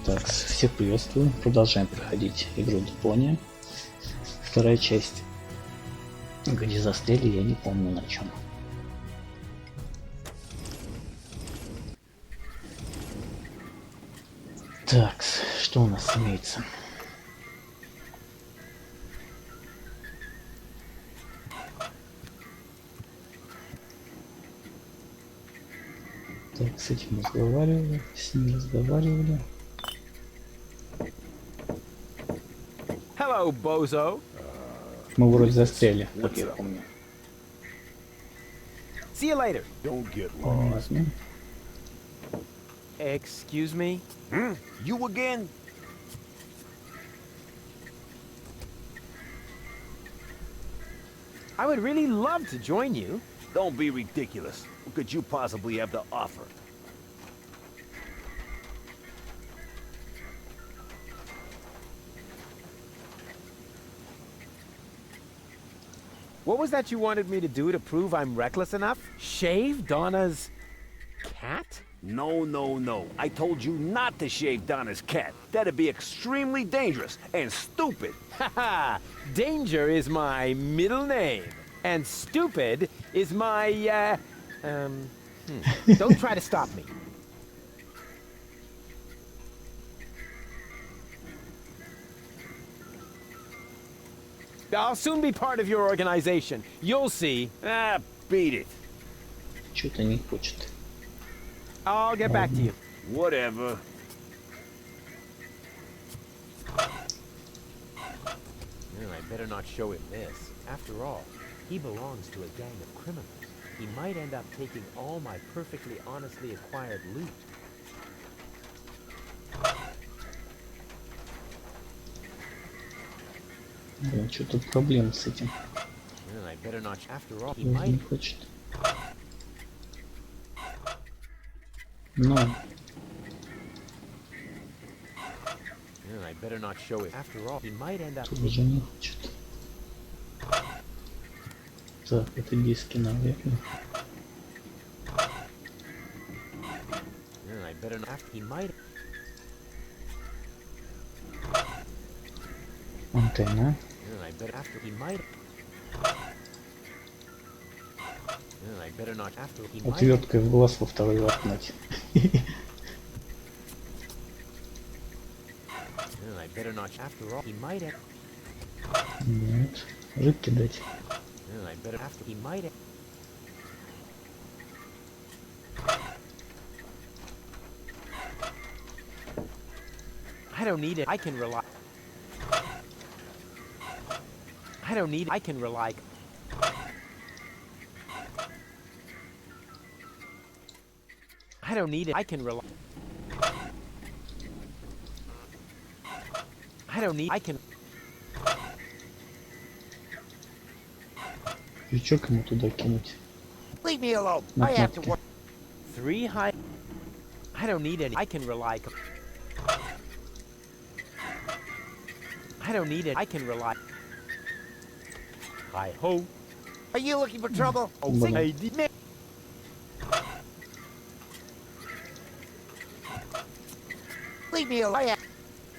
Так, всех приветствую. Продолжаем проходить игру Deponia. Вторая часть. Где застряли, я не помню на чем. Так, что у нас имеется? Так, с этим разговаривали, с ним разговаривали. Hello, bozo. Мы вроде застряли, как я помню. See you later. Don't get lost. Понятно. Excuse me? You again? I would really love to join you. Don't be ridiculous. What could you possibly have to offer? What was that you wanted me to do to prove I'm reckless enough? Shave Donna's cat? No. I told you not to shave Donna's cat. That'd be extremely dangerous and stupid. Haha! Danger is my middle name. And stupid is my, Don't try to stop me. I'll soon be part of your organization. You'll see. Ah, beat it. Что-то не хочет. I'll get back to you. Whatever. I better not show him this. After all, he belongs to a gang of criminals. He might end up taking all my perfectly honestly acquired loot. Да, что-то проблем с этим. I better not. After all, he Не might. хочет. Ну, I better not show it. After all, he might end up. тоже не хочет. Так, это диски наверное. I better not. He might. Антенна. I better after he might. I better not after he might. Отверткой в глаз во второй воткнуть. I better not after all. He might. Нет. Рыбки дать. I better after he might. I don't need it. I can rely. I don't need. I can rely. I don't need it. I can rely. I don't need. I can. Крючок ему туда кинуть. Leave me alone. На I have to кнопке. work. 3 high. I don't need any. I can rely. I don't need it. I can rely. Hi ho. Are you looking for trouble? Oh, Bueno. I did.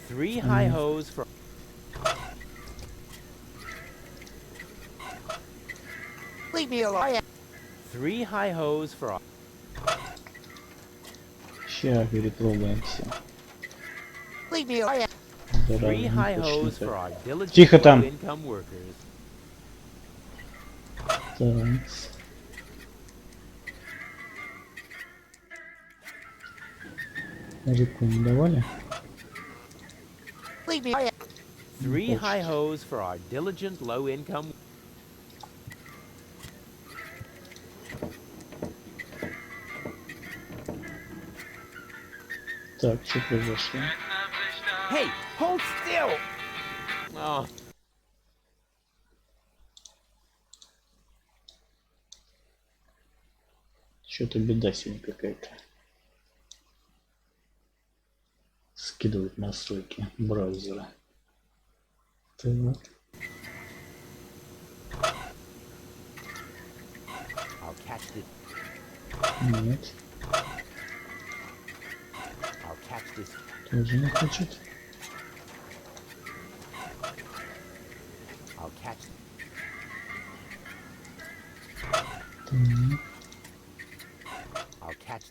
3 high hos for. Leave me alone. 3 high hos for. Ща перепробуем все. Leave me alone. 3 high hos for our diligent Тихо там. low-income workers. Так. Рыбку не давали? Leave me alone. 3 high hos for our diligent low-income. Так, что произошло? Hey, hold still. Oh, Что-то беда сегодня какая-то. Скидывает настройки браузера. Так. I'll catch this. Нет. I'll catch this. Тоже не хочет. I'll catch Так. I'll catch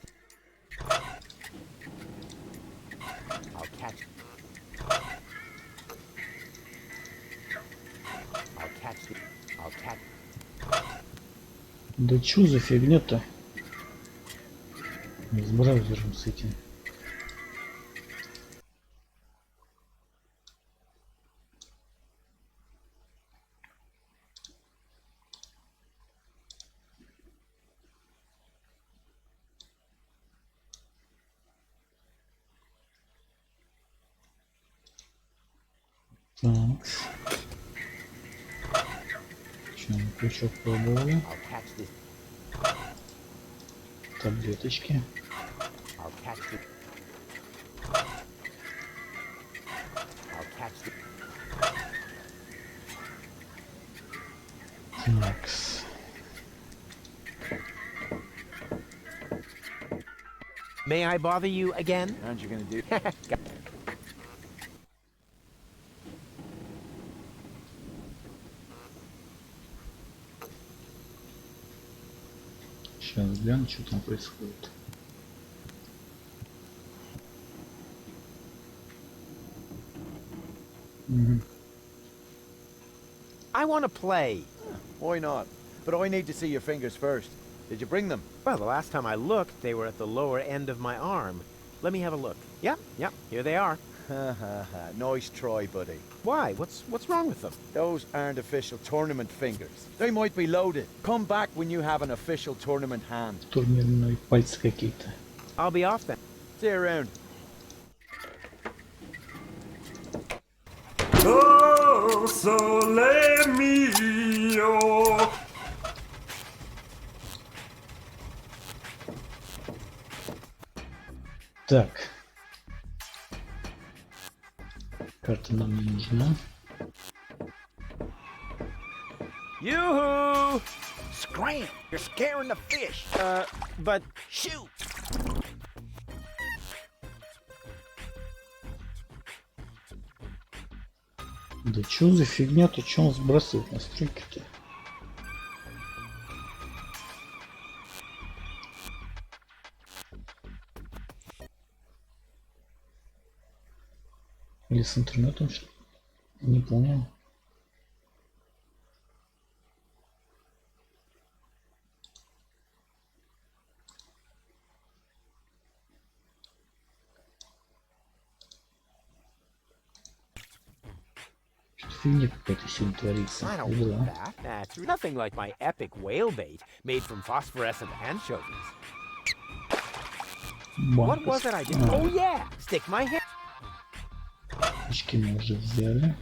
I'll catch I'll catch I'll catch Да чё за фигня-то? С браузером с этим. Так. Что, на крючок пробовали? I'll catch this Таблеточки. I'll catch the I'll catch the Такс. May I bother you again? Aren't you gonna do? Сейчас гляну, что там происходит. Мгм. I want to play. Why not? But I need to see your fingers first. Did you bring them? Well, the last time I looked, they were at the lower end of my arm. Let me have a look. Yep, here they are. Ha ha ha. Nice try, buddy. Why? What's wrong with them? Those aren't official tournament fingers. They might be loaded. Come back when you have an official tournament hand. Турнирные пальцы какие-то. I'll be off then. See you around. Oh, sole mio. Так. Карта нам не нужна. Yoo-hoo! Scram! You're scaring the fish. But Shoot! Да чё за фигня-то? Чё он сбрасывает настройки-то? Или с интернетом что? Не понял. Что-то фигня какая-то сегодня творится. I don't Ну want да. that. That's nothing like my epic whale bait made from phosphorescent anchovies. What was it I did? Oh yeah! Stick my head. Очки мы уже взяли.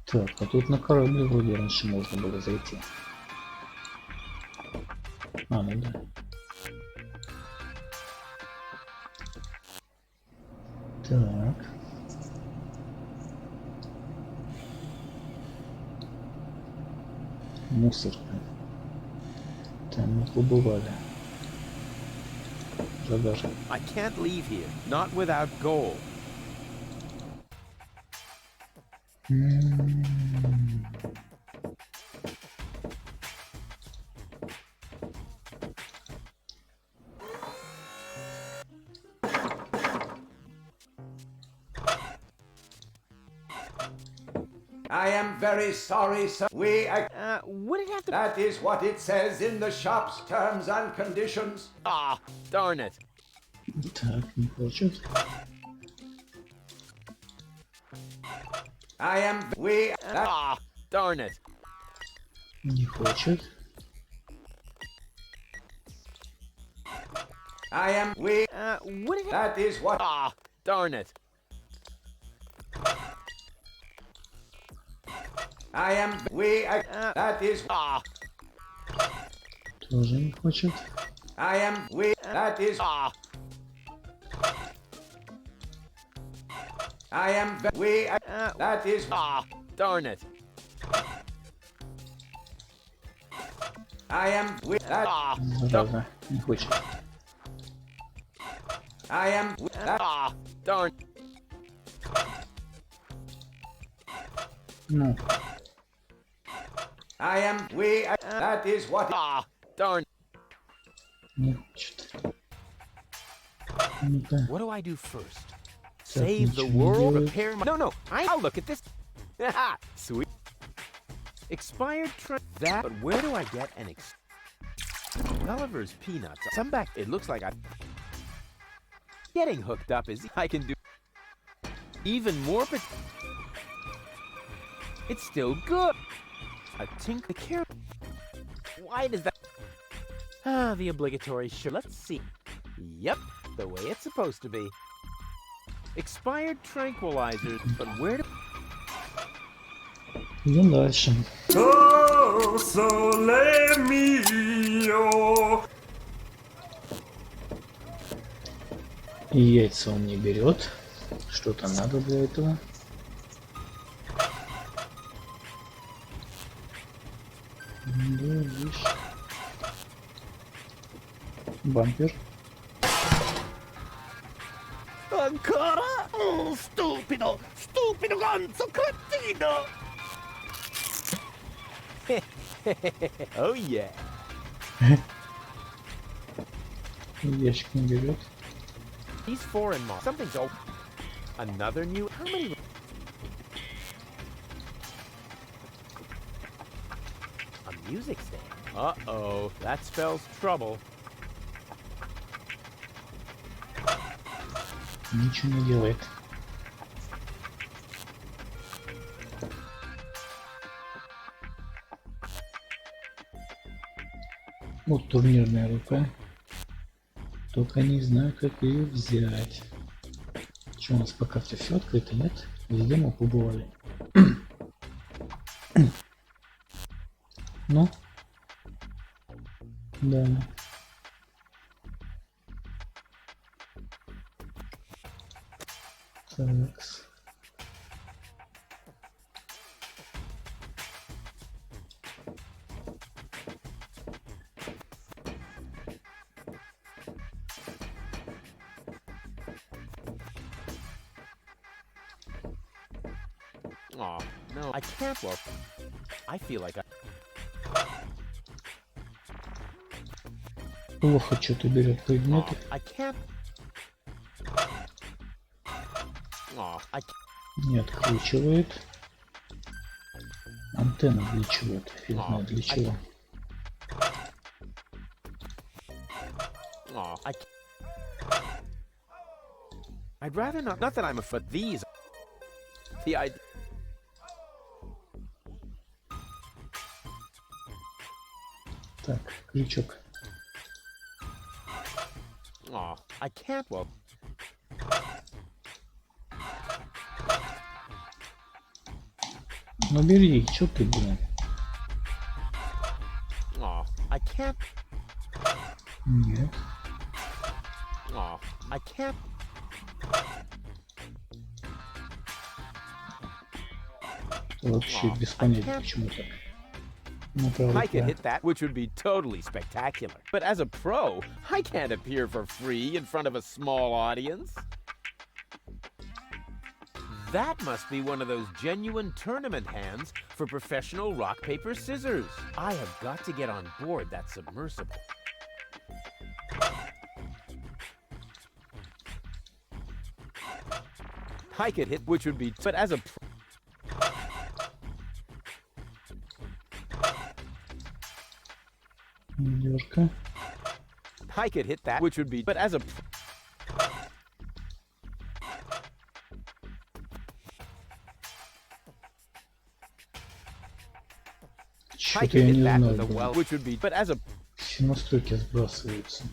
Так, а тут на корабль вроде раньше можно было зайти. А, ну да. Так. Мусорка. Там мы побывали. Радар. I can't leave here, not without gold. I am very sorry, sir. Would it have to? That is what it says in the shop's terms and conditions. Ah, darn it. Так, не хочет. I am. Ah, darn it. Не хочет. I am. Would it have? That is what. Ah, darn it. I am. That is. Ah, Тоже не хочет. I am. That is. ah. I am. We. That is. Ah, darn it. I am. We. That. Ah, Зараза, не хочет. I am. That. ah, darn. Ну, I am. We. That is what. Ah, darn. не хочет. Ну-ка. What do I do first? Так, Save the ничего не world, делает. repair my... No, I'll look at this. Haha, sweet. Expired that, but where do I get an Gulliver's Peanuts? Some back, it looks like I'm getting hooked up is I can do even more, but it's still good. A tink the care. Why does that? Ah, the obligatory sure. Let's see. Yep, the way it's supposed to be. Expired tranquilizers, but where do... Идем дальше. Oh, sole mio. И яйца он не берет. Что-то надо для этого. Да, видишь. Бампер. Ancora? Oh, stupido! Stupido gonzo cretino! Oh yeah. Ящик не берет. These foreign mods. Something's open. Another new. How many? A music stand. Uh-oh, that spells trouble. Ничего не делает. Вот турнирная рука. Только не знаю, как ее взять. Что у нас пока все открыто, нет? Везде мы побывали. Ну? Да. Такс. Aw, no, I can't. Well, I feel like I. Плохо что-то берет предметы. I can't. Aw, I. Не откручивает. Антенна для чего-то. Фиг знает для чего. Aw, I. I'd rather not. Not that I'm a foot. These. The idea. Так, крючок. Aw, I can't. Well. Ну бери, что ты, блин? Aw, I can't. Нет. Aw, I can't. Вообще без понятия, почему так. Ну, правда, I could да. hit that, which would be totally spectacular. But as a pro, I can't appear for free in front of a small audience. That must be one of those genuine tournament hands for professional rock, paper, scissors. I have got to get on board that submersible. I could hit, which would be, but as a pro. Ведерко. I could hit that, which would be, but as a. I Что-то could я hit не that знаю, with a блин. well, which would be, but as a. Все настройки сбрасываются.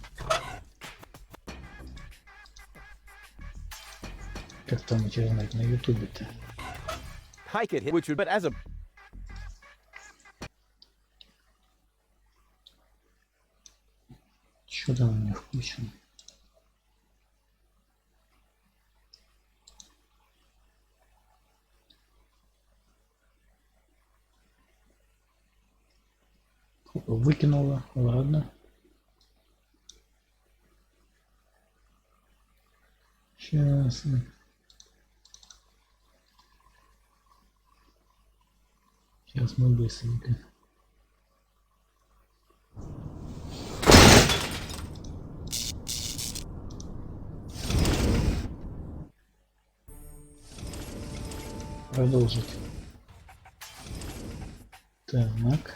Как там у тебя знать на ютубе-то? I could hit, which would, but as a. Что там у меня включено? Выкинула, ладно. Сейчас. Сейчас мы быстренько. Продолжить. Так.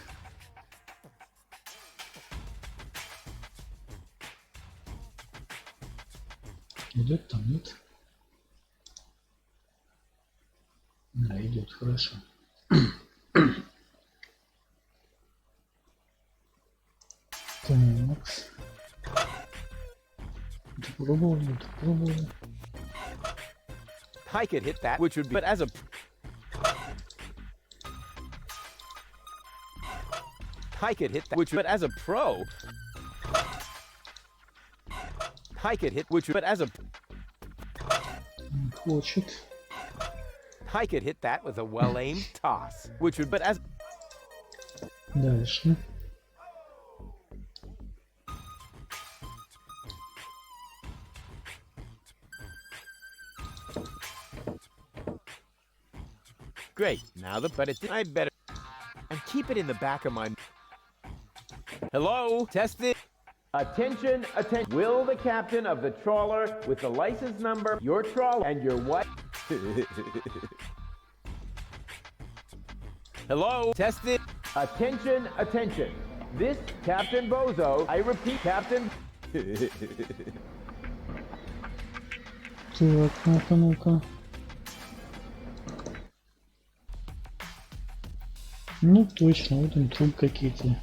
Идет там, нет? Да, идет, хорошо. Так. Попробовали. I could hit that, which would be, but as a I could hit that, which, but as a pro, I could hit, which, but as a Хочет. I could hit that with a well-aimed toss, which would, but as Дальше. great. Now but it, I better, and keep it in the back of my. Hello, testing. Attention, attention. Will the captain of the trawler with the license number, your trawler, and your wife. Hello, testing. Attention, attention. This Captain Bozo, I repeat, Captain. Так, ну-ка. Ну точно, вот он труп какие-то.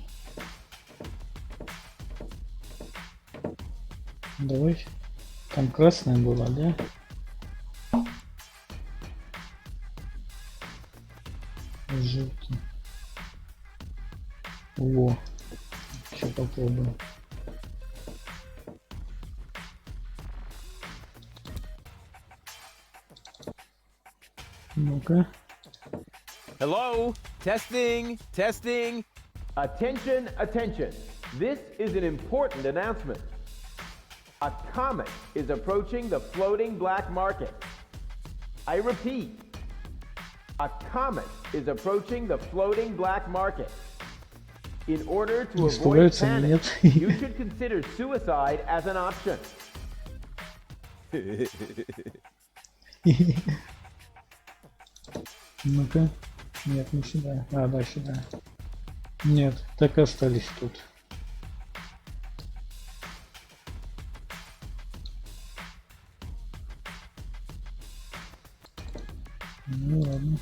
Давай. Там красная была, да? Желтый. Во. Сейчас попробуем. Ну-ка. Hello, testing, testing. Attention, attention. This is an important announcement. A comet is approaching the floating black market. I repeat, a comet is approaching the floating black market. In order to avoid panic, you should consider suicide as an option. Ну-ка. Нет, не сюда. А, да, сюда. Нет, так и остались тут. Ну ладно.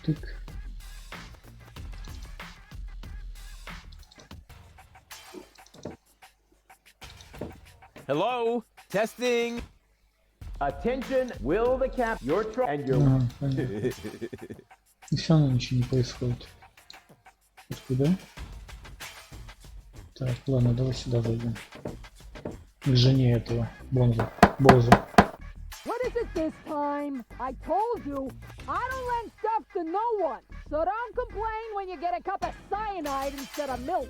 Тык. Hello, testing. Attention, will the cap your truck and your. Ага, понятно. И все равно ничего не происходит. Откуда? Так, ладно, давай сюда зайдем. К жене этого Боза. What is it this time? I told you, I don't lend stuff to no one. So don't complain when you get a cup of cyanide instead of milk.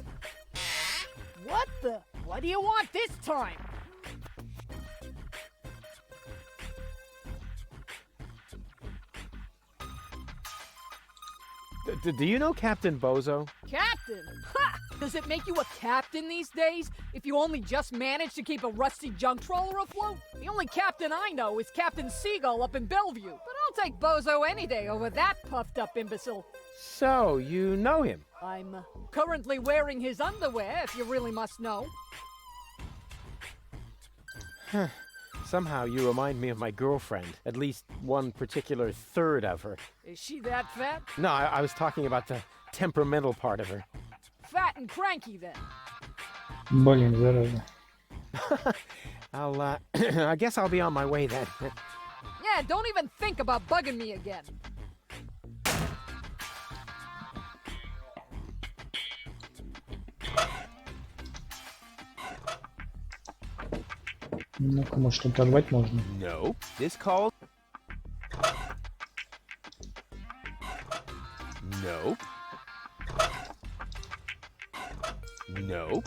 What the? What do you want this time? Do you know Captain Bozo? Captain? Ha! Does it make you a captain these days? If you only just manage to keep a rusty junk trawler afloat? The only captain I know is Captain Seagull up in Bellevue. But I'll take Bozo any day over that puffed up imbecile. So, you know him? I'm currently wearing his underwear, if you really must know. Somehow you remind me of my girlfriend. At least one particular third of her. Is she that fat? No, I was talking about the temperamental part of her. Fat and cranky, then. Блин, зараза. I guess I'll be on my way then. Yeah, don't even think about bugging me again. Ну-ка, может, оторвать можно? No, this call. No. No.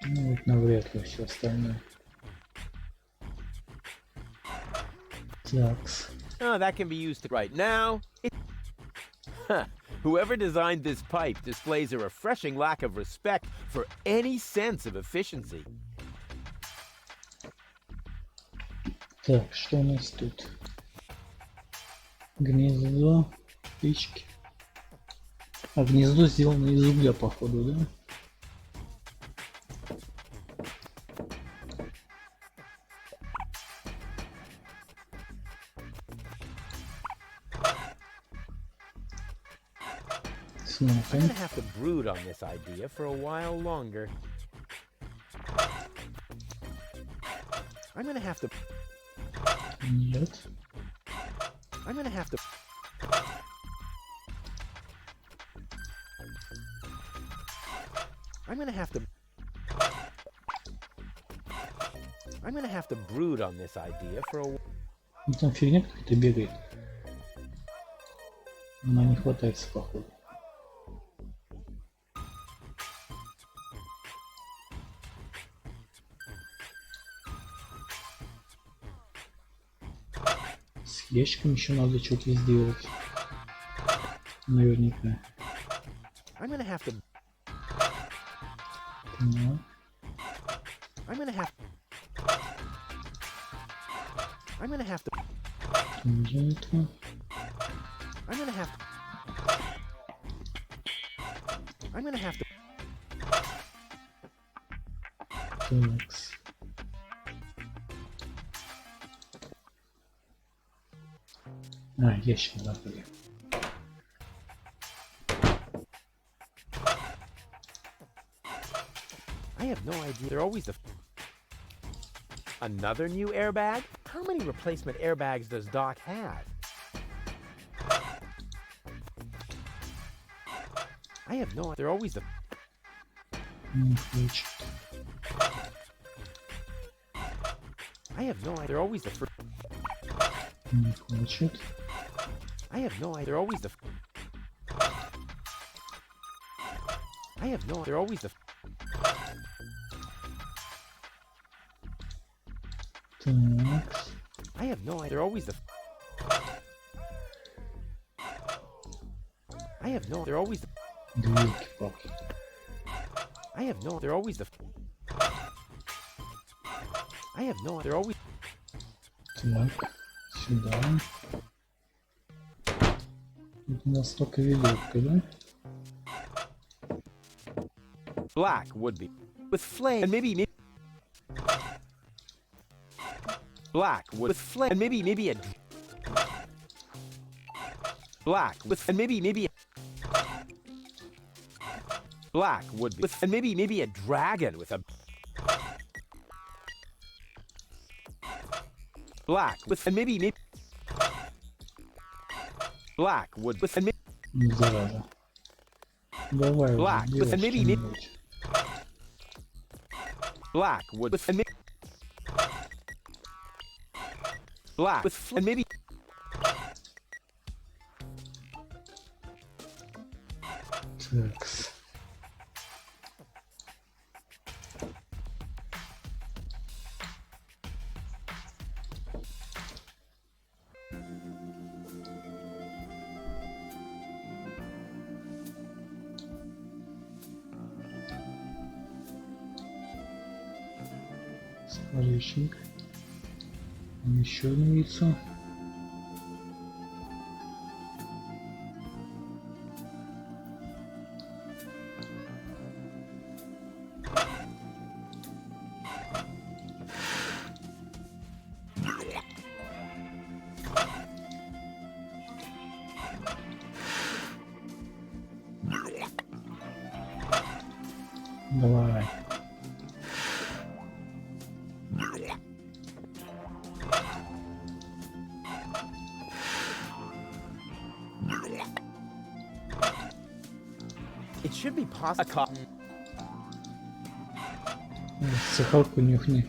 Ну, вот навряд ли все остальное. Такс. Oh, that can be used right now. Huh. Whoever designed this pipe displays a refreshing lack of respect for any sense of efficiency. Так, что у нас тут? Гнездо, птички. А гнездо сделано из угля, походу, да? I'm Смотрим. gonna have to brood on this idea for a while longer. I'm gonna have to. Нет. I'm gonna have to. I'm gonna have to. I'm gonna have to brood on this idea for a. Ну, там фигня какая-то бегает. Она не хватается, походу. С ящиком еще надо что-то сделать. Наверняка. I'm gonna have to. Да. I'm gonna have. I'm gonna have to. Тоже это. I'm gonna have. I'm gonna have to. Такс. А, ящик забыли. I have no idea. They're always the. Another new airbag? How many replacement airbags does Doc have? I have no. They're always the. Не хочет. I have no idea. They're always the first. Не хочет. I have no idea. They're always the. I have no. They're always the. Так. I have no idea. They're always the. I have no. They're always the. Елки-палки. I have no. They're always the. I have no. They're always. Так. Сюда. Тут у нас только веревка, да? Black would be with flame and maybe. Black with flame and maybe a. Black with and maybe. Black would be with and maybe a dragon with a. Black with and maybe. Black would with and Зараза. Давай уже, Black with делай maybe- что-нибудь. Black would with and Black with and maybe. Такс. Скворечник. Еще одно яйцо. Давай. It should be possible. Сахарку нюхни.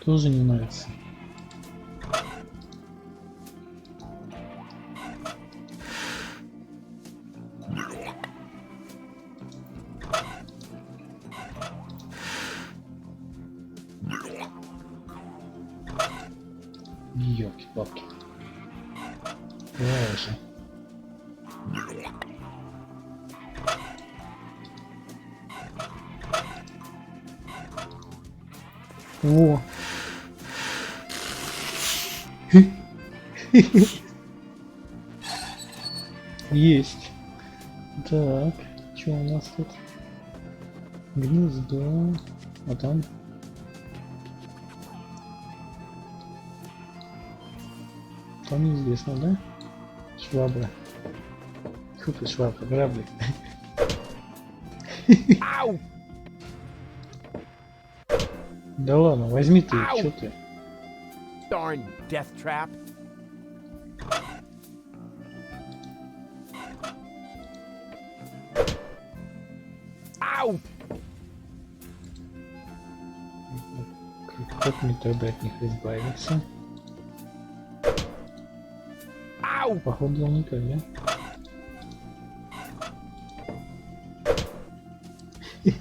Тоже не нравится. Ёлки-палки. Давай же. Во. Есть. Так, что у нас тут? Гнездо. А там? Там неизвестно, да? Швабра. Фу ты, швабра, грабли. Ow! Да ладно, возьми ты, Ау! что ты? Darn death trap. Ow! Как мне тогда от них избавиться? Ow! Походу никак, да?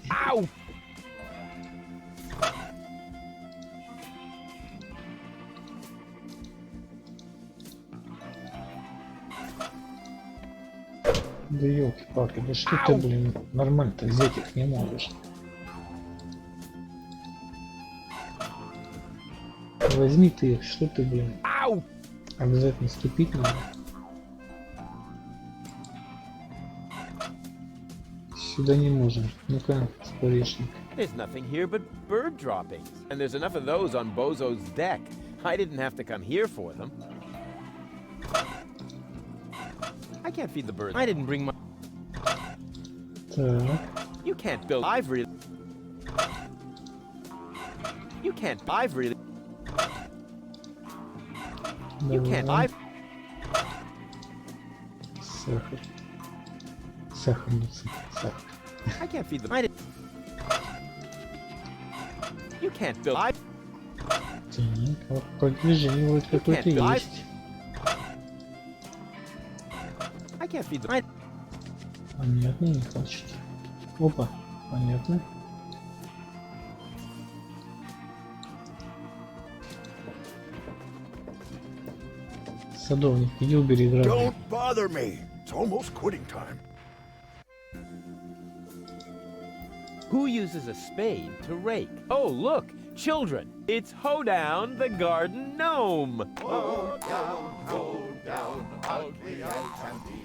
Ow! Да елки-палки, да что ты, блин, нормально-то взять их не можешь. Возьми ты их, что ты, блин, Ow! обязательно ступить надо. Сюда не можем. Ну-ка, скворечник. There's nothing here but bird droppings. And there's enough of those on Bozo's deck. I didn't have to come here for them. I can't feed the birds. I didn't bring my... Так, You can't build ivory. You can't ivory. You can't давай. ivory. Сахар. Сахарница. Сахар. I can't feed them. I didn't... You can't build ivory. Так, вот продвижение вот какое-то can't build есть. I can't feed them. I... Понятно, не хочет. Опа, понятно. Садовник, иди убери грабли. Don't bother me. It's almost quitting time. Who uses a spade to rake? Oh, look, children. It's Hoedown the garden gnome. Go down, ugly and sandy.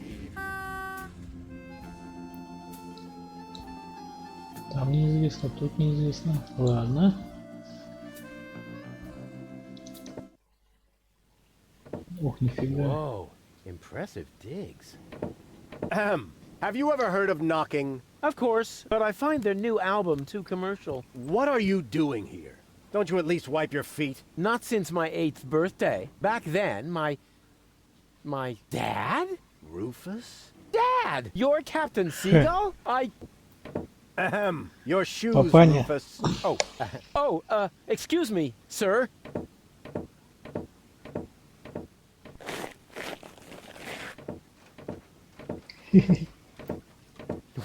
Там неизвестно, тут неизвестно. Ладно. Ох, нифига. Whoa, impressive digs. Ahem. Have you ever heard of knocking? Of course, but I find their new album too commercial. What are you doing here? Don't you at least wipe your feet? Not since my 8th birthday. Back then, my dad? Rufus? Dad! You're Captain Seagull? Ahem. Your shoes, Папаня. Rufus. Excuse me, sir.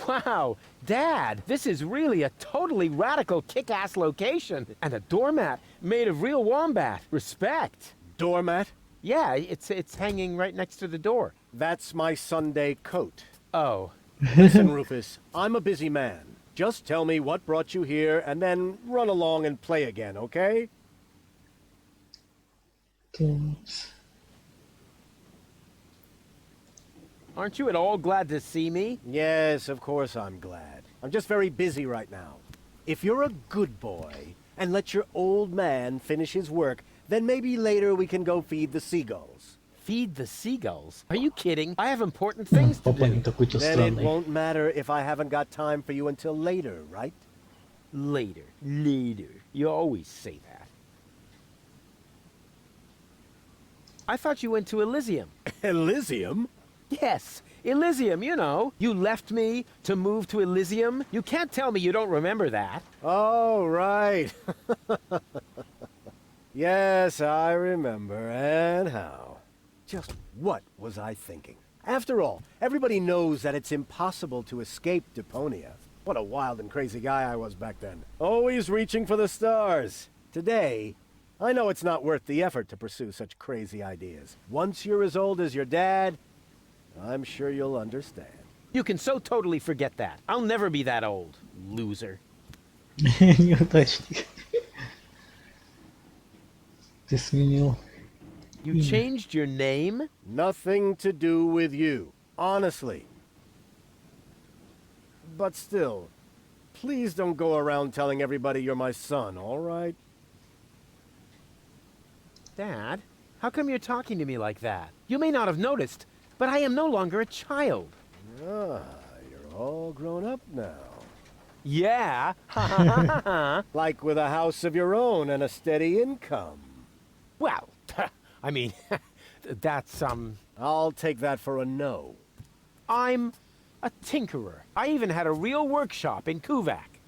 Wow, Dad, this is really a totally radical kick-ass location. And a doormat made of real wombat. Respect. Doormat? Yeah, it's hanging right next to the door. That's my Sunday coat. Oh. Listen, Rufus, I'm a busy man. Just tell me what brought you here and then run along and play again, okay? Так. Aren't you at all glad to see me? Yes, of course I'm glad. I'm just very busy right now. If you're a good boy and let your old man finish his work, then maybe later we can go feed the seagulls. Feed the seagulls? Are you kidding? I have important things to Папаня do. какой-то Then it странный. won't matter if I haven't got time for you until later, right? Later. You always say that. I thought you went to Elysium. Elysium? Yes, Elysium, you know. You left me to move to Elysium. You can't tell me you don't remember that. Oh, right. Yes, I remember. And how? Just what was I thinking? After all, everybody knows that it's impossible to escape Deponia. What a wild and crazy guy I was back then. Always reaching for the stars. Today, I know it's not worth the effort to pursue such crazy ideas. Once you're as old as your dad, I'm sure you'll understand. You can so totally forget that. I'll never be that old, loser. Неудачник. Ты сменил. You changed your name? Nothing to do with you, honestly. But still, please don't go around telling everybody you're my son, all right? Dad, how come you're talking to me like that? You may not have noticed, but I am no longer a child. Ah, you're all grown up now. Yeah. Like with a house of your own and a steady income. Well, I mean, that's, I'll take that for a no. I'm a tinkerer. I even had a real workshop in Kuvak.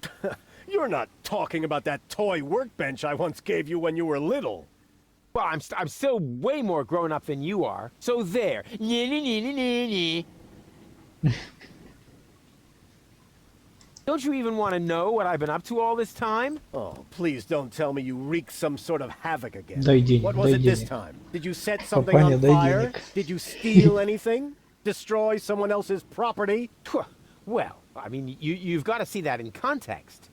You're not talking about that toy workbench I once gave you when you were little. Well, I'm still way more grown up than you are. So there. Don't you even want to know what I've been up to all this time? Oh, please don't tell me you wreaked some sort of havoc again. Дай денег, What was дай it this денег. time? Did you set something Папаня, on дай fire? денег. Did you steal anything? Destroy someone else's property? Phew. Well, I mean, you've got to see that in context.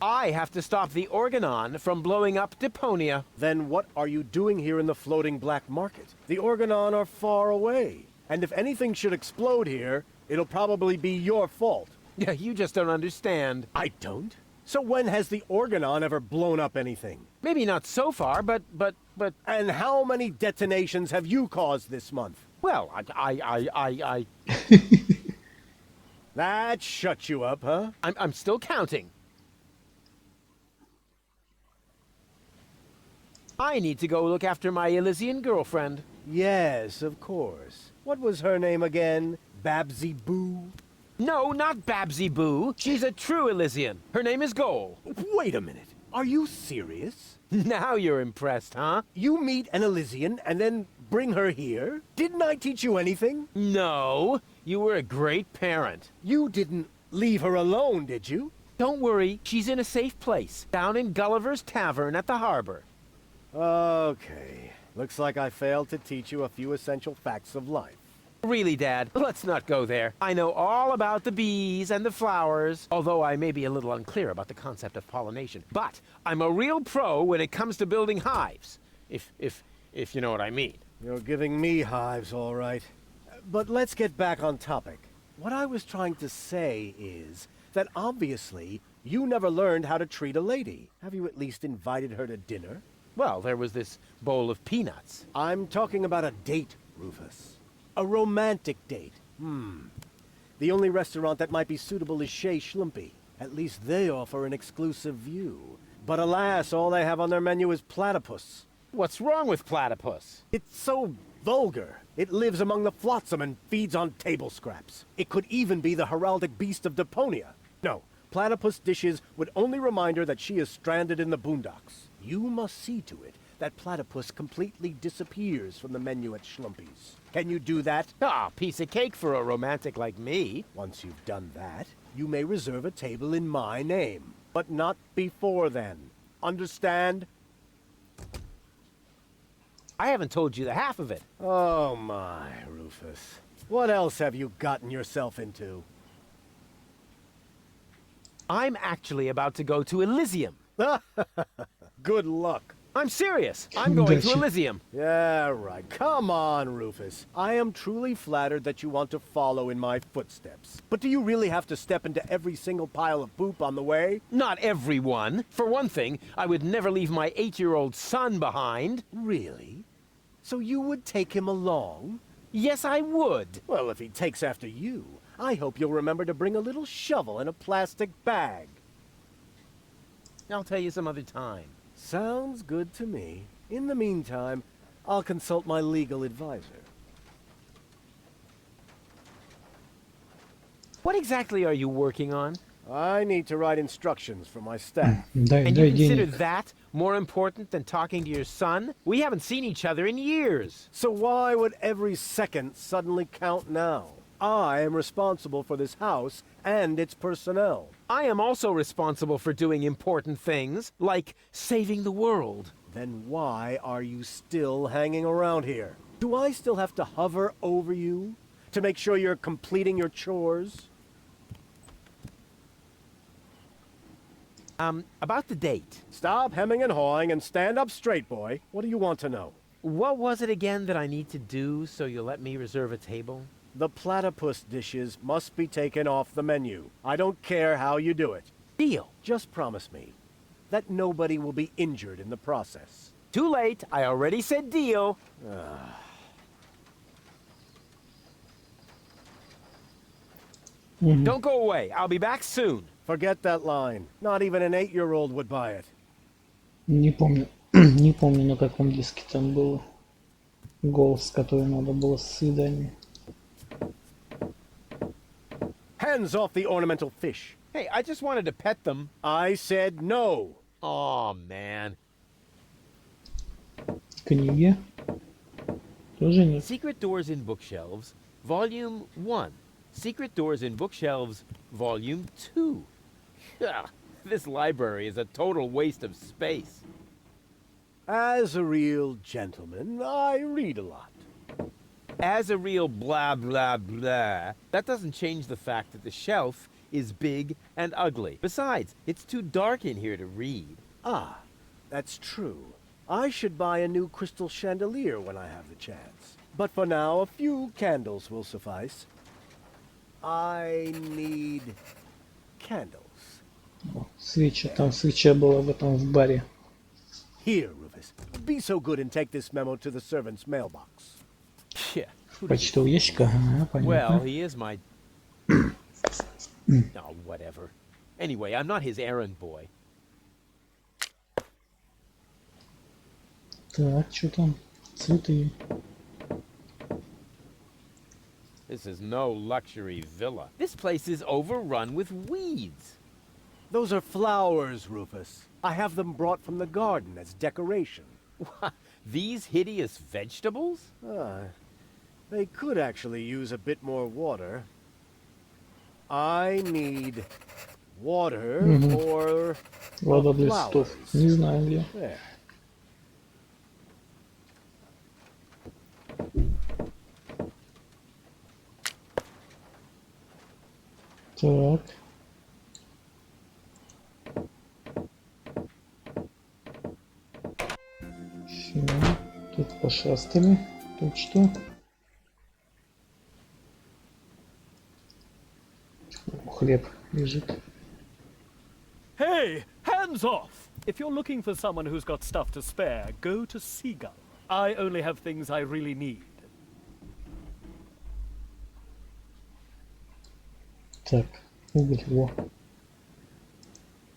I have to stop the Organon from blowing up Deponia. Then what are you doing here in the floating black market? The Organon are far away. And if anything should explode here, it'll probably be your fault. Yeah, you just don't understand. I don't? So when has the Organon ever blown up anything? Maybe not so far, but... And how many detonations have you caused this month? Well, I... That shut you up, huh? I'm still counting. I need to go look after my Elysian girlfriend. Yes, of course. What was her name again? Babsy Boo? No, not Babsy Boo. She's a true Elysian. Her name is Goal. Wait a minute. Are you serious? Now you're impressed, huh? You meet an Elysian and then bring her here? Didn't I teach you anything? No, you were a great parent. You didn't leave her alone, did you? Don't worry, she's in a safe place, down in Gulliver's Tavern at the harbor. Okay. Looks like I failed to teach you a few essential facts of life. Really, Dad, let's not go there. I know all about the bees and the flowers, although I may be a little unclear about the concept of pollination. But I'm a real pro when it comes to building hives, if you know what I mean. You're giving me hives, all right. But let's get back on topic. What I was trying to say is that obviously you never learned how to treat a lady. Have you at least invited her to dinner? Well, there was this bowl of peanuts. I'm talking about a date, Rufus. A romantic date. The only restaurant that might be suitable is Chez Schlumpy. At least they offer an exclusive view. But alas, all they have on their menu is platypus. What's wrong with platypus? It's so vulgar. It lives among the flotsam and feeds on table scraps. It could even be the heraldic beast of Deponia. No, platypus dishes would only remind her that she is stranded in the boondocks. You must see to it that platypus completely disappears from the menu at Schlumpy's. Can you do that? Ah, piece of cake for a romantic like me. Once you've done that, you may reserve a table in my name. But not before then. Understand? I haven't told you the half of it. Oh my, Rufus. What else have you gotten yourself into? I'm actually about to go to Elysium. Good luck. I'm serious. I'm going to Gotcha. Elysium. Yeah, right. Come on, Rufus. I am truly flattered that you want to follow in my footsteps. But do you really have to step into every single pile of poop on the way? Not everyone. For one thing, I would never leave my 8-year-old son behind. Really? So you would take him along? Yes, I would. Well, if he takes after you, I hope you'll remember to bring a little shovel and a plastic bag. I'll tell you some other time. Sounds good to me. In the meantime, I'll consult my legal advisor. What exactly are you working on? I need to write instructions for my staff. Дай, And you дай consider денег. that more important than talking to your son? We haven't seen each other in years. So why would every second suddenly count now? I am responsible for this house and its personnel. I am also responsible for doing important things, like saving the world. Then why are you still hanging around here? Do I still have to hover over you to make sure you're completing your chores? About the date. Stop hemming and hawing and stand up straight, boy. What do you want to know? What was it again that I need to do so you'll let me reserve a table? The platypus dishes must be taken off the menu. I don't care how you do it. Deal. Just promise me that nobody will be injured in the process. Too late. I already said deal. Don't go away. I'll be back soon. Forget that line. Not even an 8-year-old would buy it. Не помню, не помню на каком диске там был голос, который надо было с свидания. Hands off the ornamental fish. Hey, I just wanted to pet them. I said no. Oh man. Книги тоже нет. Secret Doors in Bookshelves, Volume 1. Secret Doors in Bookshelves, Volume 2. This library is a total waste of space. As a real gentleman, I read a lot. As a real blah blah blah, that doesn't change the fact that the shelf is big and ugly. Besides, it's too dark in here to read. Ah, that's true. I should buy a new crystal chandelier when I have the chance. But for now, a few candles will suffice. I need candles. О, свеча, там свеча была в этом в баре. Here, Rufus. Be so good and take this memo to the servant's mailbox. Yeah. Почтовый ящик, ага, Well, понятно. he is my... Oh, whatever. Anyway, I'm not his errand boy. Так, что там? Цветы. This is no luxury villa. This place is overrun with weeds. Those are flowers, Rufus. I have them brought from the garden as decoration. These hideous vegetables? They could actually use a bit more water. I need water for Вода the для цветов. flowers. Не знаю где. There. Так. Всё. Тут пошастали. Тут что? О, хлеб лежит. Hey, hands off! If you're looking for someone who's got stuff to spare, go to Seagull. I only have things I really need. Так, уголь, во.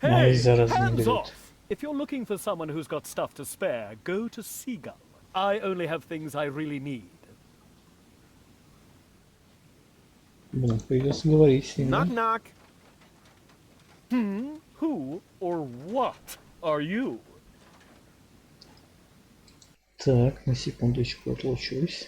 Hey, Зараза не hands берет. off! If you're looking for someone who's got stuff to spare, go to Seagull. I only have things I really need. Блин, придется говорить с ним. Knock да? knock. Who or what are you? Так, на секундочку отлучусь.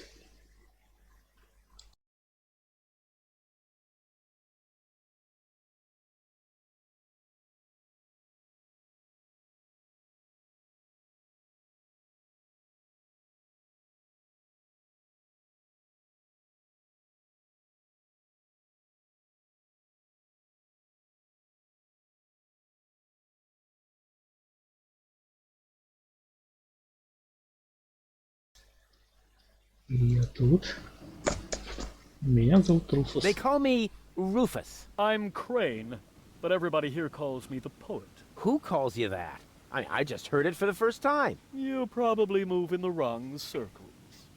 Я тут. Меня зовут Руфус. They call me Rufus. I'm Crane, but everybody here calls me the poet. Who calls you that? I just heard it for the first time. You probably move in the wrong circles.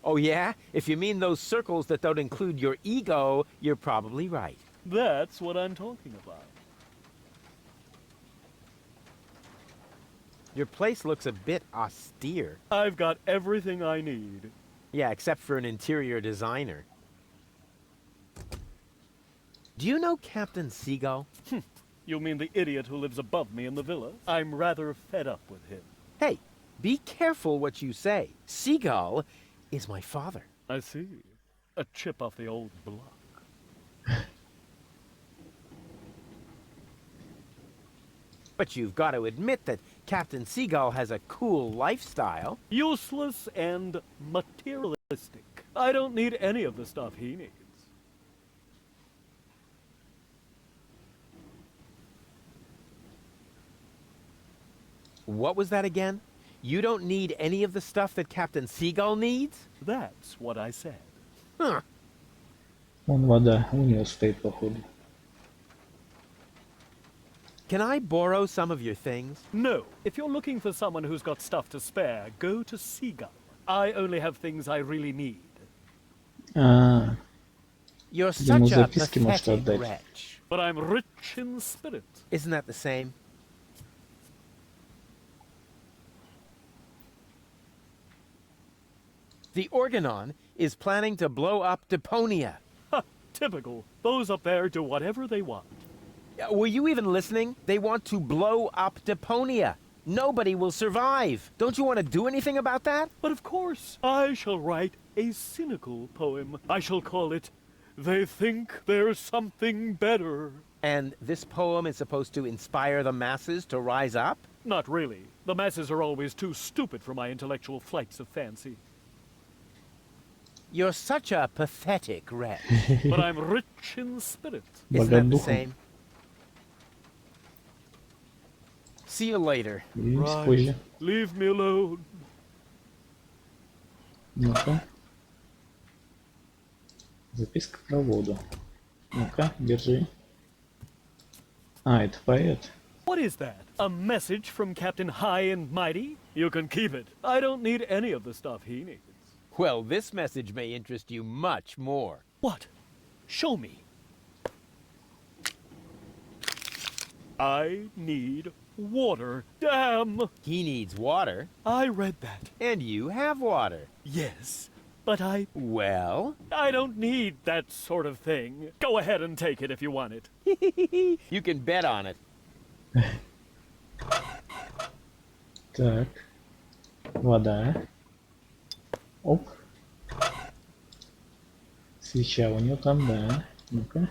Oh yeah? If you mean those circles that don't include your ego, you're probably right. That's what I'm talking about. Your place looks a bit austere. I've got everything I need. Yeah, except for an interior designer. Do you know Captain Seagull? You mean the idiot who lives above me in the villa? I'm rather fed up with him. Hey, be careful what you say. Seagull is my father. I see. A chip off the old block. But you've got to admit that Captain Seagull has a cool lifestyle. Useless and materialistic. I don't need any of the stuff he needs. What was that again? You don't need any of the stuff that Captain Seagull needs? That's what I said. Huh. Вон вода у него стоит, походу. Can I borrow some of your things? No. If you're looking for someone who's got stuff to spare, go to Seagull. I only have things I really need. А, You're ему such a записки может pathetic отдать. But I'm rich in spirit. Isn't that the same? The Organon is planning to blow up Deponia. Ha! Typical. Those up there do whatever they want. Were you even listening? They want to blow up Deponia. Nobody will survive. Don't you want to do anything about that? But of course, I shall write a cynical poem. I shall call it, They Think There's Something Better. And this poem is supposed to inspire the masses to rise up? Not really. The masses are always too stupid for my intellectual flights of fancy. You're such a pathetic wretch. But I'm rich in spirit. Isn't that the Богодухом. same? See you later. Увидимся позже. Leave me alone. Ну-ка. Записка про воду. Ну-ка, держи. А, это поэт. What is that? A message from Captain High and Mighty? You can keep it. I don't need any of the stuff he needs. Well, this message may interest you much more. What? Show me. I need water. Damn! He needs water, I read that. and you have water. Yes, but I Well, don't need that sort of thing. Go ahead and take it if you want it. you can bet on it. Так. Вода. Оп. Свеча у него там, да. Ну-ка.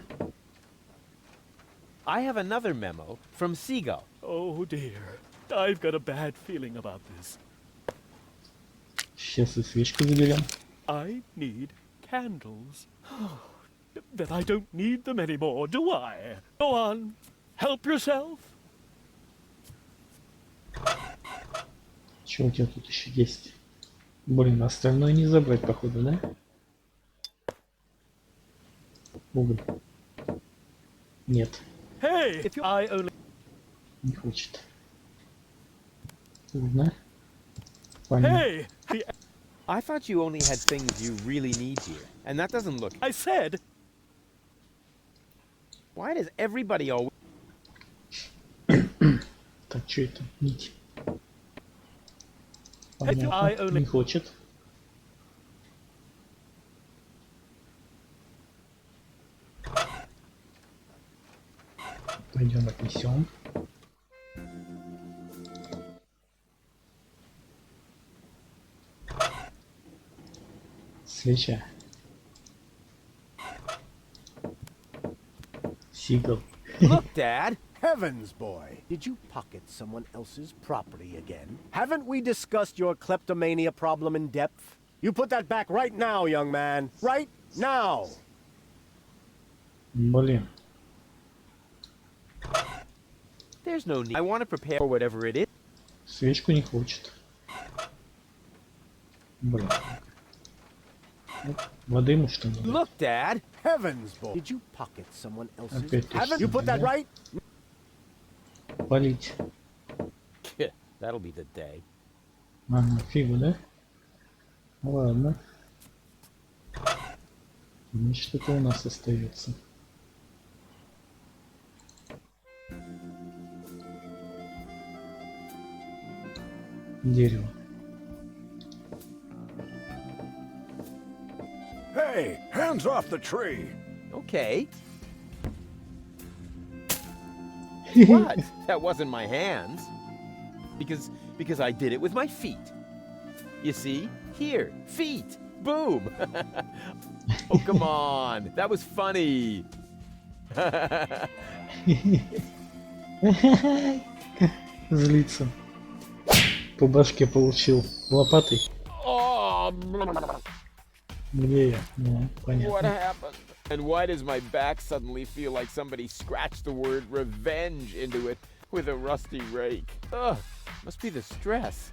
I have another memo from Seagull. Oh dear. I've got a bad feeling about this. Сейчас и свечку заберем. I need candles. Then I don't need them anymore, do I? Go on. Help yourself. Что у тебя тут еще есть? Блин, остальное не забрать, походу, да? Уголь. Нет, Hey, if you I only не хочет. Ладно. Понятно. Hey, I thought you only had things you really need here, and that doesn't look... I said Why does everybody always... Так, что это? Нить. I Понятно. only- Не хочет. Пойдем отнесем. Свеча. Сигал. Look, Dad! Heavens, boy! Did you pocket someone else's property again? Haven't we discussed your kleptomania problem in depth? You put that back right now, young man. Right now! Блин. There's no need. I want to prepare for whatever it is. Свечку не хочет. Блин. Оп, воды ему что ли? Look, Dad! Heavens, boy! Did you pocket someone else's? Опять то же Haven't you put that самое, right? да? Полить. That'll be the day. Ага, фигу, да? Ладно. Значит, это у нас остается. Дерево. Hey, hands off the tree. Okay. What? That wasn't my hands. Because I did it with my feet. You see? Here, feet. Boom. Oh, come on. That was funny. Злится. По башке получил. Лопатой. Oh, Где я? Ну, what понятно. happened? And why does my back suddenly feel like somebody scratched the word revenge into it with a rusty rake? Ugh, must be the stress.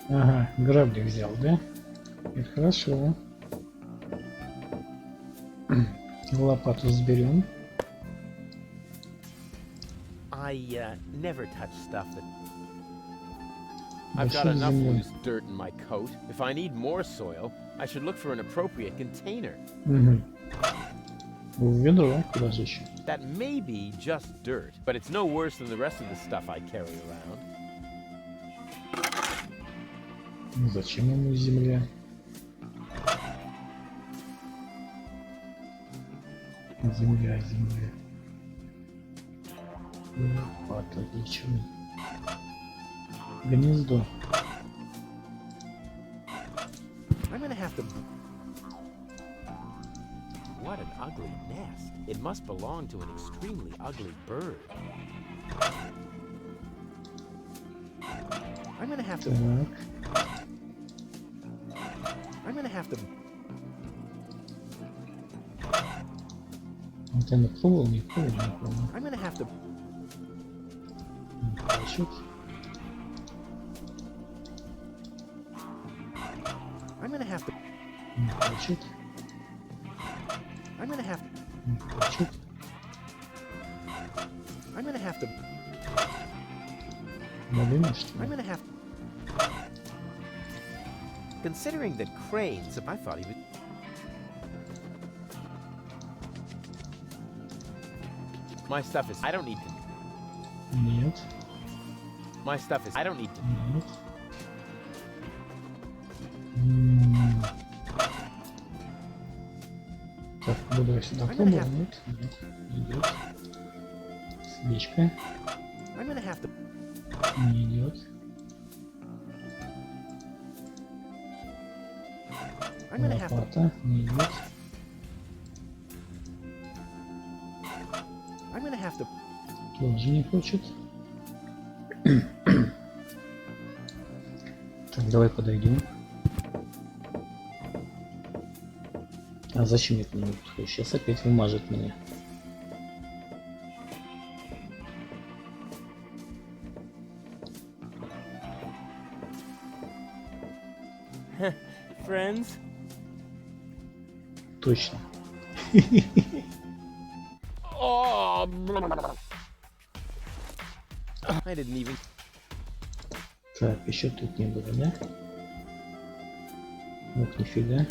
Ага, грабли взял, да? Это хорошо. Лопату сберем. I never touch stuff that... I've got Большим enough землем. loose dirt in my coat. If I need more soil, I should look for an appropriate container. Угу. В ведро, куда же еще? That may be just dirt, but it's no worse than the rest of the stuff I carry around. Ну, зачем ему земля? Земля, земля. Лопата, ничего. Гнездо. I'm gonna have to... What an ugly nest. It must belong to an extremely ugly bird. I'm gonna have to... Так. I'm gonna have to... Вот я пробовал, не пробовал, не пробовал. I'm gonna have to... Не получится. I'm gonna have to... Не получится. I'm gonna have... Не получится. I'm gonna have to... Надо, что I'm ли? gonna have... Considering that cranes... I thought he would... My stuff is... I don't need to... Нет, My stuff is... I don't need to... нет. Так, буду я сюда I'm gonna пробовал, have- нет, нет, не идет. Свечка, I'm gonna have to... не идет. I'm gonna have to... Лопата, не идет. I'm gonna have to... Тоже не хочет. Так, давай подойдем. А зачем я к нему подхожу? Сейчас опять вымажет меня. Friends? Точно. Oh, I didn't even... Так, еще тут не было, да? Вот нифига.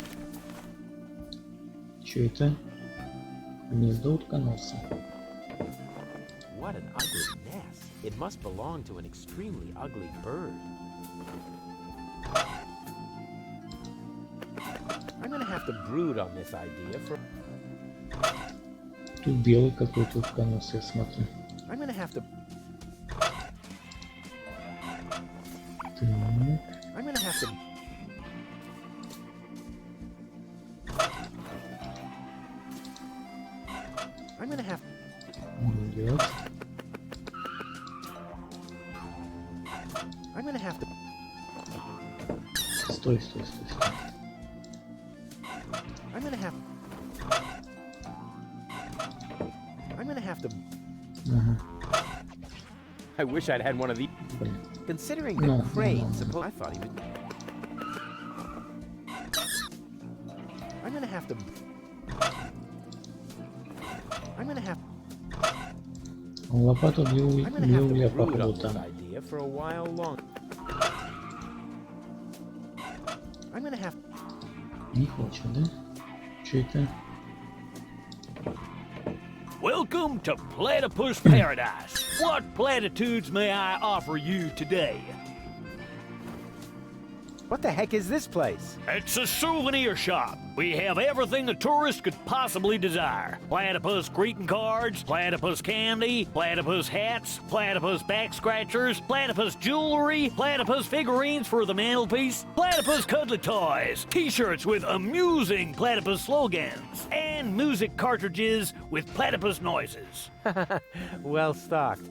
Че это? Гнездо утконоса. What an ugly nest. It must belong to an extremely ugly bird. I'm gonna have to brood on this idea for... Тут белый какой-то утконос, я смотрю. I'm gonna have to... Так. I'm gonna have to... I'm gonna have... Он идет. I'm gonna have to... Стой, стой, стой, стой. I'm gonna have... I'm gonna have to... Ага. I wish I'd had one of these. Блин. Considering No, the no, crane, no, no. suppose I thought he would... I'm gonna have to... I'm gonna have... Лопату для I'm gonna для have угля, to brood походу, on this там. idea for a while longer. I'm gonna have... Не хочет, да? Че это? Welcome to Platypus Paradise. What platitudes may I offer you today? What the heck is this place? It's a souvenir shop. We have everything a tourist could possibly desire. Platypus greeting cards, platypus candy, platypus hats, platypus back scratchers, platypus jewelry, platypus figurines for the mantelpiece, platypus cuddly toys, t-shirts with amusing platypus slogans, and music cartridges with platypus noises. Well stocked.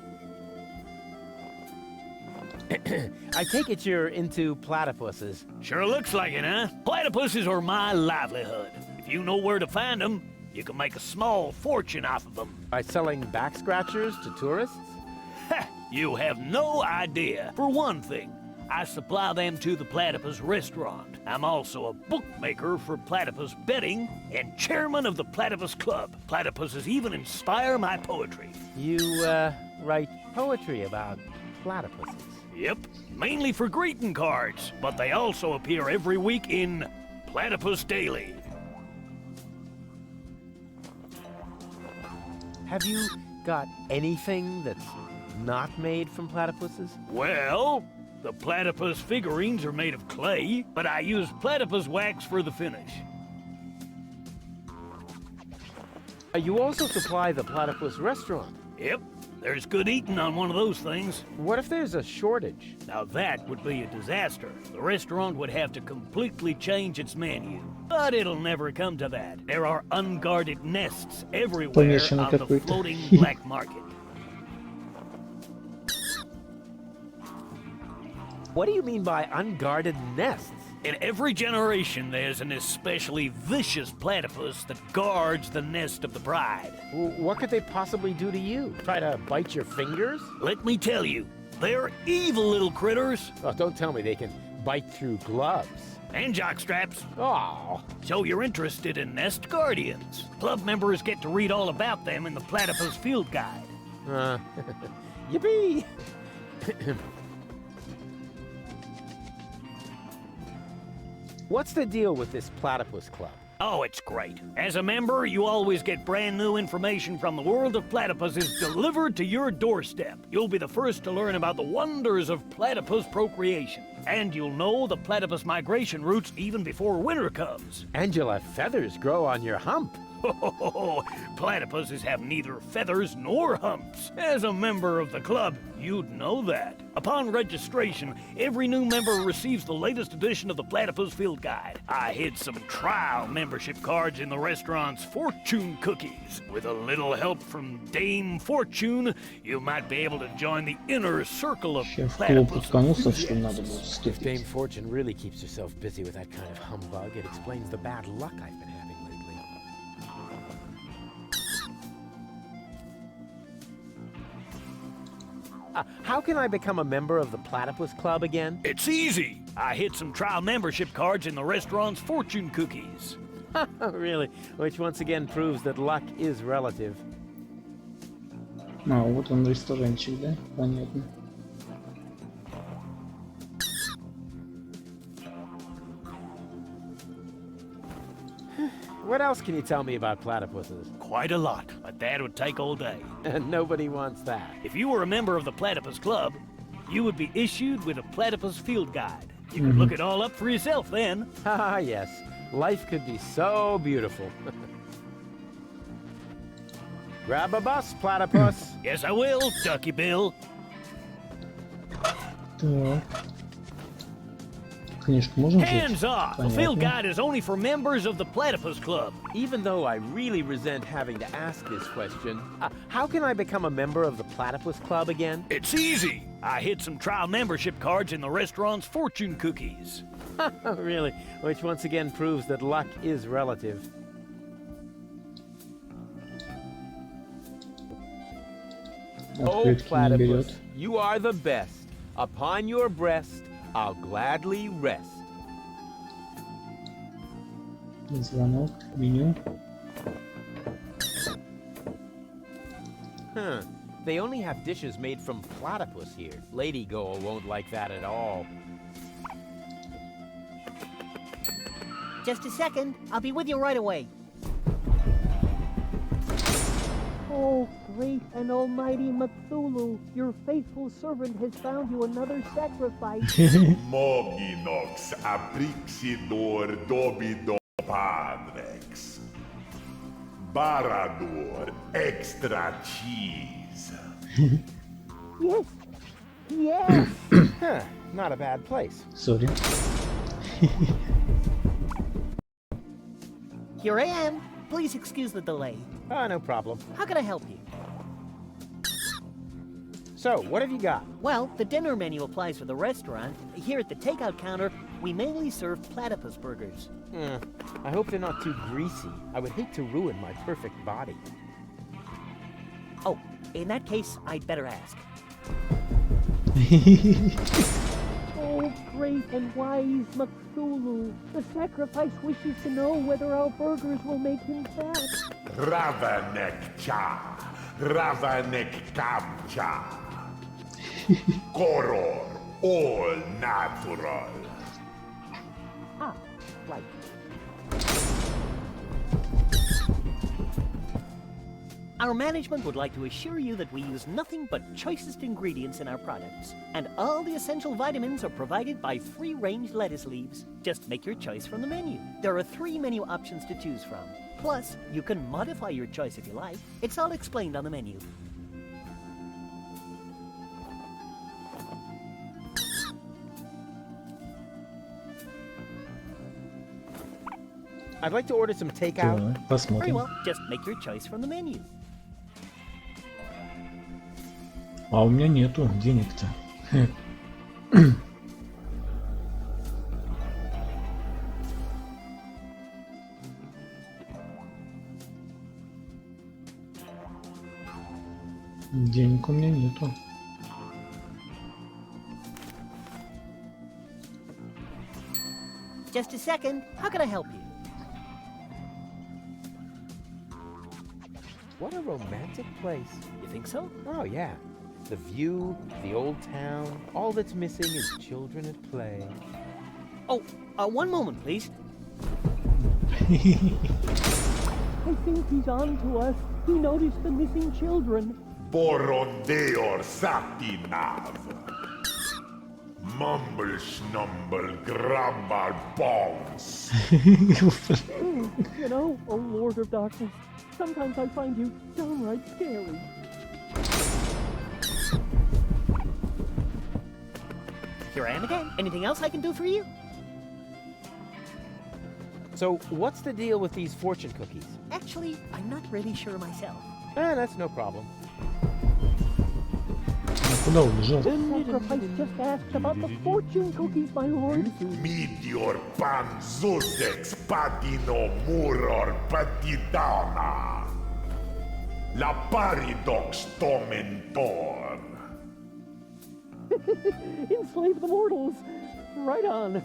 I take it you're into platypuses. Sure looks like it, huh? Platypuses are my livelihood. If you know where to find them, you can make a small fortune off of them. By selling back scratchers to tourists? Ha! You have no idea. For one thing, I supply them to the Platypus restaurant. I'm also a bookmaker for platypus betting and chairman of the Platypus Club. Platypuses even inspire my poetry. You, write poetry about platypuses? Yep, mainly for greeting cards, but they also appear every week in Platypus Daily. Have you got anything that's not made from platypuses? Well, the platypus figurines are made of clay, but I use platypus wax for the finish. You also supply the platypus restaurant? Yep, there's good eating on one of those things. What if there's a shortage? Now that would be a disaster. The restaurant would have to completely change its menu. But it'll never come to that. There are unguarded nests everywhere Помешано on the какой-то. floating black market. What do you mean by unguarded nests? In every generation, there's an especially vicious platypus that guards the nest of the bride. What could they possibly do to you? Try to bite your fingers? Let me tell you, they're evil little critters. Oh, don't tell me they can bite through gloves. And jockstraps. Oh. So you're interested in nest guardians. Club members get to read all about them in the Platypus Field Guide. Yippee! What's the deal with this platypus club? Oh, it's great. As a member, you always get brand new information from the world of platypuses delivered to your doorstep. You'll be the first to learn about the wonders of platypus procreation. And you'll know the platypus migration routes even before winter comes. And you'll have feathers grow on your hump. Platypuses have neither feathers nor humps. As a member of the club, you'd know that. Upon registration, every new member receives the latest edition of the Platypus Field Guide. I hid some trial membership cards in the restaurant's fortune cookies. With a little help from Dame Fortune, you might be able to join the inner circle of Сейчас в клуб platypus уткнулся, что надо будет If Dame вступить. Fortune really keeps herself busy with that kind of humbug, it explains the bad luck I've been having lately. How can I become a member of the Platypus Club again? It's easy. I hid some trial membership cards in the restaurant's fortune cookies. Really? Which once again proves that luck is relative. А, вот он ресторанчик, да? Понятно. What else can you tell me about platypuses? Quite a lot, but that would take all day. And nobody wants that. If you were a member of the Platypus Club, you would be issued with a Platypus Field Guide. You could look it all up for yourself then. Ah, yes. Life could be so beautiful. Grab a bus, platypus. Yes, I will, Ducky Bill. Так. Книжку можем взять? Hands off! The Field Понятно. Guide is only for members of the Platypus Club. Even though I really resent having to ask this question, how can I become a member of the Platypus Club again? It's easy. I hid some trial membership cards in the restaurant's fortune cookies. Really? Which once again proves that luck is relative. Oh, Открытки не берет. platypus, you are the best. Upon your breast, I'll gladly rest. Звонок, меню. Huh. They only have dishes made from platypus here. Lady Goal won't like that at all. Just a second. I'll be with you right away. Oh, great and almighty Cthulhu, your faithful servant has found you another sacrifice. Moginox, Aprixidor, Dobidon, Padrex. Barador extra cheese. Yes. Yes. Huh, not a bad place. Sorry. Here I am. Please excuse the delay. No problem. How can I help you? So, what have you got? Well, the dinner menu applies for the restaurant. Here at the takeout counter, we mainly serve platypus burgers. I hope they're not too greasy. I would hate to ruin my perfect body. Oh, in that case, I'd better ask. Oh, great and wise Cthulhu. The sacrifice wishes to know whether our burgers will make him fat. Ravanek cha. Ravanek kamcha. Koror. All natural. Ah, right. Our management would like to assure you that we use nothing but choicest ingredients in our products, and all the essential vitamins are provided by free-range lettuce leaves. Just make your choice from the menu. There are 3 menu options to choose from. Plus, you can modify your choice if you like. It's all explained on the menu. I'd like to order some takeout. Давай, Very посмотрим. well, just make your choice from the menu. А у меня нету денег-то. Денег у меня нету. Just a second. How can I help you? What a romantic place. You think so? Oh, yeah. The view, the old town. All that's missing is children at play. Oh, one moment, please. I think he's on to us. He noticed the missing children. Borondeor satinav. Mumble snumble grabbar bones. You know, oh Lord of Darkness, sometimes I find you downright scary. Here I am again. Anything else I can do for you? So, what's the deal with these fortune cookies? Actually, I'm not really sure myself. That's no problem. Куда убежал? The sacrifice just asked about the fortune cookies, my lord. Meteor pan zuzex patino muror patidana. La paridox tomentor. Enslave the mortals. Right on.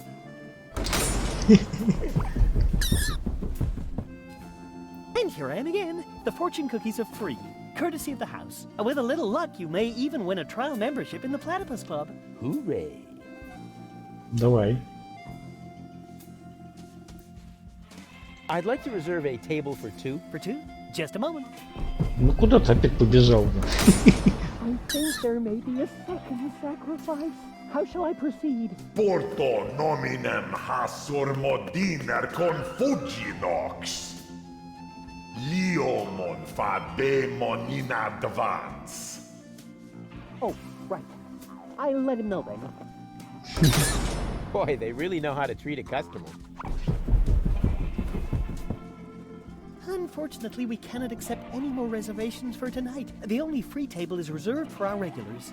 And here I am again. The fortune cookies are free, courtesy of the house. With a little luck, you may even win a trial membership in the Platypus Club. Hooray. Давай. I'd like to reserve a table for 2. For 2? Just a moment. Ну куда ты опять побежал? I think there may be a second sacrifice. How shall I proceed? Porto nominem hasor modiner confuginox. Liomon fabemon in advance. Oh, right. I'll let him know then. Boy, they really know how to treat a customer. Unfortunately, we cannot accept any more reservations for tonight. The only free table is reserved for our regulars.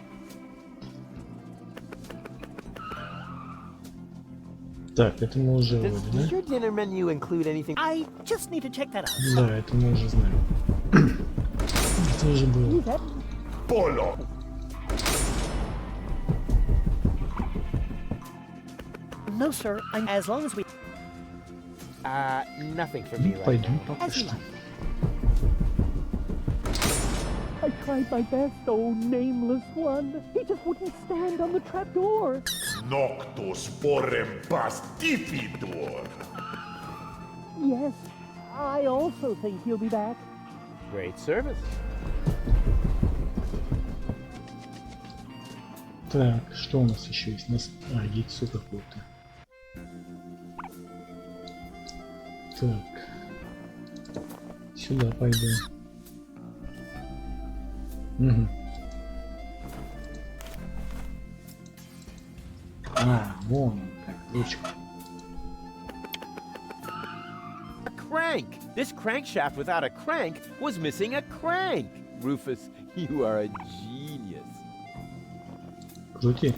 Так, это мы уже Does вроде, да? your dinner menu include anything? I just need to check that out. Да, это мы уже знаем. Это уже было. Polo. No, sir. As long as we... Nothing for me right Пойдем now. пока As you что. like. I tried my best, oh nameless one. He just wouldn't stand on the trapdoor. Noctus porem pastifidur. Yes, I also think he'll be back. Great service. Так, что у нас еще есть? У нас... яйцо какое-то. Так. Сюда пойду. Угу. А, вон он как, ручка. A crank! This crankshaft without a crank was missing a crank! Rufus, you are a genius. Крути.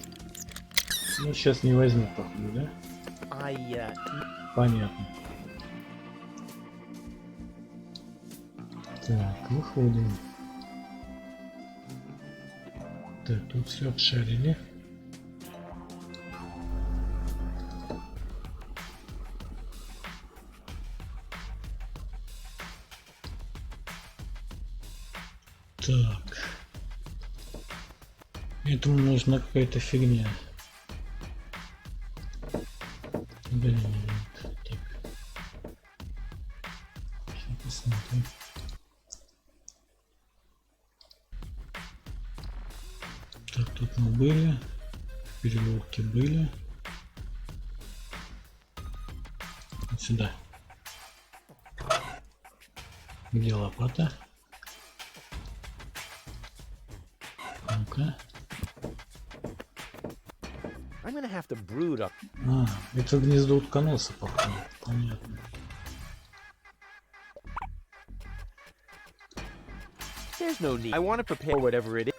Ну, сейчас не возьму, походу, да? Понятно. Так, выходим. Так, тут все обшарили. Так. Этому нужна какая-то фигня. Блин, так. Сейчас посмотрим. Так, тут мы были. В переулке были. Вот сюда. Где лопата? Ну-ка. I'm gonna have to brood up. А, это гнездо утконоса, походу. Понятно. There's no need. I want to prepare whatever it is.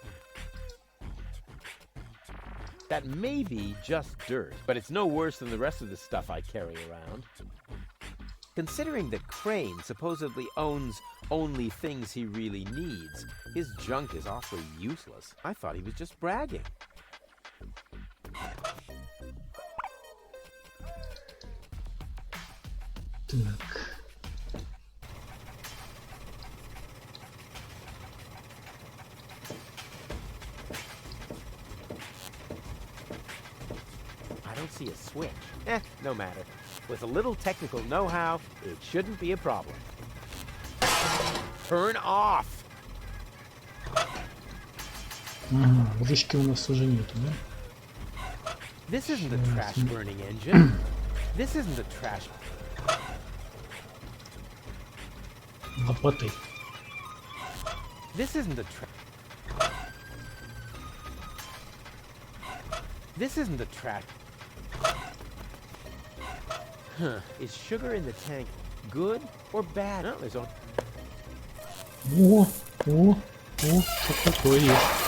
That may be just dirt, but it's no worse than the rest of the stuff I carry around. Considering that Crane supposedly owns only things he really needs, his junk is awfully useless. I thought he was just bragging. Так. I don't see a switch. No matter. With a little technical know-how, it shouldn't be a problem. Turn off! Ага, ручки у нас уже нету, да? This isn't a trash burning engine. This isn't a trash... Лопатой. This isn't a trash... This isn't a trash... Huh. Is sugar in the tank good or bad? No, there's only... О, что такое есть.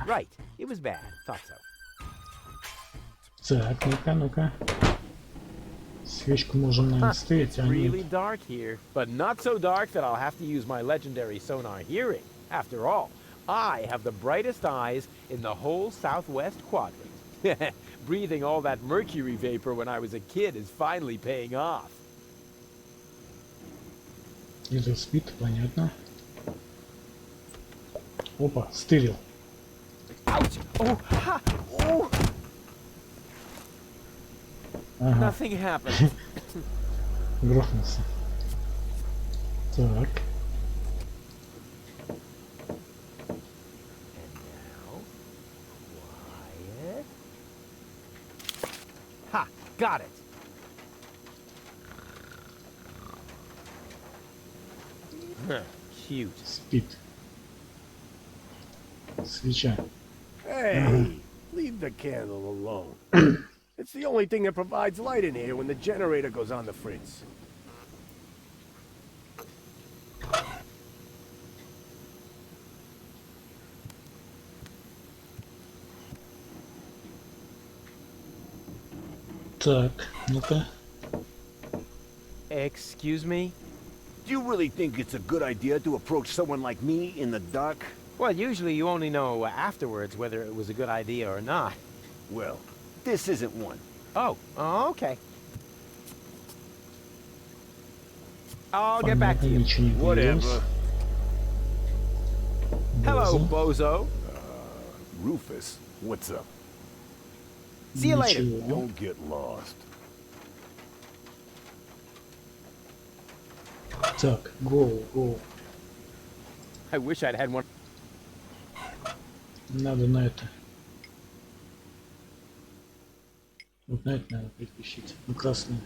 Right. It was bad. Thought so. Так, ну-ка. Свечку можем, наверное, ставить, It's а really нет. dark here, but not so dark that I'll have to use my legendary sonar hearing. After all, I have the brightest eyes in the whole southwest quadrant. Breathing all that mercury vapor when I was a kid is finally paying off. Это спит, понятно. Опа, стырил. Ouch! Oh, ha! Oh! Ага, Nothing happened. грохнулся. Так. Quiet. Ha! Got it. Cute. Спит. Свеча. Hey, leave the candle alone. It's the only thing that provides light in here when the generator goes on the fritz. Так, ну-ка. Excuse me? Do you really think it's a good idea to approach someone like me in the dark? Well, usually you only know afterwards whether it was a good idea or not. Well, this isn't one. Oh, okay. I'll get back to you. Ничего не появилось. Whatever. Hello, Боза. bozo. Rufus, what's up? See you later. Ничего. Don't get lost. Так, go. I wish I'd had one. Надо на это. Вот Вот на это надо переключить. На красную.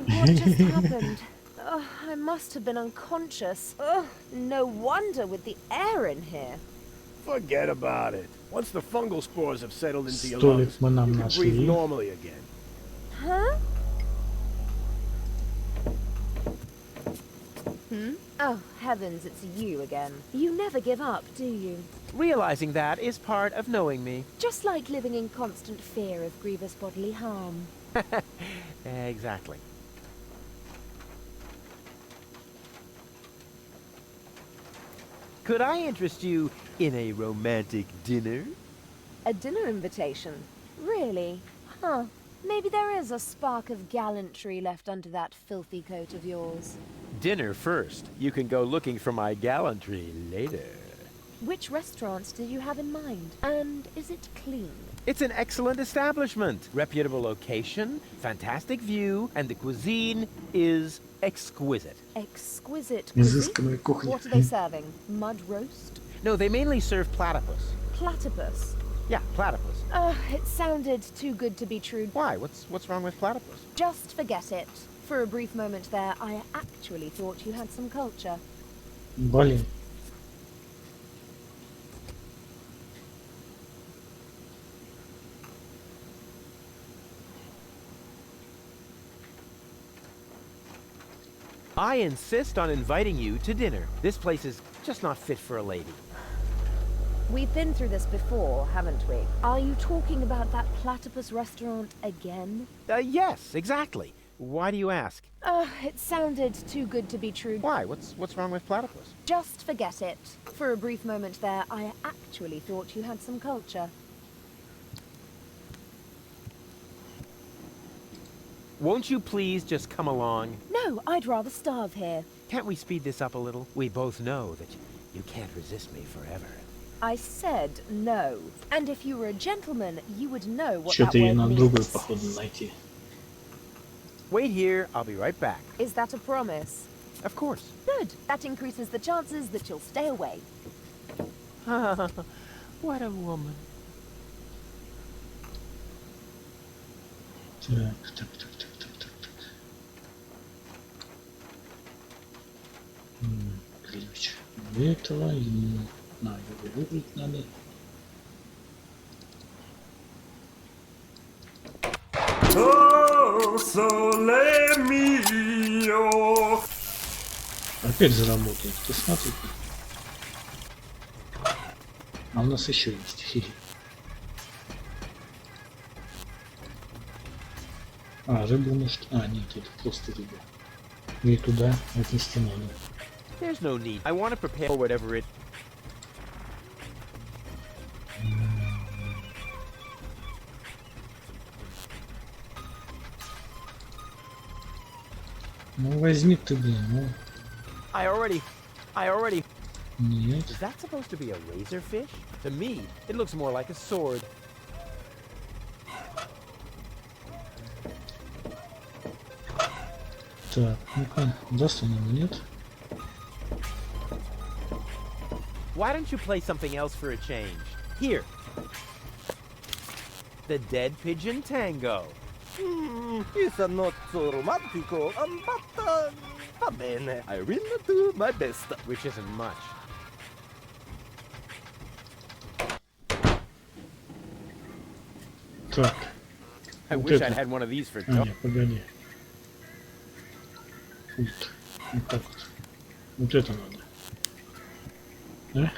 What just happened? I must have been unconscious. No wonder with the air in here. Forget about it. Once the fungal spores have settled into your Столик lungs, мы нам you can breathe нашли. normally again. Huh? Oh, heavens, it's you again. You never give up, do you? Realizing that is part of knowing me. Just like living in constant fear of grievous bodily harm. Exactly. Could I interest you in a romantic dinner? A dinner invitation? Really? Huh. Maybe there is a spark of gallantry left under that filthy coat of yours. Dinner first. You can go looking for my gallantry later. Which restaurants do you have in mind? And is it clean? It's an excellent establishment. Reputable location, fantastic view, and the cuisine is exquisite. Exquisite Изысканная cuisine? кухня. What are they serving? Mud roast? No, they mainly serve platypus. Platypus? Yeah, platypus. It sounded too good to be true. Why? What's wrong with platypus? Just forget it. For a brief moment there, I actually thought you had some culture. Блин. I insist on inviting you to dinner. This place is just not fit for a lady. We've been through this before, haven't we? Are you talking about that platypus restaurant again? Yes, exactly. Why do you ask? It sounded too good to be true. Why? What's wrong with platypus? Just forget it. For a brief moment there, I actually thought you had some culture. Won't you please just come along? No, I'd rather starve here. Can't we speed this up a little? We both know that you can't resist me forever. I said no. And if you were a gentleman, you would know what Что-то that ей word надо другую, means. походу, найти. Wait here, I'll be right back. Is that a promise? Of course. Good. That increases the chances that you'll stay away. What a woman. Так. Ключ. Этого ему. На, его выбрать надо. Oh, sole mio. Опять заработает. Ты смотри. А у нас еще есть. Хи-хи. А, рыбу может... А, нет, это просто рыба. И туда отнести надо. There's no need. I want to prepare for whatever it... Ну возьми ты, блин, ну. I already... Нет. Is that supposed to be a razorfish? To me, it looks more like a sword. Так, ну-ка, даст он ему, нет? Why don't you play something else for a change? Here. The Dead Pigeon Tango. It's not so romantico, but va bene. I will do my best. Which isn't much. Так. I Вот wish это. I'd had one of these for... А, нет, погоди. Вот. Вот так вот. Вот это надо. Да?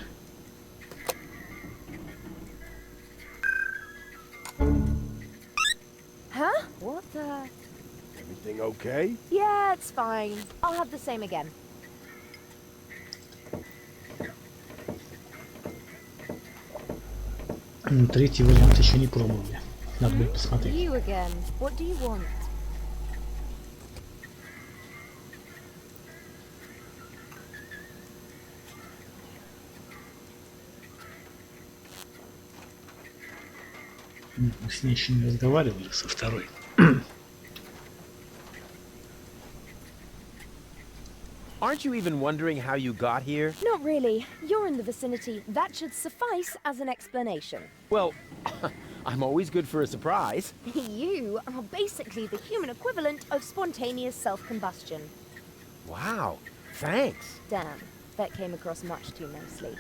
Huh? What the... Everything okay? Yeah, it's fine. I'll have the same again. Третий вариант еще не пробовали. Надо будет посмотреть. You again. What do you want? Мы с ней еще не разговаривали, со второй. aren't you even wondering how you got here? Not really. You're in the vicinity. That should suffice as an explanation. Well, I'm always good for a surprise. You are basically the human equivalent of spontaneous self-combustion. Wow, thanks. Damn, that came across much too nicely.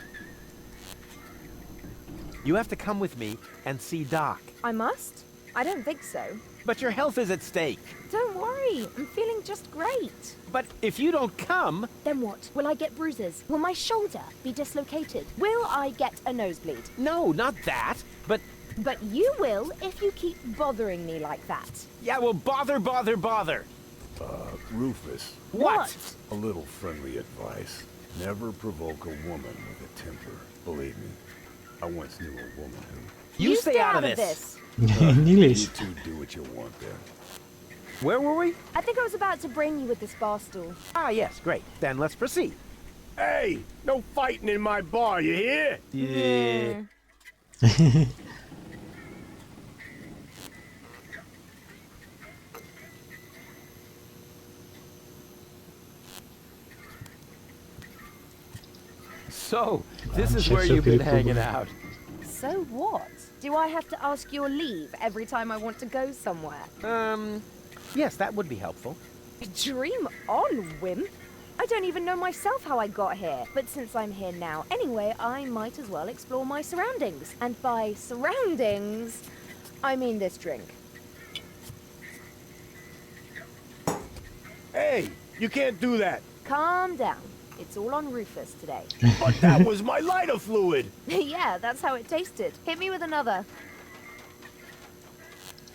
You have to come with me and see Doc. I must? I don't think so. But your health is at stake. Don't worry, I'm feeling just great. But if you don't come... Then what? Will I get bruises? Will my shoulder be dislocated? Will I get a nosebleed? No, not that, but... But you will if you keep bothering me like that. Yeah, well, bother. Rufus. What? A little friendly advice. Never provoke a woman with a temper. Believe me, I once knew a woman who... You stay out of this. You two do what you want then. Where were we? I think I was about to brain you with this bar stool. Ah, yes, great. Then let's proceed. Hey, no fighting in my bar, you hear? Yeah. So, this is where you've been hanging out. So what? Do I have to ask your leave every time I want to go somewhere? Yes, that would be helpful. Dream on, wimp. I don't even know myself how I got here. But since I'm here now anyway, I might as well explore my surroundings. And by surroundings, I mean this drink. Hey, you can't do that. Calm down. It's all on Rufus today. But that was my lighter fluid. Yeah, that's how it tasted. Hit me with another.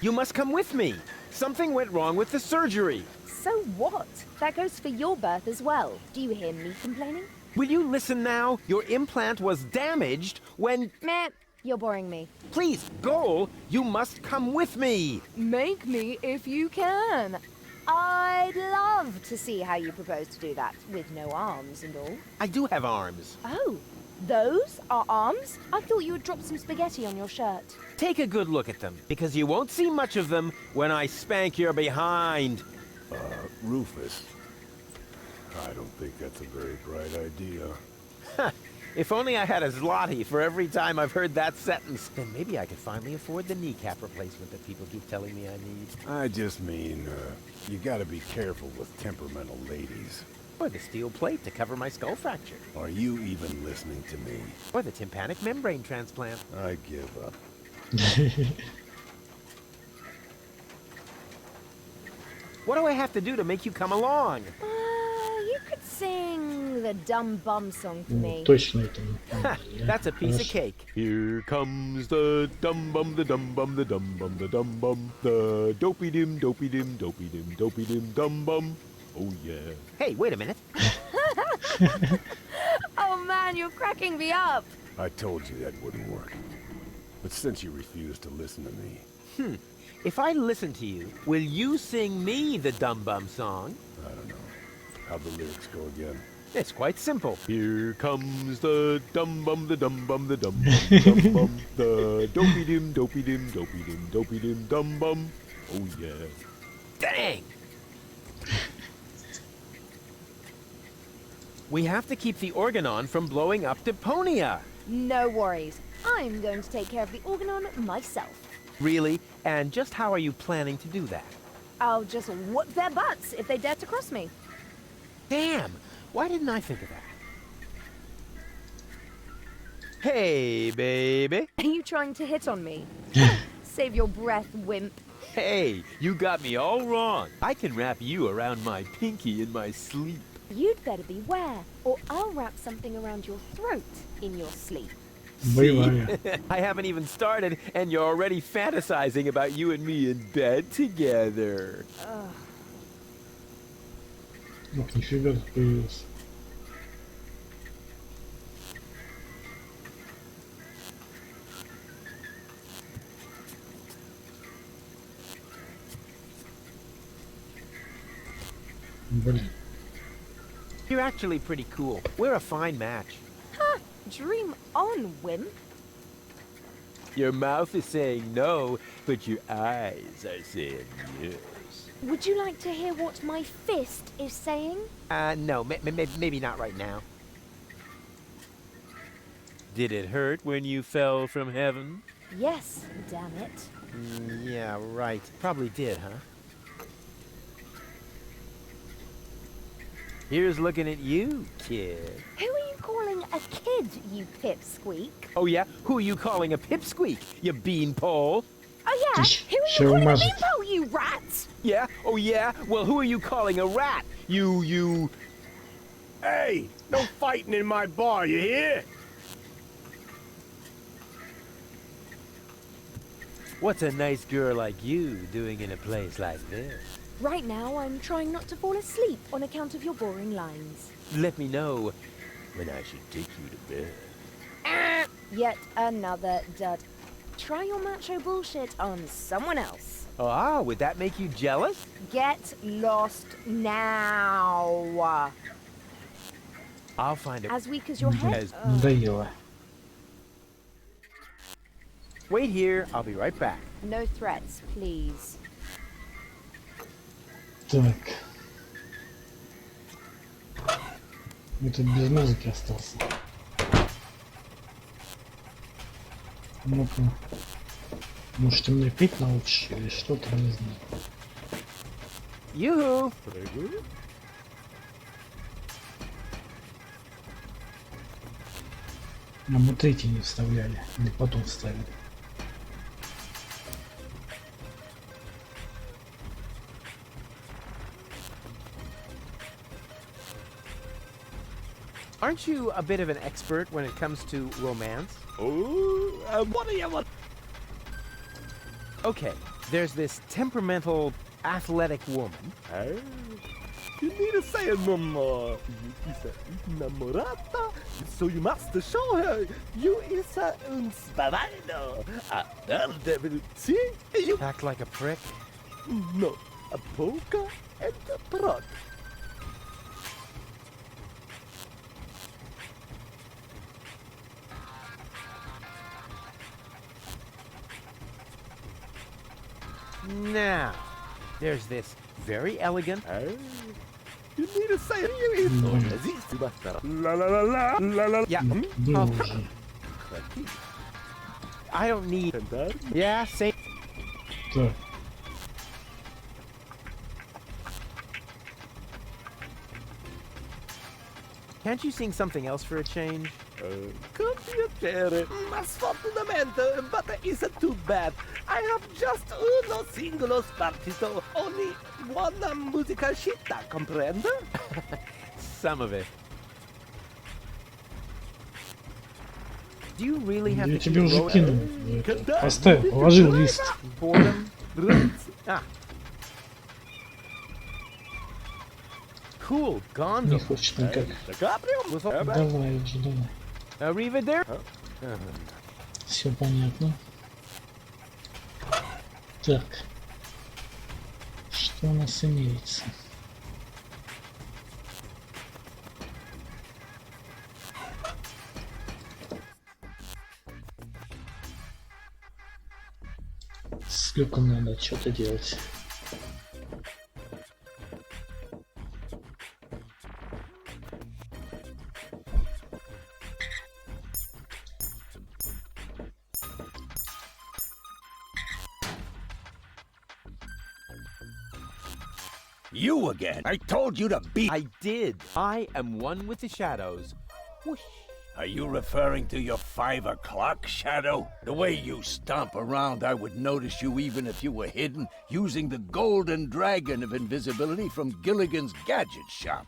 You must come with me. Something went wrong with the surgery. So what? That goes for your birth as well. Do you hear me complaining? Will you listen now? Your implant was damaged when... Meh, you're boring me. Please, go. You must come with me. Make me if you can. I'd love to see how you propose to do that, with no arms and all. I do have arms. Oh, those are arms? I thought you would drop some spaghetti on your shirt. Take a good look at them, because you won't see much of them when I spank your behind. Rufus. I don't think that's a very bright idea. If only I had a zloty for every time I've heard that sentence, then maybe I could finally afford the kneecap replacement that people keep telling me I need. I just mean, you gotta be careful with temperamental ladies. Or the steel plate to cover my skull fracture. Are you even listening to me? Or the tympanic membrane transplant. I give up. What do I have to do to make you come along? You could sing the Dumb Bum song for me. Точно это не помню. That's a piece of cake. Here comes the dum bum, the dum bum, the dum bum, the dum bum, the dopey dim, dopey dim, dopey dim, dopey dim, dum bum. Oh yeah. Hey, wait a minute. Oh man, you're cracking me up. I told you that wouldn't work. But since you refuse to listen to me... If I listen to you, will you sing me the Dum Bum song? I don't know. How'd the lyrics go again? It's quite simple. Here comes the dum bum, the dum bum, the dum bum, the dum bum, the dopey dim, dopey dim, dopey dim, dopey dim, dum bum. Oh yeah. Dang! We have to keep the organon from blowing up Deponia. No worries. I'm going to take care of the organon myself. Really? And just how are you planning to do that? I'll just whoop their butts if they dare to cross me. Damn! Why didn't I think of that? Hey, baby. Are you trying to hit on me? Save your breath, wimp. Hey, you got me all wrong. I can wrap you around my pinky in my sleep. You'd better beware, or I'll wrap something around your throat in your sleep. Боевая. I haven't even started, and you're already fantasizing about you and me in bed together. Ох, нифига тут появился. Блин. You're actually pretty cool. We're a fine match. Ha! Dream on, wimp. Your mouth is saying no, but your eyes are saying yes. Would you like to hear what my fist is saying? No, maybe not right now. Did it hurt when you fell from heaven? Yes, damn it. Yeah, right. Probably did, huh? Here's looking at you, kid. Who are you calling a kid, you pipsqueak? Oh yeah? Who are you calling a pipsqueak, you beanpole? Oh yeah? Who are you calling a beanpole, you rat? Yeah? Oh yeah? Well, who are you calling a rat? You... Hey, no fighting in my bar, you hear? What's a nice girl like you doing in a place like this? Right now, I'm trying not to fall asleep on account of your boring lines. Let me know when I should take you to bed. Yet another dud. Try your macho bullshit on someone else. Ah, would that make you jealous? Get lost now. I'll find it. As weak as your head. Надоело. Wait here, I'll be right back. No threats, please. Так. Это без музыки остался. Ну-ка. Может, ты меня петь научишь или что-то, не знаю. Yoo-hoo! А мы третий не вставляли, или потом вставили. Aren't you a bit of an expert when it comes to romance? Oh, what do you want? Okay, there's this temperamental, athletic woman. You need to say it no more. You is innamorata, so you must show her. You is un sparano. Daredevil. See? You act like a prick. No, a polka and a prod. Now, there's this very elegant. You need to say it. You is la la la la la la. Yeah. I don't need. Yeah, same. Так. Can't you sing something else for a change? Computer, sfortunatamente, but it's too bad. I have just uno singolo spartito, only one musica scitta, comprende? Some of it. Do you really have Я to тебе уже roll кинул. Поставь, положил лист. boredom? Ah. Cool, Gonzo. Не хочет никак. Давай уже, давай. Arrivederci. Все понятно. Так. Что у нас имеется? С люком надо что-то делать. You again. I told you to be. I did. I am one with the shadows. Whoosh. Are you referring to your 5 o'clock shadow? The way you stomp around, I would notice you even if you were hidden, using the golden dragon of invisibility from Gilligan's gadget shop.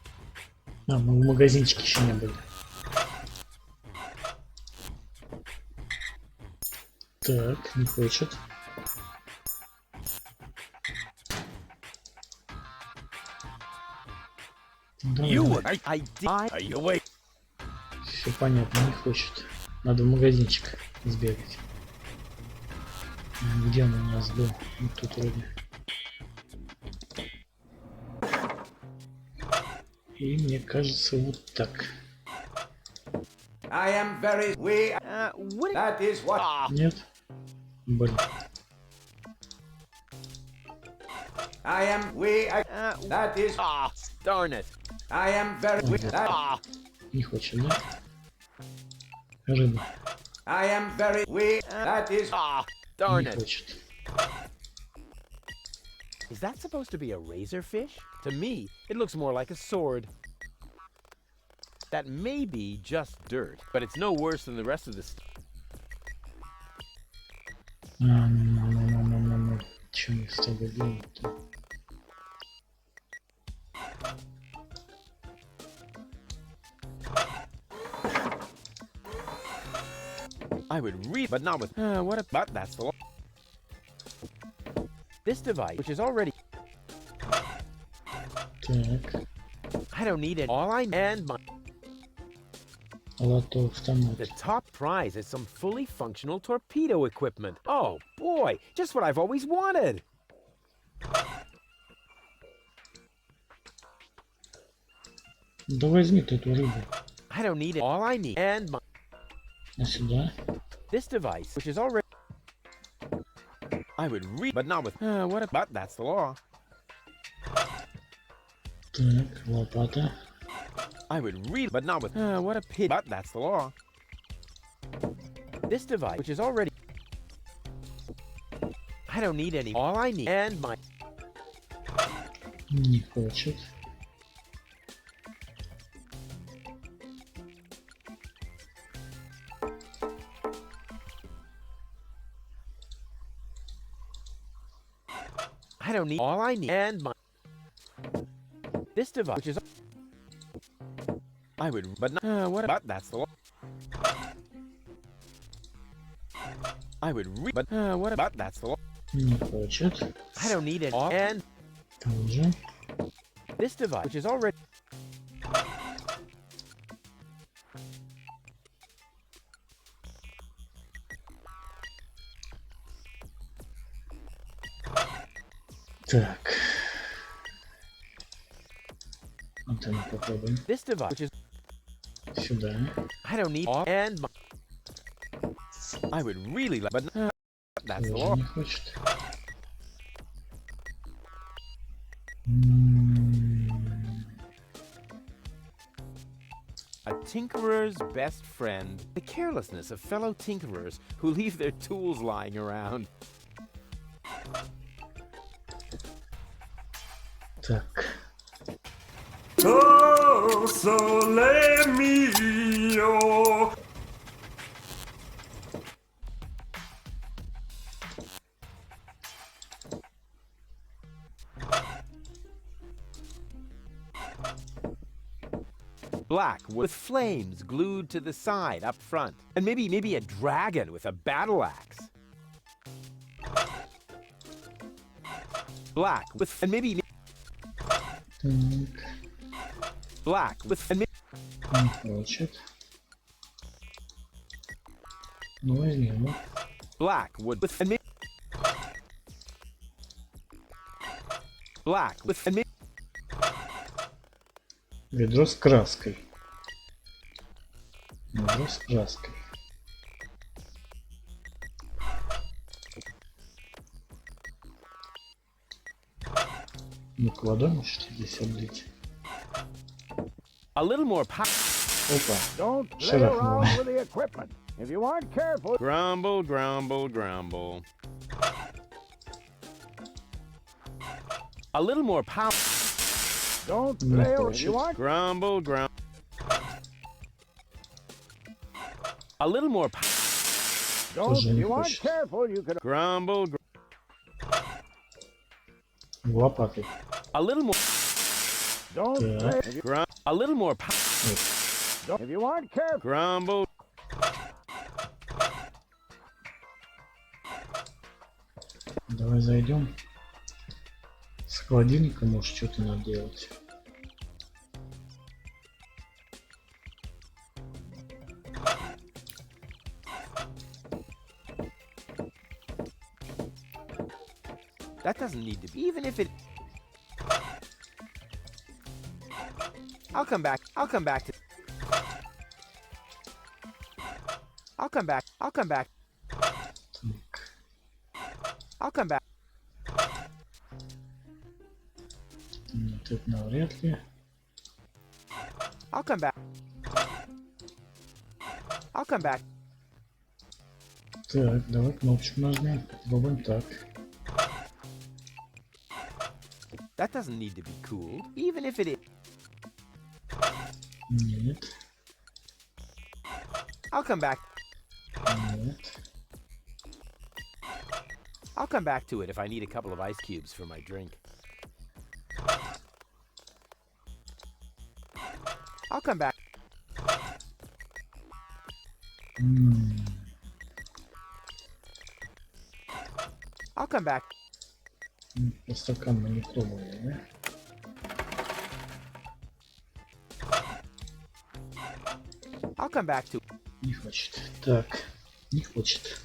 А, мы в магазинчике еще не были. Так, не хочет. You, I did. Are you wait? Все понятно, не хочет. Надо в магазинчик сбегать. Где он у нас был? Вот тут вроде. И мне кажется, вот так. I am very... We... that is what... Нет? Блин. I am that is darn it. I am very that Не хочет, да? Рыба. I am very that is Darn Не it. хочет. Is that supposed to be a razorfish? To me, it looks more like a sword. That may be just dirt, but it's no worse than the rest of this. Что мы с тобой делаем-то? I would read, but not with. What a. But that's the. This device, which is already. Так. I don't need it. All I and my. Лото-автомат. The top prize is some fully functional torpedo equipment. Oh boy, just what I've always wanted. Да возьми ты эту рыбу. I don't need it. All I need and my. А сюда? This device, which is already. I would read, but not with. What a. But that's the law. Так, лопата. I would read, but not with. What a pity. But that's the law. This device, which is already. I don't need any. All I need and my. Не хочет. I don't need. All I need and my. This device, which is. I would, but not. What a. But that's the law. I would read, but what a. But that's the law. Не хочет. I don't need it. All and. Тоже. This device, which is already. Так. Вот мы попробуем. This device, which is. Сюда. I don't need all and my. I would really like, but that's the Тоже law. не хочет. A tinkerer's best friend. The carelessness of fellow tinkerers who leave their tools lying around. Так. Oh, sole mio. Black with flames glued to the side up front. And maybe a dragon with a battle axe. Black with and maybe Так. black with and Не хочет. Ну возьми его. black wood with and black with and Ведро с краской. Ведро с краской. Ну, кладем, что здесь облить. a little more power. Опа. Don't play Шарахнуло. around with the equipment. If you aren't careful. Grumble, grumble, grumble. A little more power. Don't Не play around. хочет. You aren't. Grumble, grumble. A little more power. Don't. Тоже не You aren't хочет. careful. You could. Grumble, Лопатой. a little more. Don't Так. play. A little more power. If you aren't careful. Grumble. Давай зайдем. С холодильника, может, что-то надо делать. That doesn't need to be. Even if it. I'll come back. I'll come back to. I'll come back. I'll come back. Так. I'll come back. Тут навряд ли. I'll come back. I'll come back. Так, давай кнопочку нажмем. Попробуем так. That doesn't need to be cooled, even if it is. Нет. I'll come back. Нет. I'll come back to it if I need a couple of ice cubes for my drink. I'll come back. I'll come back. По стакан мы не пробовали, да? I'll come back to. Не хочет. Так, не хочет.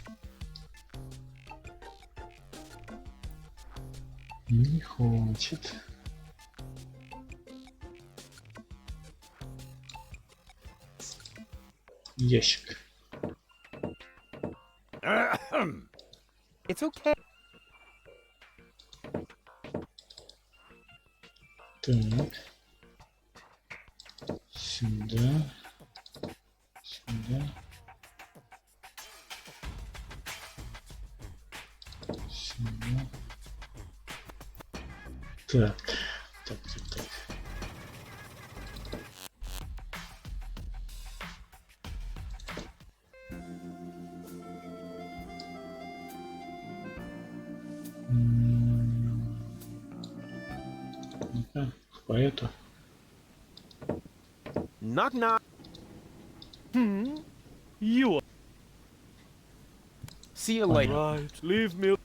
Не хочет. Ящик. It's okay. Так. Сюда. Сюда. Сюда. Так. Так, так, так. Ну-ка, по эту. Knock knock. You. See you later. Right, leave me.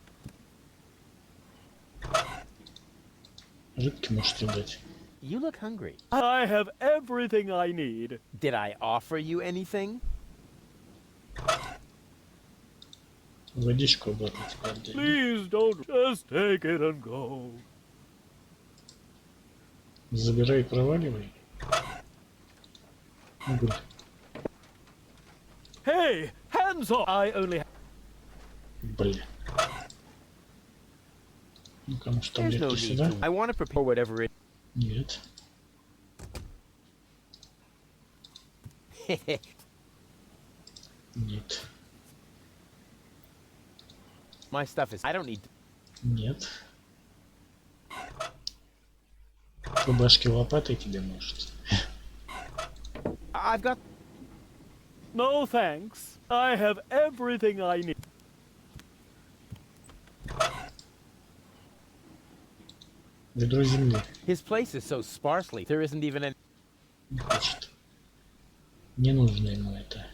Рыбки можете дать. You look hungry. I have everything I need. Did I offer you anything? Водичку обратно теперь дай. Please don't just take it and go. Забирай и проваливай. Уголь. Hey, hands off! I only. Блин. Ну-ка, может, There's no таблетки need сюда? to. I want to prepare whatever it. Нет. Нет. My stuff is. I don't need. Нет. По башке лопатой тебе может. I've got. No thanks. I have everything I need. Ведро земли. His place is so sparsely. There isn't even any. Не хочет. Не нужно ему это.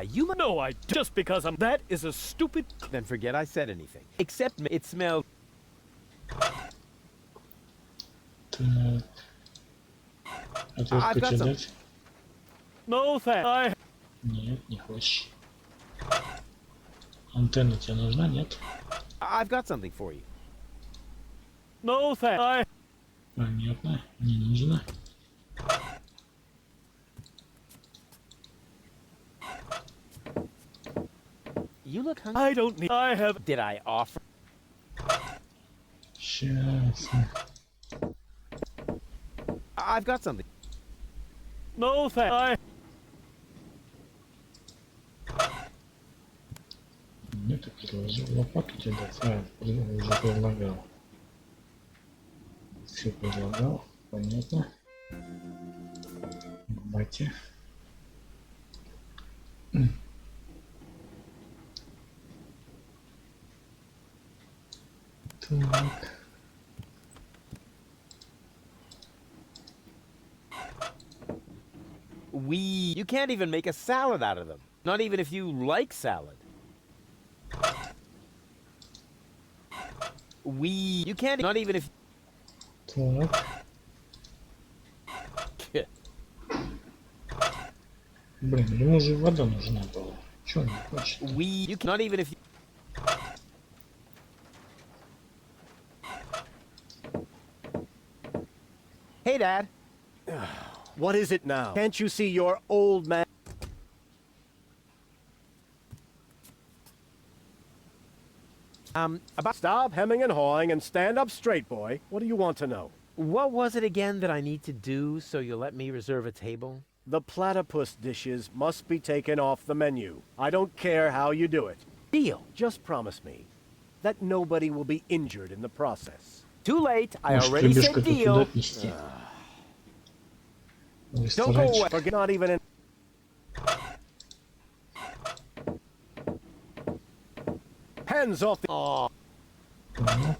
You know I just because I'm. That is a stupid. Then forget I said anything. Except it smells. Так. Отвертку тебе дать? No thanks. I. Нет, не хочешь. Антенна тебе нужна? Нет? I've got something for you. No thanks. I. Понятно. Не нужно. You look hungry. I don't need. I have. Did I offer? Сейчас. I've got something. No thanks. I. Нет, я предложил лопату тебе дать. А, уже предлагал. Все предлагал. Понятно. Батя. Так. You can't even make a salad out of them. Not even if you like salad. You can't. Not even if. Так. Блин, ему же вода нужна была. Чё он не хочет? You not even if. Hey, Dad. What is it now? Can't you see your old man? About. Stop hemming and hawing and stand up straight, boy. What do you want to know? what was it again that I need to do so you'll let me reserve a table? The platypus dishes must be taken off the menu. I don't care how you do it. Deal. Just promise me that nobody will be injured in the process. Too late. I Может, already рыбешка said тут туда deal. отнести. В Don't go away. ресторанчик. Forget not even in... Hands off the... Oh, Понял.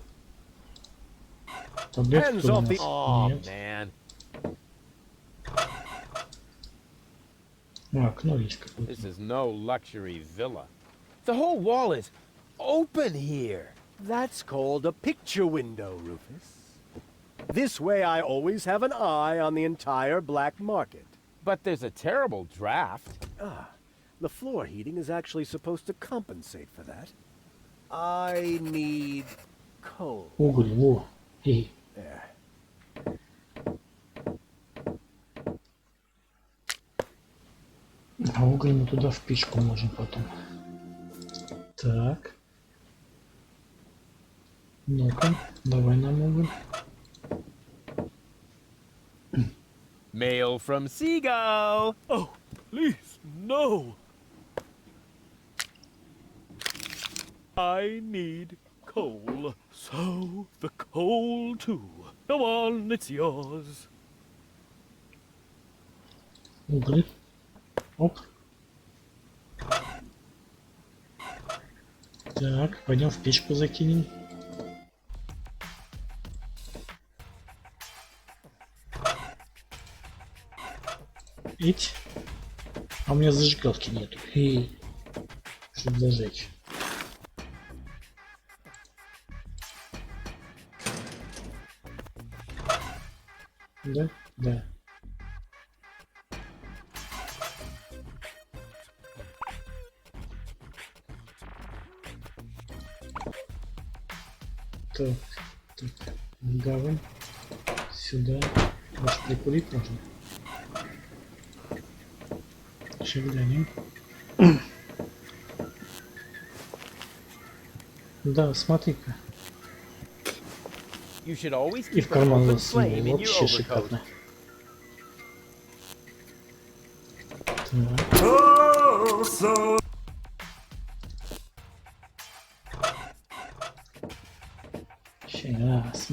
Таблетки Hands тут у off the... нас oh нет. man. Окно есть какое-то. This is no luxury villa. The whole wall is open here. That's called a picture window, Rufus. This way I always have an eye on the entire black market. But there's a terrible draft. The floor heating is actually supposed to compensate for that. I need coal. Уголь, во. Эй. There. А уголь мы туда в печку можем потом. Так. Ну-ка, давай нам уголь. Mail from Seagull. Oh, please, no. I need coal. So, the coal too. Come on, it's yours. Уголь. Оп. Так, пойдем в печку закинем. Ить. А у меня зажигалки нету. Эй. Чтобы зажечь. Да? Да. Так, так, гавань. Сюда. Может, прикурить можно? Сейчас глянем. Да, смотри-ка. You should always И в keep an карман open засунул. flame in your Вообще overcoat. шикарно. Так. Oh, so Сейчас.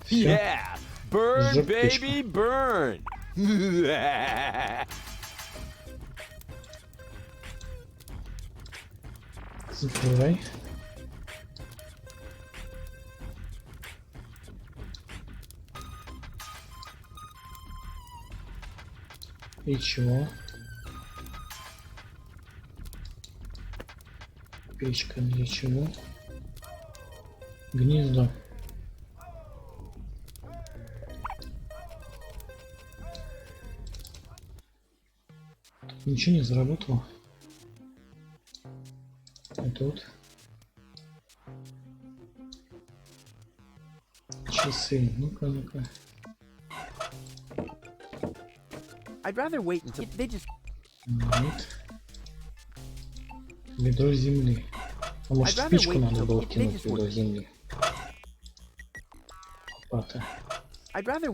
Yeah, burn, Жжёт baby, burn. Закрывай. И чего? Печка для чего? Гнездо. Ничего не заработало. А тут часы. Ну-ка, ну-ка. I'd rather wait until they just. Нет. Ведро земли. А может, I'd rather спичку wait надо until было they кинуть just в ведро work. земли. Лопата. I'd rather.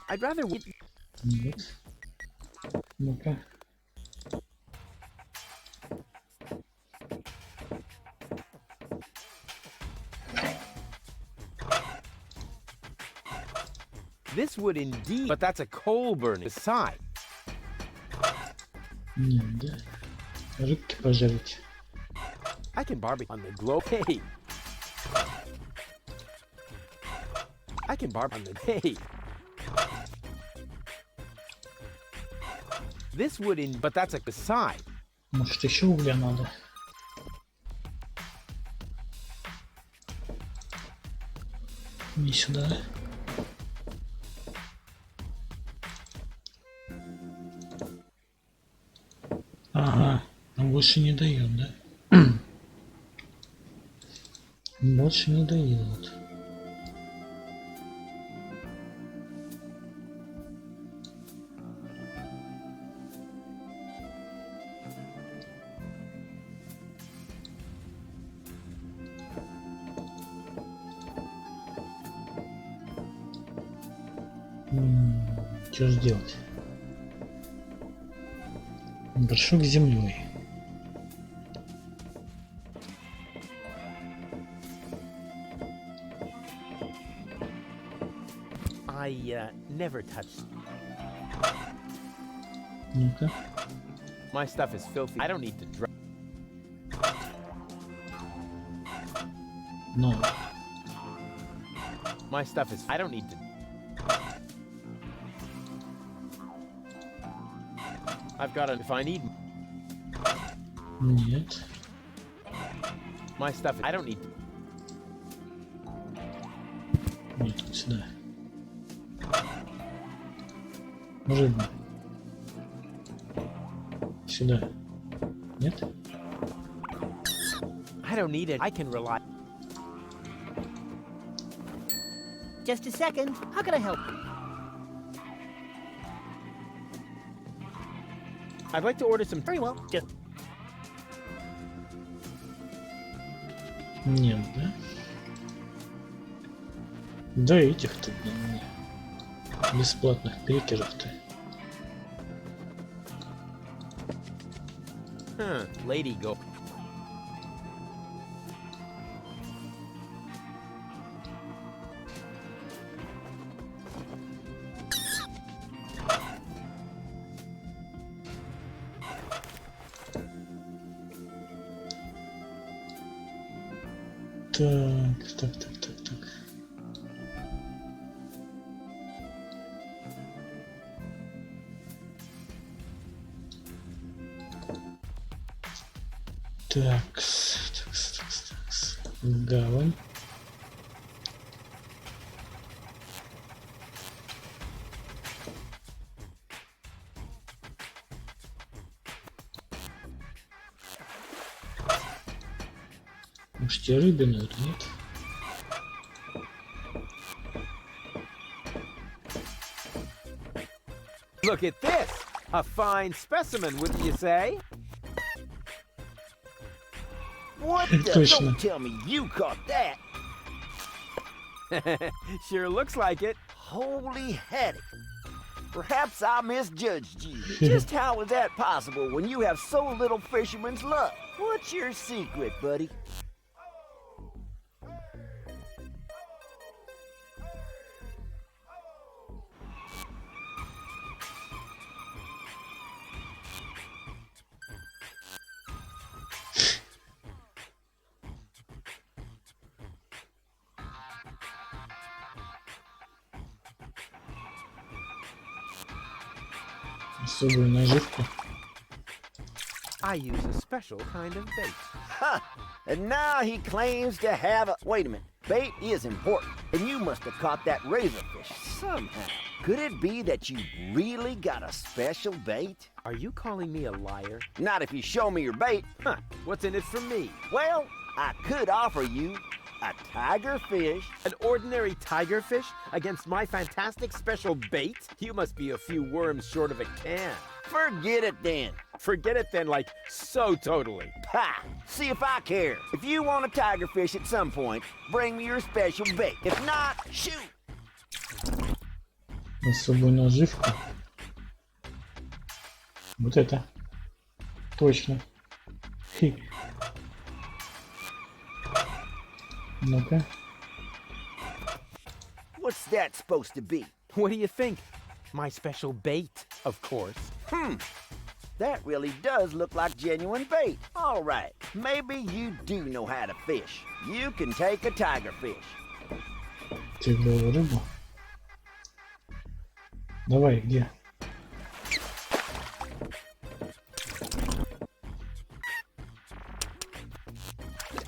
I'd rather. Нет. Ну-ка. This would indeed, but that's a coal burning side. Нет, да. Рыбки пожарить. I can barbecue on the glow. Hey. I can barbecue on the hey. This would in, but that's a side. Может, еще угля надо? Не сюда. Ага, он больше не дает, да? Больше не дает. Что же делать? Горшок с землей. I never touched. Ну-ка. My stuff is filthy. I don't need to dry. No. My stuff is. I don't need to. I've got it if I need. Нет. My stuff. I don't need. Нет, сюда. Неожиданно. Сюда. Нет? I don't need it. I can rely. Just a second. How can I help you? I'd like to order some. Very well. Just. Нет, да? Да этих-то, блин, мне. Бесплатных крекеров-то. Lady go. Так. Такс. Гавань. Может, тебе рыбину это нет? Look at this! A fine specimen, wouldn't you say? What the? Точно. Don't tell me you caught that. Sure looks like it. Holy haddock. Perhaps I misjudged you. Just how is that possible when you have so little fisherman's luck? What's your secret, buddy? Особую наживку. I use a special kind of bait. Ha! And now he claims to have a... Wait a minute. Bait is important, and you must have caught that razorfish somehow. Could it be that you really got a special bait? Are you calling me a liar? Not if you show me your bait. Huh, what's in it for me? Well, I could offer you a tiger fish. An ordinary tiger fish against my fantastic special bait? You must be a few worms short of a can. Forget it then. Forget it then, like, so totally. Ha! See if I care. If you want a tiger fish at some point, bring me your special bait. If not, shoot! Особую наживку. Вот это. Точно. Хи. Ну-ка. What's that supposed to be? What do you think? My special bait, of course. That really does look like genuine bait. All right, maybe you do know how to fish. You can take a tiger fish. Тигровую рыбу. Давай, где?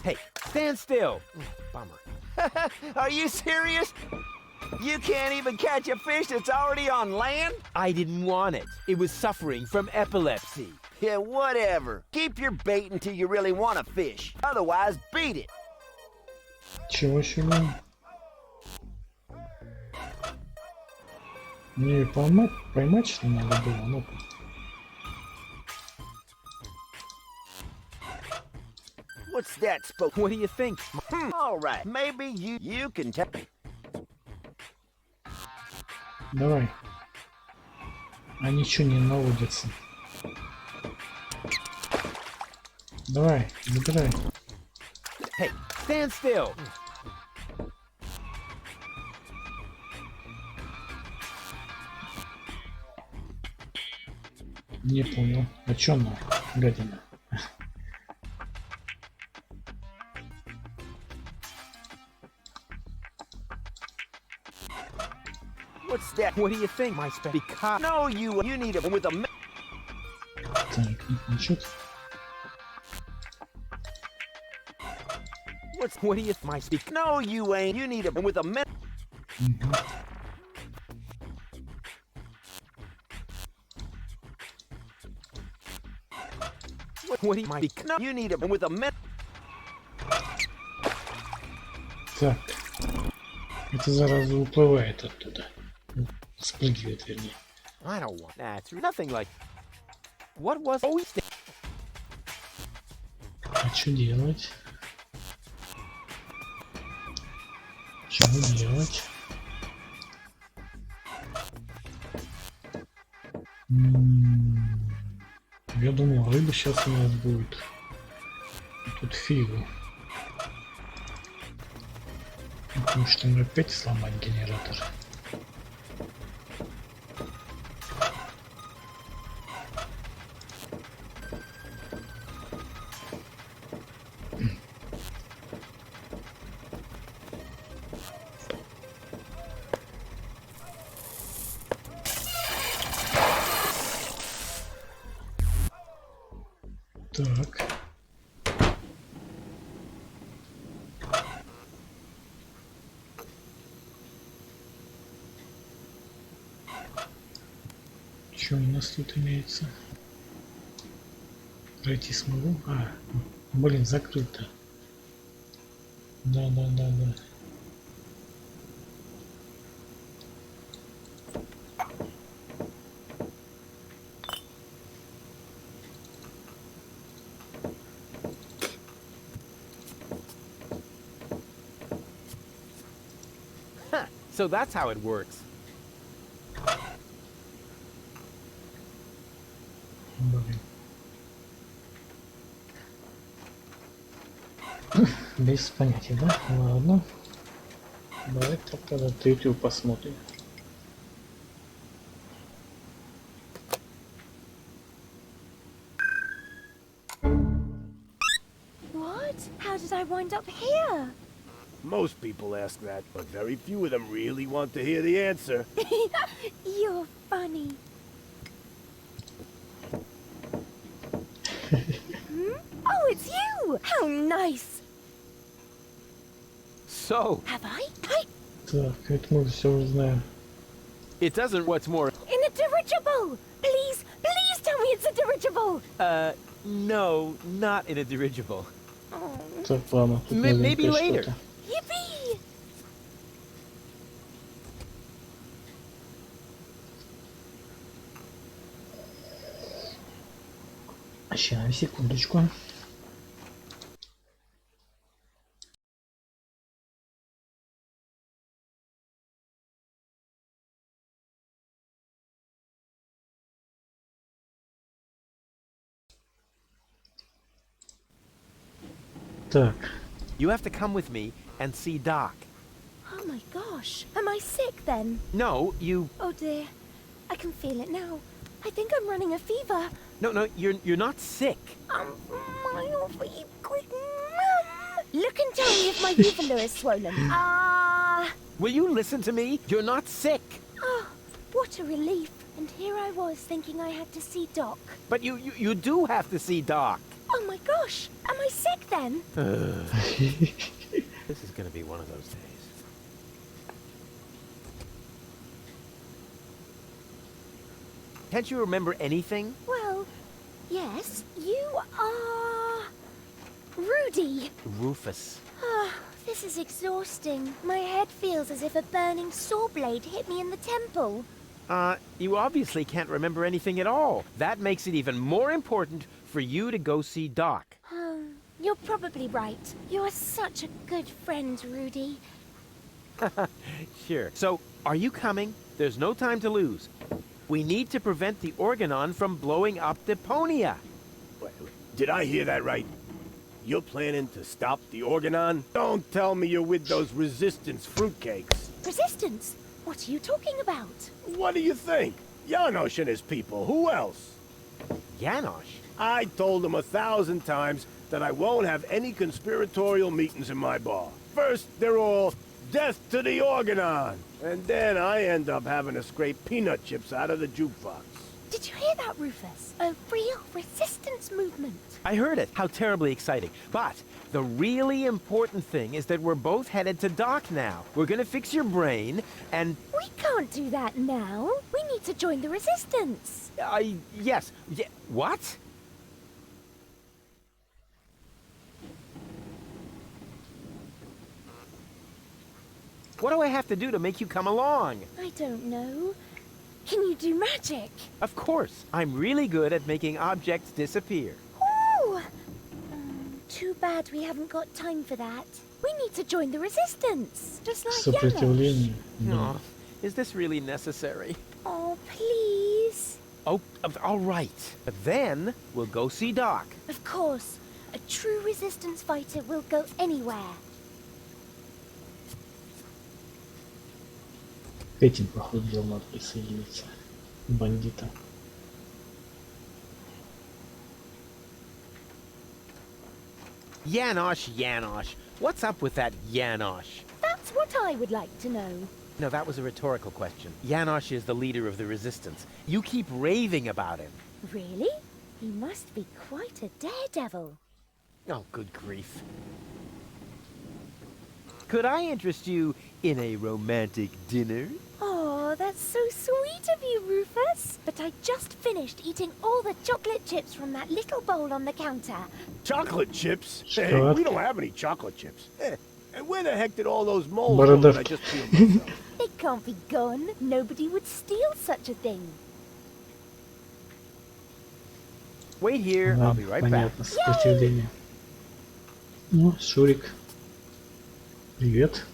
Hey, stand still. Bummer. Are you serious? You can't even catch a fish that's already on land? I didn't want it. It was suffering from epilepsy. Yeah, whatever. Keep your bait until you really want to fish. Otherwise, beat it. Чего себе? Мне поймать что надо было, ну-ка. What's that supposed? What do you think? All right, maybe you can take. Давай. А ничего не наводится. Давай, забирай. Hey, stand still. Не понял. А чё она, гадина? What's that? What do you think, my spec? Because no, you need it with a. Так, значит. What do you my speak? No, you ain't. You need it with a minute. What do you my no, you need it with a minute. Так. Это зараза уплывает оттуда. Спрыгивает, вернее. I don't want that. Nothing like. What was? Oh, А что делать? Чего делать? Я думал, рыба сейчас у нас будет. Тут фигу. Потому что мы опять сломать генератор. Так. Что у нас тут имеется? Пройти смогу? А, блин, закрыто. Да. So that's how it works. Блин. Без понятия, да? Ладно. Давай тогда третью посмотрим. What? How did I wind up here? Most people ask that, but very few of them really want to hear the answer. You're funny. Oh, it's you! How nice! So. Have I? Так, это мы все уже знаем. It doesn't. What's more. In a dirigible! Please tell me it's a dirigible! No, not in a dirigible. Так, ладно. Тут Maybe later. что-то. Yippee! Сейчас, секундочку. Так. You have to come with me and see Doc. Oh my gosh. Am I sick then? No, you. Oh dear. I can feel it now. I think I'm running a fever. No, you're not sick. My fever. Look and tell me if my uvula is swollen. Will you listen to me? You're not sick. Oh, what a relief. And here I was thinking I had to see Doc. But you do have to see Doc. Oh my gosh. Am I sick then? This is gonna be one of those days. Can't you remember anything? Well, yes. You are... Rudy. Rufus. Oh, this is exhausting. My head feels as if a burning saw blade hit me in the temple. You obviously can't remember anything at all. That makes it even more important for you to go see Doc. You're probably right. You're such a good friend, Rudy. Sure. So, are you coming? There's no time to lose. We need to prevent the Organon from blowing up Deponia. Wait, did I hear that right? You're planning to stop the Organon? Don't tell me you're with those resistance fruitcakes. Resistance? What are you talking about? What do you think? Janosch and his people. Who else? Janosch? I told him 1,000 times that I won't have any conspiratorial meetings in my bar. First, they're all death to the Organon. And then I end up having to scrape peanut chips out of the jukebox. Did you hear that, Rufus? A real resistance movement. I heard it. How terribly exciting. But the really important thing is that we're both headed to Doc now. We're gonna fix your brain, and... We can't do that now. We need to join the resistance. Yes. What? What do I have to do to make you come along? I don't know. Can you do magic? Of course. I'm really good at making objects disappear. Ooh! Too bad we haven't got time for that. We need to join the resistance, just like Janosch. Сопротивление. Да. Oh, is this really necessary? Oh, please. Oh, all right. But then we'll go see Doc. Of course. A true resistance fighter will go anywhere. К этим, походу, дел надо присоединиться. Бандитам. Janosch. What's up with that Janosch? That's what I would like to know. No, that was a rhetorical question. Janosch is the leader of the resistance. You keep raving about him. Really? He must be quite a daredevil. Oh, good grief. Could I interest you in a romantic dinner? Oh, that's so sweet of you, Rufus. But I just finished eating all the chocolate chips from that little bowl on the counter. Chocolate chips? Что? Hey, we don't have any chocolate chips. And where the heck did all those moles go that I just peeled myself? They can't be gone. Nobody would steal such a thing. Wait here, Да, I'll be right back. понятно, сопротивление. Ну, Шурик. Привет.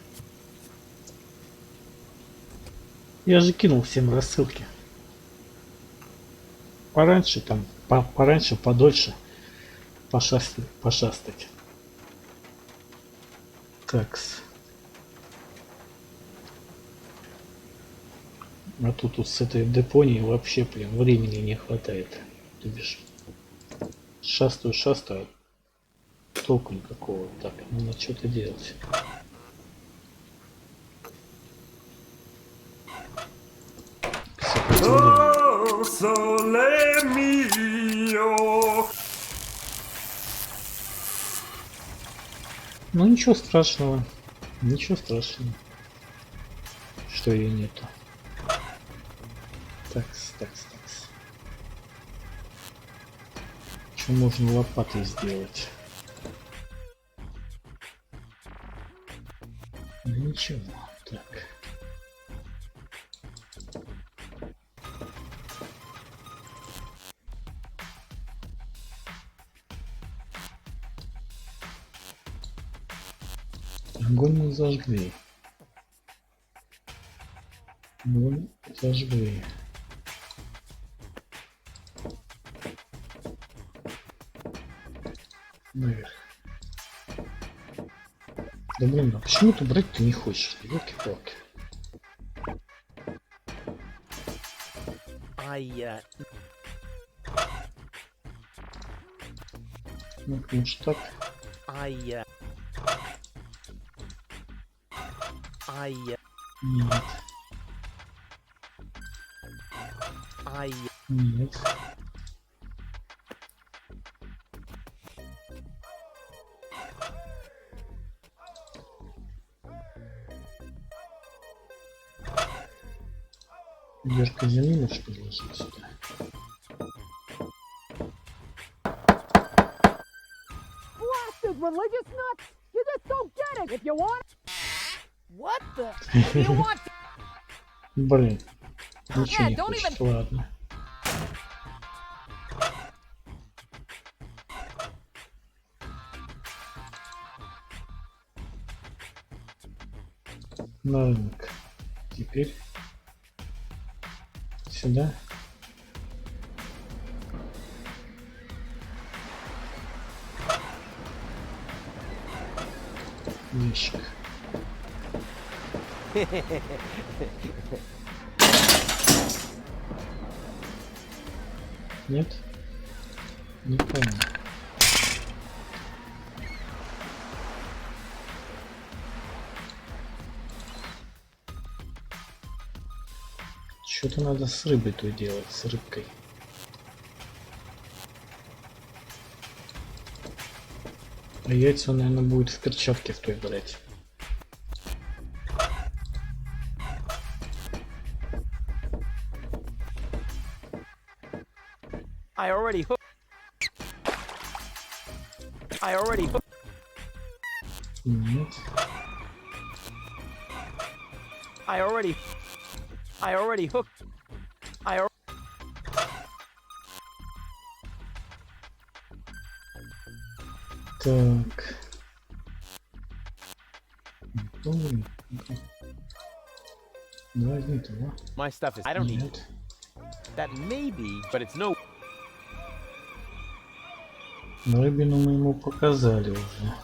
Я же кинул всем рассылки. Пораньше там, пораньше, подольше пошастать. Такс. А тут с этой Депонии вообще, блин, времени не хватает. То бишь, шастаю, толку никакого. Так, надо что-то делать. Oh, sole mio. Ну ничего страшного, что ее нету. Такс. Что можно лопатой сделать? Ну ничего, так. Огонь мы зажгли. Наверх. Да блин, а почему ты брать-то не хочешь? Ёлки-палки. Ну, может так? Нет. Нет. Дверка земли можешь подложить сюда. Blasted religious nuts! You just don't get it! If you want... What the... If you want... Блин. Ничего Yeah, не don't хочет, even... ладно. На рынок. Теперь сюда. Ящик. Нет? Не помню. Что-то надо с рыбой то делать, с рыбкой. А яйца он, наверное, будет в перчатке в той брать. I already hooked. I already hooked. Нет. I already hooked. I al- Так. Ой. Ну, возьми того. My stuff is. I don't need Нет. that. Maybe, but it's no. Но рыбину мы ему показали уже.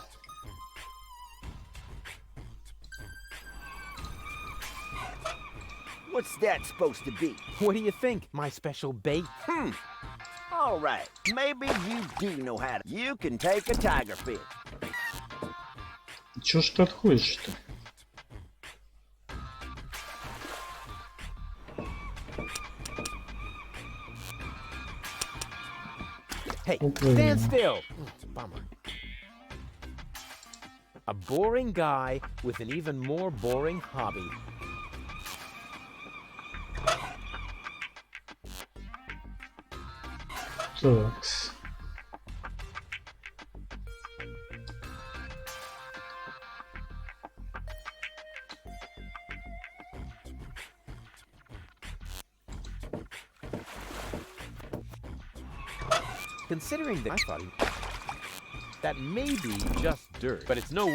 What's that supposed to be? What do you think? My special bait? All right, maybe you do know how to. You can take a tiger fish. Чё ж ты отходишь-то? Hey, Okay. stand still. Bummer. A boring guy with an even more boring hobby. Такс. Considering that I thought that may be just dirt, but it's no.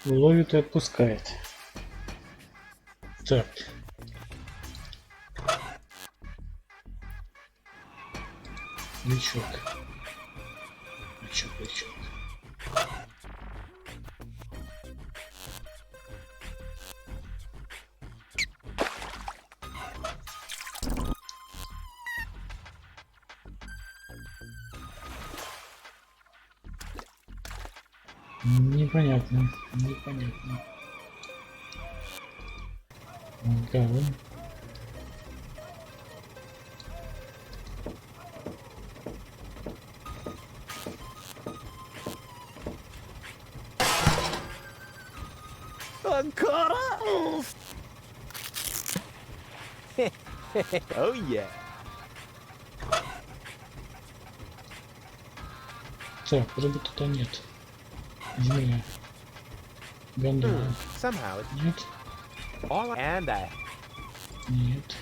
Ловит и отпускает. Так. Лечок. Лечок, лечок. Непонятно, непонятно. Ага. Ancora? Oh yeah. Так, рыбы тут нет. Змея. Гондола. Somehow it's Нет. all and that. Нет.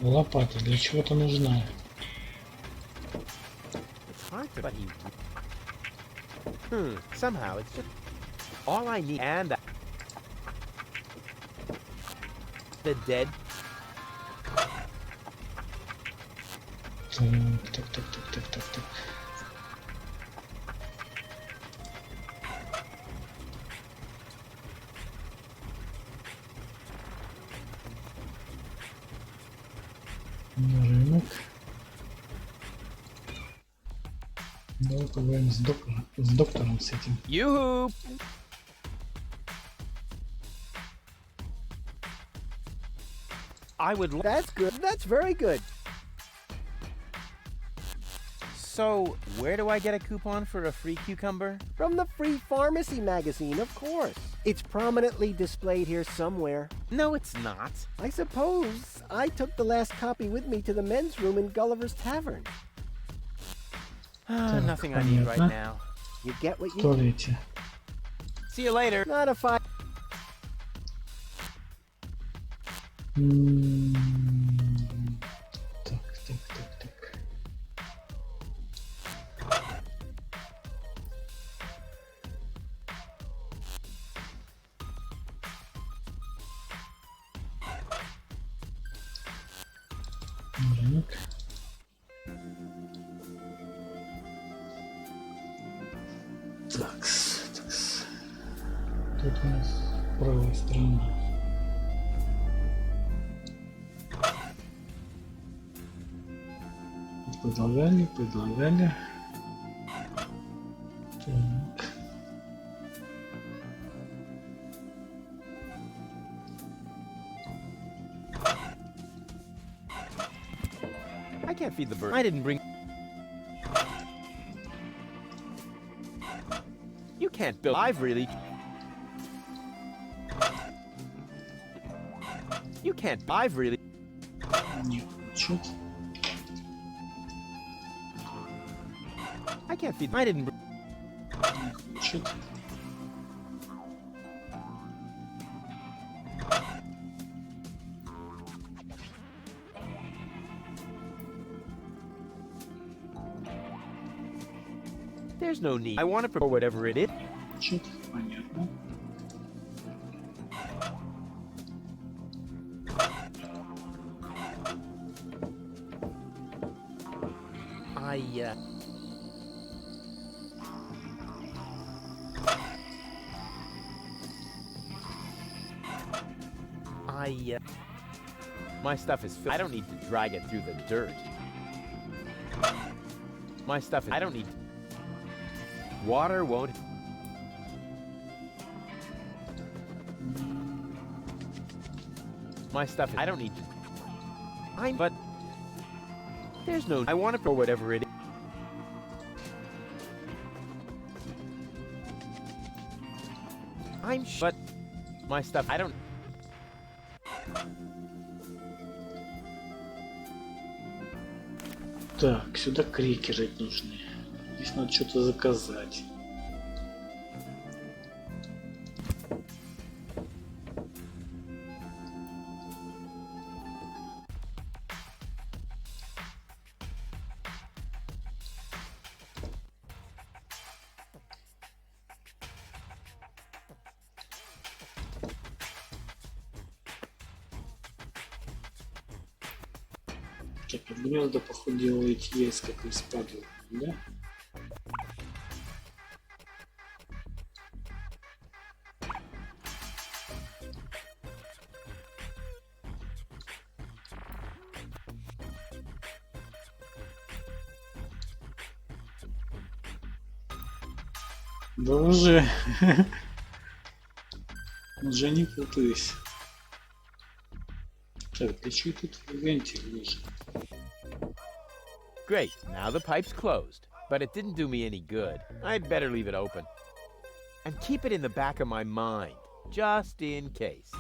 Лопата для чего-то нужна. It's hard to, but he. Somehow it's just all I need and that. The dead. Так. На рынок. Давай поговорим с доктором с этим. Yoo-hoo! I would. That's good. That's very good. So, where do I get a coupon for a free cucumber? From the Free Pharmacy magazine, of course. It's prominently displayed here somewhere. No, it's not. I suppose I took the last copy with me to the men's room in Gulliver's Tavern. Nothing I need right now. You get what you Туалете. See you later. Not a fight. Так. Так. Такс, такс. Тут у нас правая сторона. Предлагали, предлагали. Так. I can't feed the bird. I didn't bring. You can't build. I've really. You can't. I've really. Не хочет. I can't feed. I didn't. Не хочет. There's no need. I want it for whatever it is. Хочет. Понятно. My stuff is filled. I don't need to drag it through the dirt. My stuff is. I don't need. Water won't. My stuff is. I don't need to. But. There's no. I want it for whatever it is. But. My stuff. I don't. Так, сюда крекеры нужны. Здесь надо что-то заказать. Так, от гнезда, походу, делаете есть, как из падал, да? Да уже не путаюсь. Так, для чего тут вентиль нужен? Great, now the pipe's closed. But it didn't do me any good. I'd better leave it open. And keep it in the back of my mind, just in case.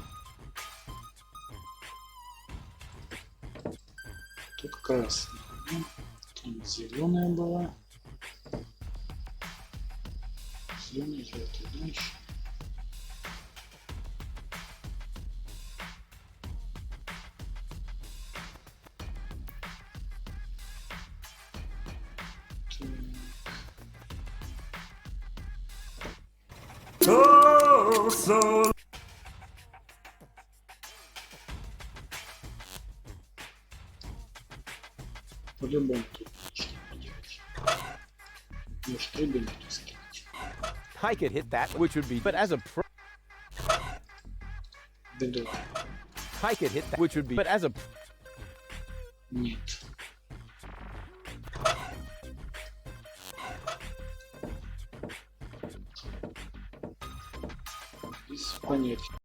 Тут красная, там зеленая была. Зеленый, желтый, дальше. Oh, so По-любому тут что поделать. Может, рыбину скинуть. I could hit that, which would be, but as a pro, Беду. I could hit that, which would be, but as a. Нет. Без понятия.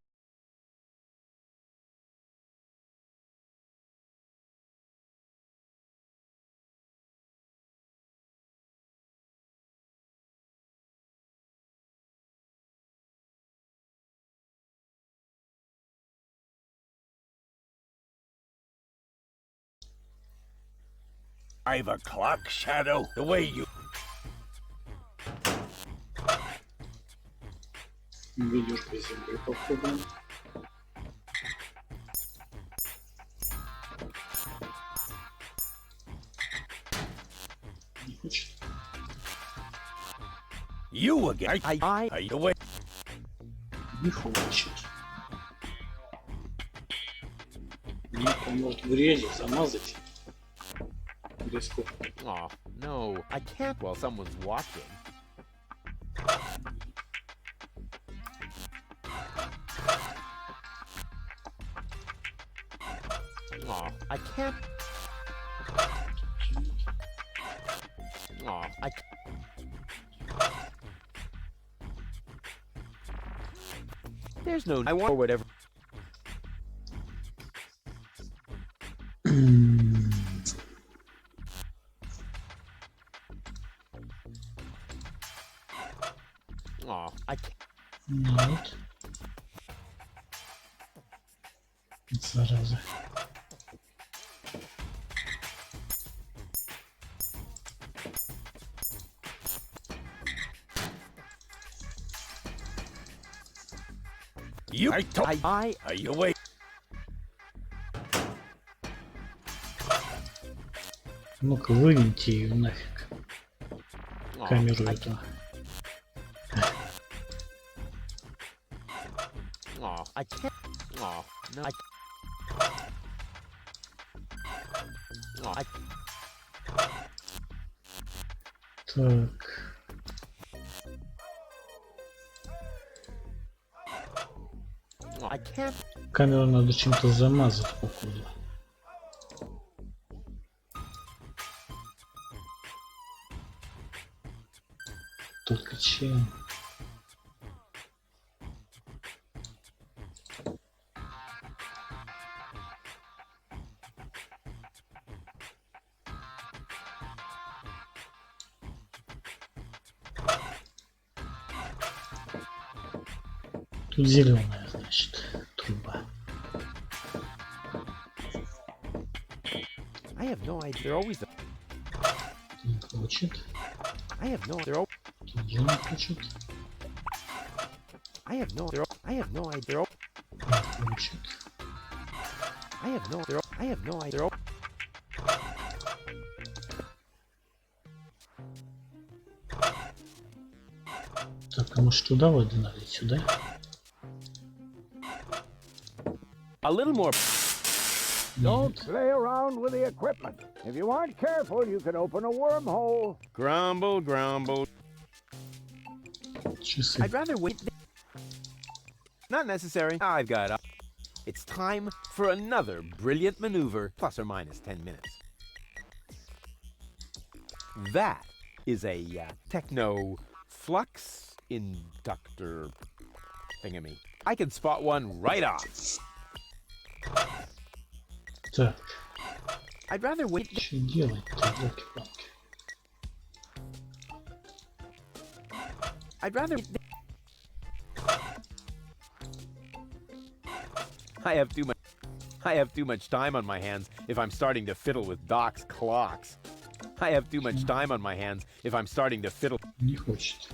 Five o'clock, Shadow. The way you... Ведёшка земли, походу. Не хочет. You again. I the way... Не хочет. Мне может в грязи замазать. Риску. Aw, no, I can't while someone's watching. Aw, I can't. Aw, I. There's no. I want or whatever. Aw, I can't. Нет. Зараза. You. Are you wait? Ну-ка, выньте ее нафиг. Камеру эту. Aw, I can't. Aw, no. Aw, I. Так. I can't. Камеру надо чем-то замазать, походу. Только чем? Тут зеленая, значит, труба. I have no idea. They're always. Не хочет. I have no. They're. Тоже не хочет. I have no. They're. I have no idea. Не хочет. I have no. They're. I have no idea. Так, а может туда воды налить? Сюда? A little more. Don't play around with the equipment. If you aren't careful, you can open a wormhole. Grumble, grumble. Часы. I'd rather wait. Not necessary. I've got it. It's time for another brilliant maneuver, plus or minus 10 minutes. That is a techno flux inductor thingamy. I can spot one right off. Так, I'd rather wait. что делать-то, елки-палки? I'd rather. I have too much time on my hands if I'm starting to fiddle with Doc's clocks. I have too much time on my hands if I'm starting to fiddle. Не хочет.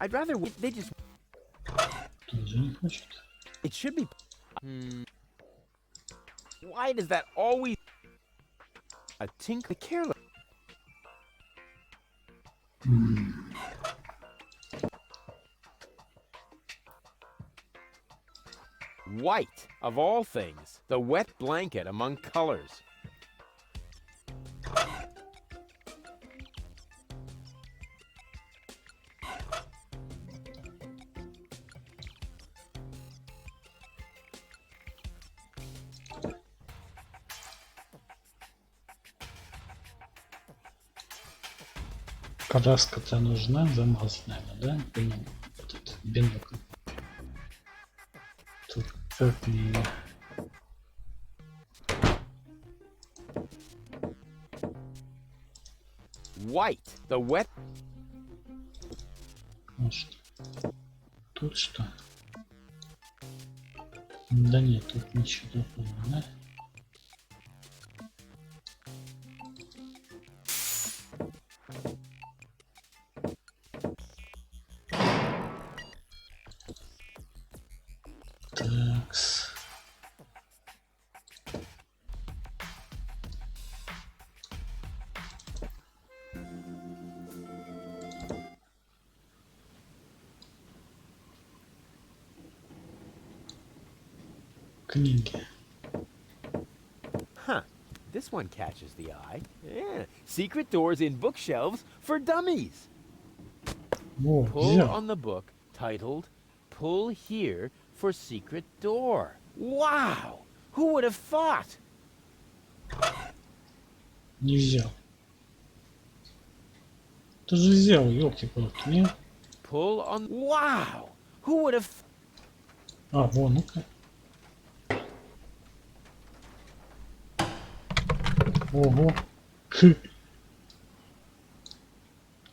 I'd rather wait. They just. Тоже не хочет. It should be. Why does that always? A tinkle careless. White, of all things, the wet blanket among colors. Краска-то нужна, замазать, наверное, да? Ну, вот этот бинокль. Тут как мне... White, the wet. Может, тут что? Да нет, тут ничего такого, да? Такс. Книги. This one catches the eye. Yeah. Secret doors in bookshelves for dummies. Во, Pull взял. on the book titled Pull Here for Secret Door. Wow! Who would have thought? Не взял. Ты же взял, ёлки-палки, нет? Pull on. Wow! Who would have. А, вон, ну-ка. Ого. Хы.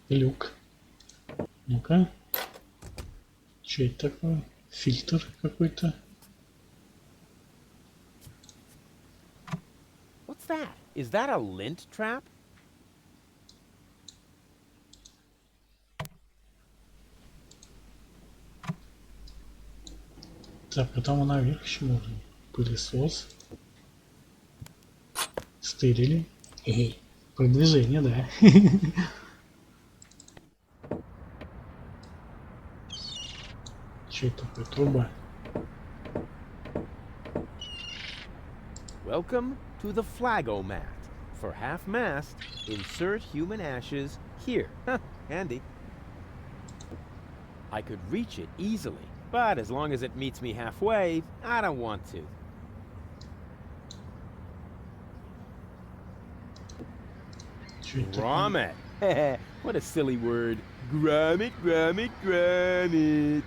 Люк. Ну-ка. Что это такое? Фильтр какой-то. What's that? Is that a lint trap? Так, а там наверх еще можно. Пылесос. Стырили. Эй, продвижение, да. Что это такое? Труба. Welcome to the Flagomat. For half-mast, insert human ashes here. Huh, handy. I could reach it easily, but as long as it meets me halfway, I don't want to. Grommet. What a silly word. Grommet, grommet, grommet.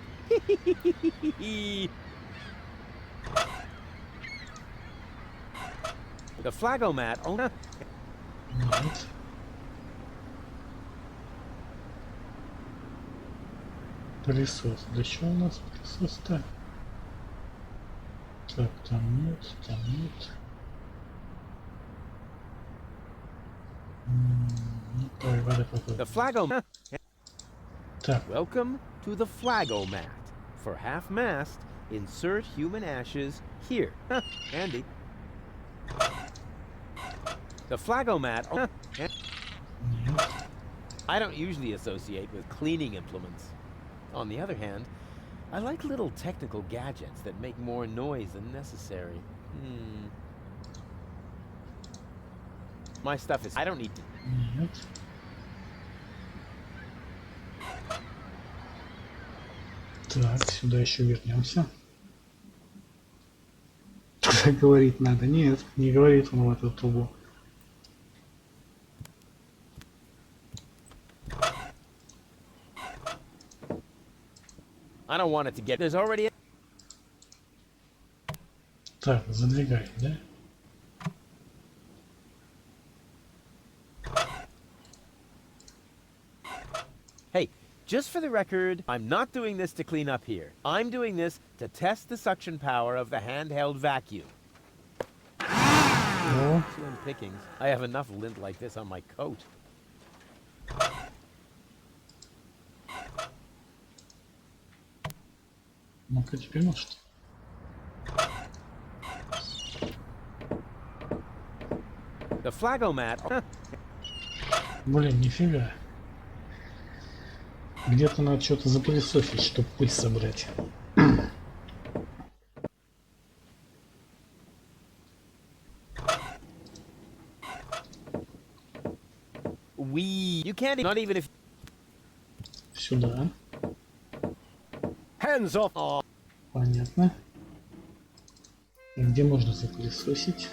The Flagomat only... Нет. Пылесос. Да что у нас пылесос-то? Так, там нет, там нет. Ну, давай, вода попробуем. The Flagomat. Так. Welcome to the Flagomat. For half-mast, insert human ashes here. Huh, handy. The Flagomat. I don't usually associate with cleaning implements. On the other hand, I like little technical gadgets that make more noise than necessary. My stuff is... I don't need to... Нет. Так, сюда еще вернемся. Туда говорить надо. Нет, не говорит он в эту трубу. I don't want it to get... There's already... a... Так, задвигаем, да? Hey, just for the record, I'm not doing this to clean up here. I'm doing this to test the suction power of the handheld vacuum. О, Slim pickings. I have enough lint like this on my coat. ну-ка теперь может. The Flagomat... Блин, нифига. Где-то надо что-то запылесосить, чтобы пыль собрать. You can't... Not even if... Сюда. Hands off! Понятно. Где можно запылесосить?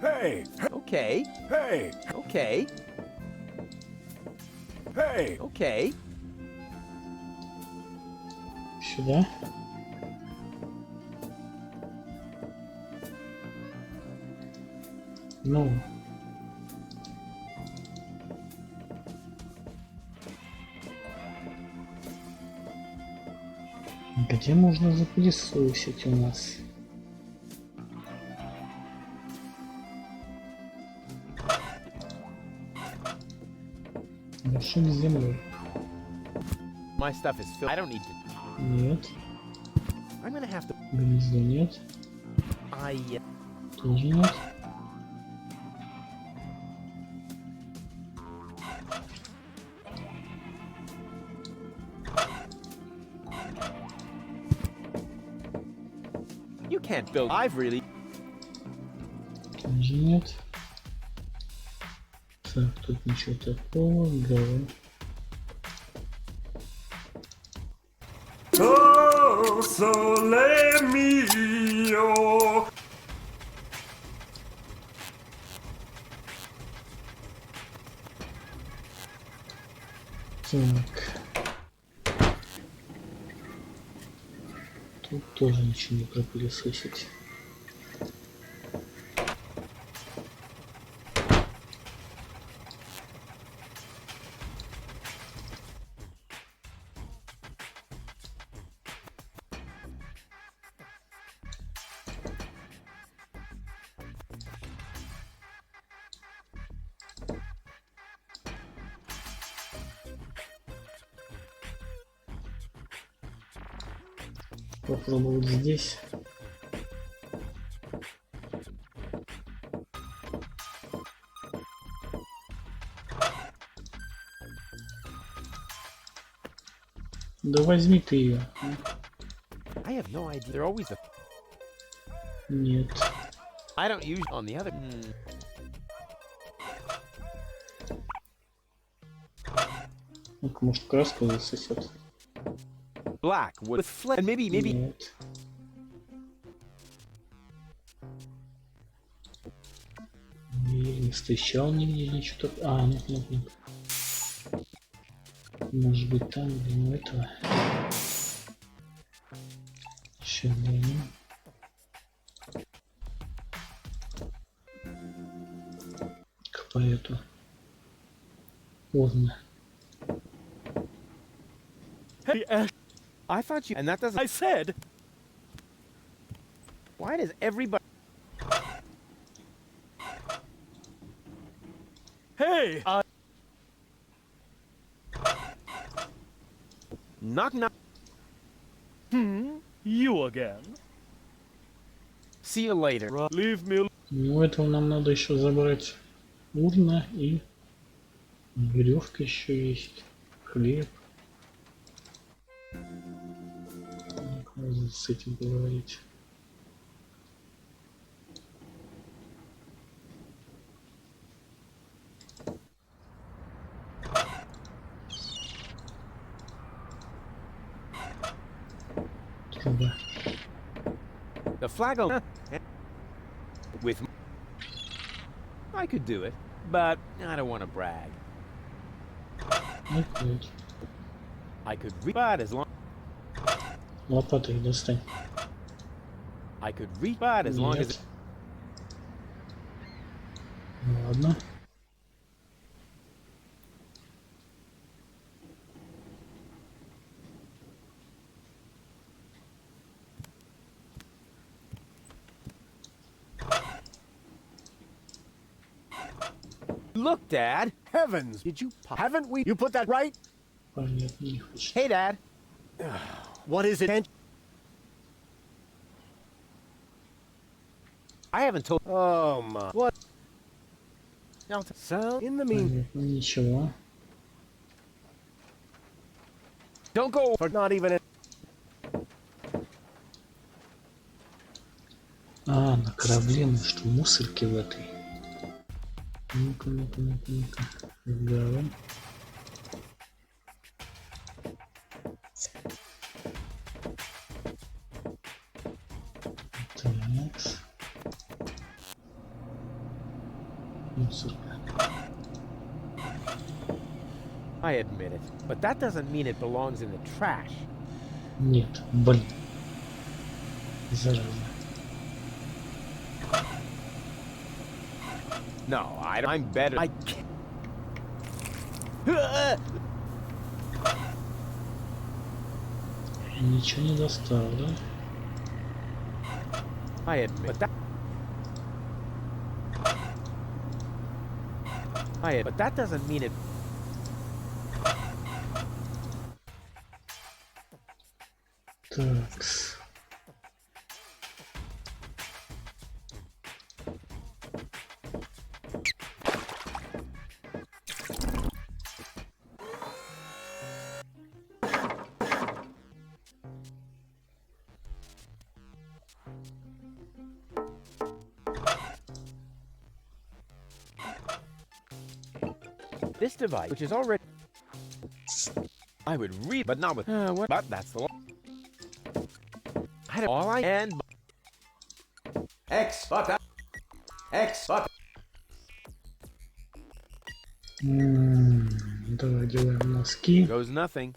Hey! Okay. Hey! Okay. Hey! Okay. Сюда. Ну. Где можно запылесосить у нас? Горшок с землей. My stuff is filled. I don't need to... Нет. I'm gonna have to... Гнездо нет. Тоже нет. You can't build. I've really. Тоже нет. Так, тут ничего такого. Давай. Oh, sole mio. Так. Тут тоже ничего не пропылесосить. Попробовать здесь. Да возьми ты ее. I have no idea. They're always a. Нет. I don't use on the other. Ну-ка, может, краску засосет. Black with flint. And maybe. Нет. Не встречал нигде ничего такого. А, нет. Может быть там, где у этого. Еще глянем. К поэту. Поздно. Hey, Ash. I thought you. And that doesn't. I said. Why does everybody. Hey! Knock knock. You again. See you later. Leave me. Ну, этого нам надо еще забрать. Урна и веревка еще есть. Хлеб. Надо с этим поговорить. Труба. The flag. With. I could do it, but I don't want to brag. Okay. I could read, but as long. Лопатой достань. I could read, but as long as. Нет. Ладно. Look, Dad. Heavens, did you... Haven't we... You put that right? Понятно, не хочет. Hey, Dad. What is it? I haven't told. Oh, my... What? Now, So, in the mean... Понятно, ничего. Don't go. For not even... А, на корабле, ну что, мусорки в этой. Ну-ка. Давай. Так. Мусорка. I admit it, but that doesn't mean it belongs in the trash. Нет, блин. Зараза. No, I'm better. I can't. Ничего не достал, да? I admit, but that. But that doesn't mean it. Такс. This device, which is already... I would read, but not with... what? But that's the one. I don't... All I... And... X button. X button. Давай делаем носки. Goes nothing.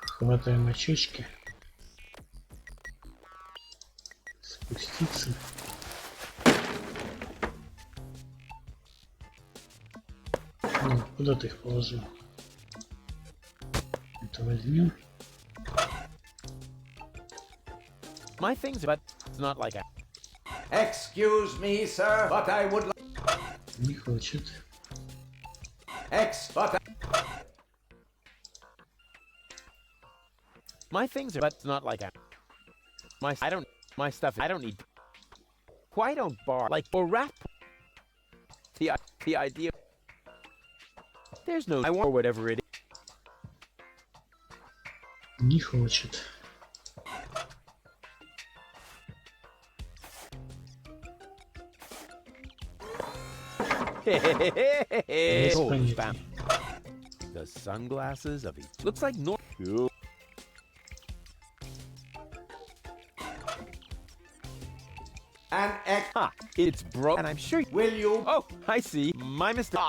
Хватаем очечки. Спуститься. Ну, куда ты их положил? Это возьмем. My things, but it's not like a... Excuse me, sir, but I would like... Не хочет. X button. My things are, but it's not like a... I don't... My stuff, I don't need... Why don't bar... Like, or rap... The idea... There's no... I want... Or whatever it is. Не хочет. Oh, bam. The sunglasses of each... Looks like no... An X. Ha! It's broke, and I'm sure... Will you? Oh, I see. My mistake.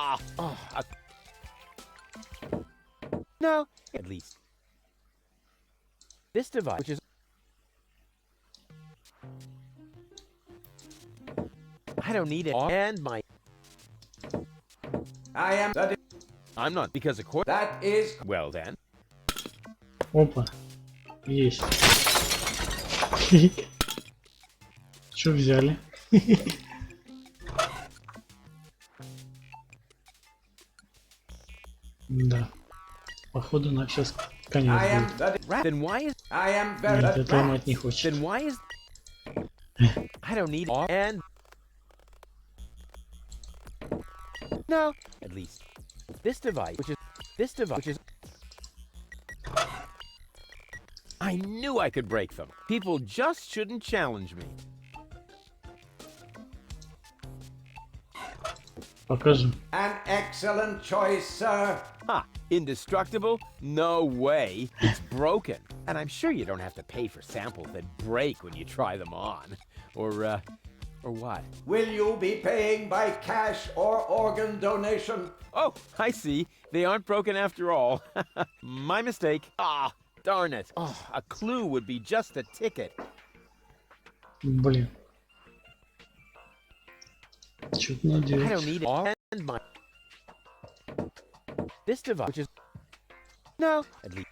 No, at least. This device, which is... I don't need it. And my... I am... I'm not, because of course... That is... Well then. Опа. Есть. Что взяли? Да. Походу нам сейчас конец будет. Then why is... I am very... Нет, это мать не хочет. Then why is... I don't need it. And... No, at least. This device, which is... This device, which is... I knew I could break them. People just shouldn't challenge me. Покажем. An excellent choice, sir. Ha! Indestructible? No way. It's broken. And I'm sure you don't have to pay for samples that break when you try them on. Or what? Will you be paying by cash or organ donation? Oh, I see. They aren't broken after all. My mistake. Ah, darn it. Oh, a clue would be just a ticket. Блин. Что-то надо делать. I don't need it. And my... This device, which is... No, at least...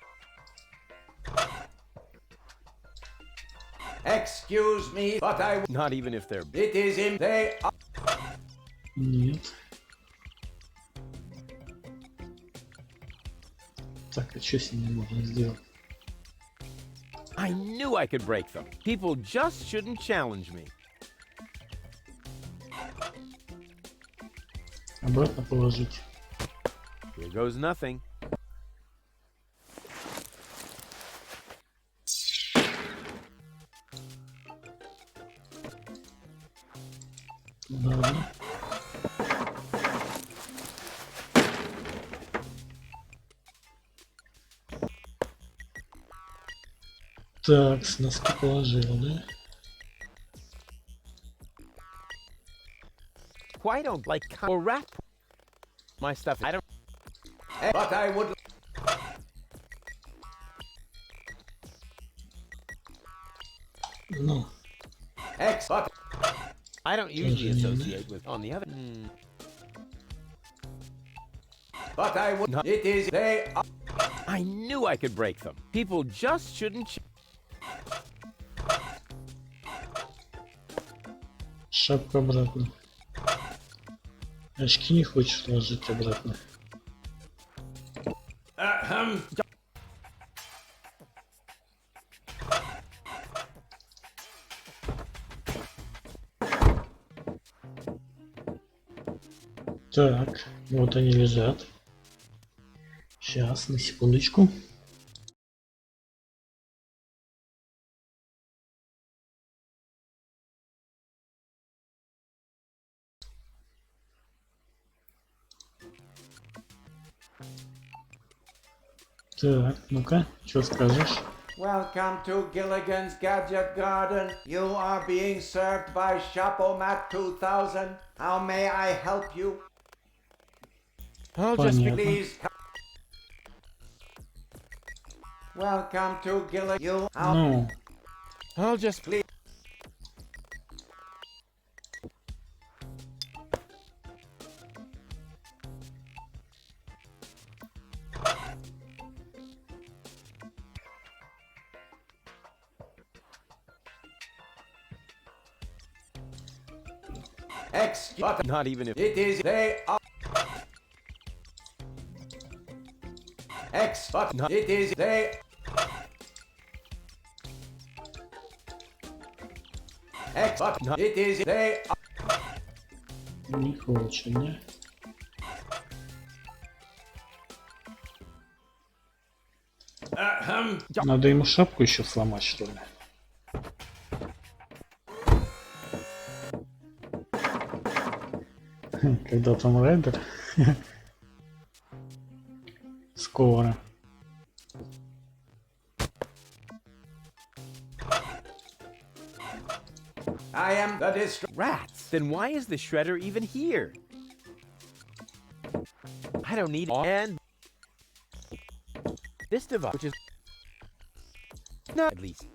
Excuse me, but I... Not even if they're... It is in... They are... Нет. Так, а что с ними можно сделать? I knew I could break them. People just shouldn't challenge me. Обратно положить. Here goes nothing. Ладно. Так, с носки положил, да? Why don't like or rap my stuff? I don't. But I would... Ну. X, but... I don't usually associate with on the other. But I would... No. It is... They are... I knew I could break them. People just shouldn't. Шапка обратно. Очки не хочешь ложить обратно. Так, вот они лежат. Сейчас, на секундочку. Так, ну-ка, что скажешь? Welcome to Gilligan's Gadget Garden. You are being served by Shapomat 2000. How may I help you? I'll just Понятно. Please come. Welcome to Gilligan. You are. Ну, I'll just Please. Excuse. not even if It is they are. But it is they. But it is they are. не хочет, да? Надо ему шапку еще сломать, что ли? Когда там Райдер. Скоро. I am the rats. Then why is the shredder even here? I don't need and this device, which is not at least.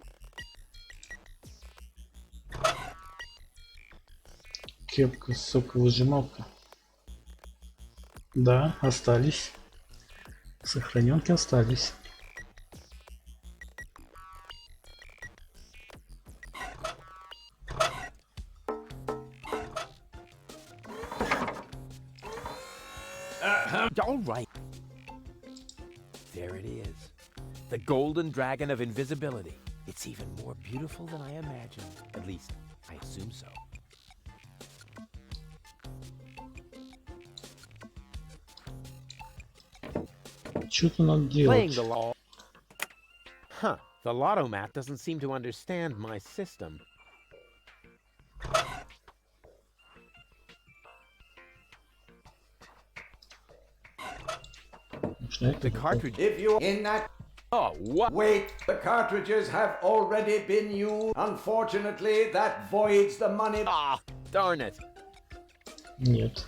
Кепка, соковыжималка. Да, остались. Сохраненки остались. All right. There it is. The golden dragon of invisibility. It's even more beautiful than I imagined. At least, I assume so. Что-то надо Playing делать. the law. Huh. The lotto mat doesn't seem to understand my system. The cartridge. If you in that. Oh, what? Wait, the cartridges have already been used. Unfortunately, that voids the money. Ah, darn it. Нет.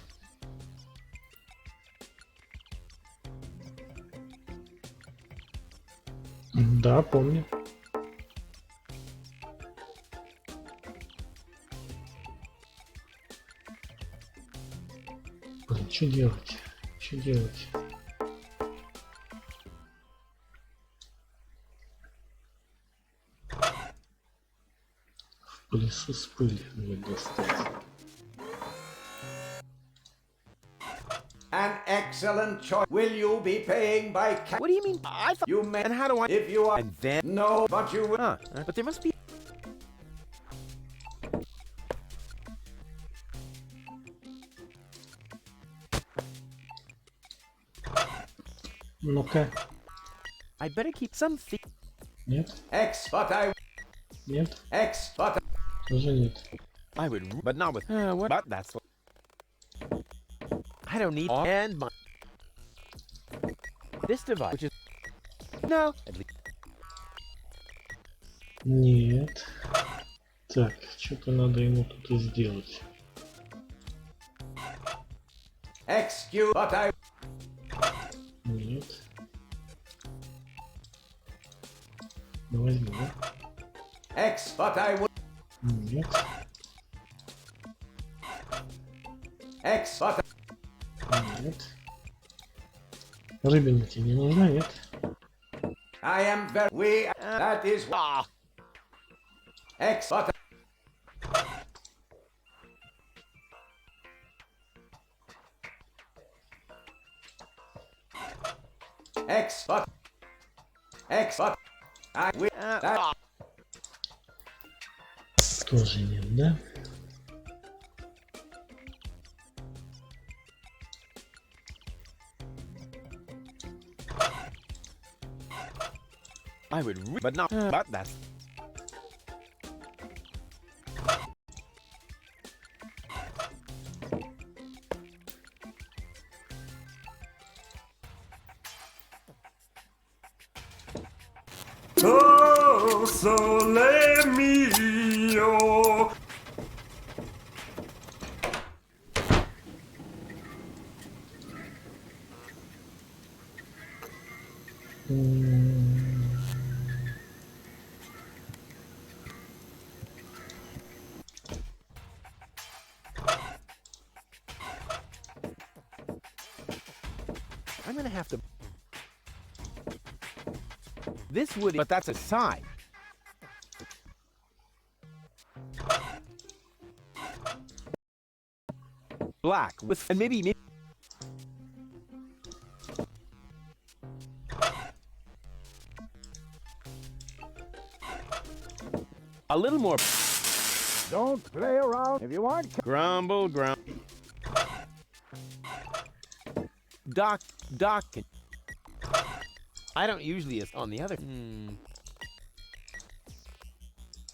Да, помню. Блин, что делать? Что делать? В пылесос пыль мне достать. An excellent choice. Will you be paying by cash? What do you mean? I thought You may. And how do I? If you are. And then. No, but you will. Huh. But there must be. Ну-ка. I better keep some. Нет? But I. Нет? But. Тоже нет. I would, but not with. What? But that's. I don't need and my. This device, which is. No. At least. Нет. Так, что-то надо ему тут и сделать. Excuse. But I. Нет. Возьму. But I would. Нет. But. Нет. Рыбина тебе не нужна, нет? I am very. We. That is. But. But. But. I. We. That. Тоже нет, да? I would, but not. But that's. sole mio. I'm gonna have to... This would... But that's a sign. Black with... And maybe... A little more... Don't play around if you aren't... Grumble, Doc... I don't usually... On the other...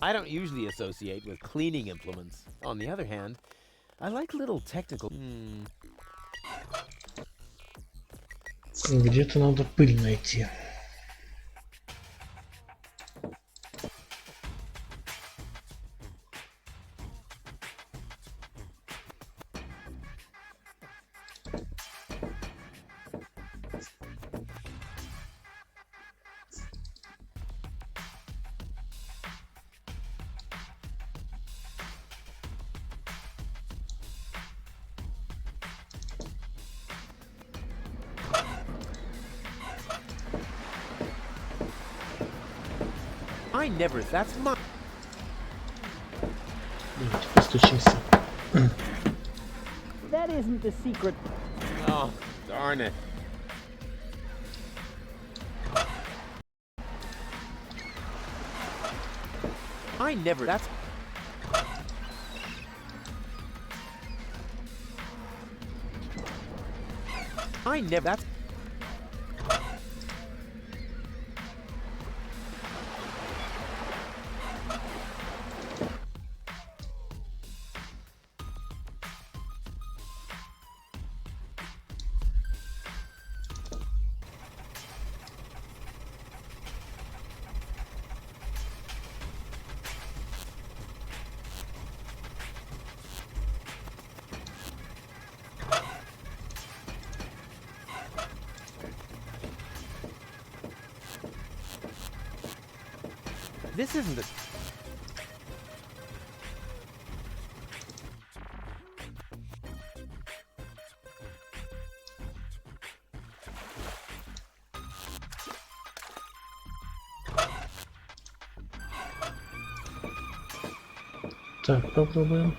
I don't usually associate with cleaning implements. On the other hand, I like little technical... Где-то надо пыль найти. I never... That's my... Давайте постучимся. That isn't the secret. Oh, darn it. I never... That's... I never... That's... This isn't a... Так, попробуем.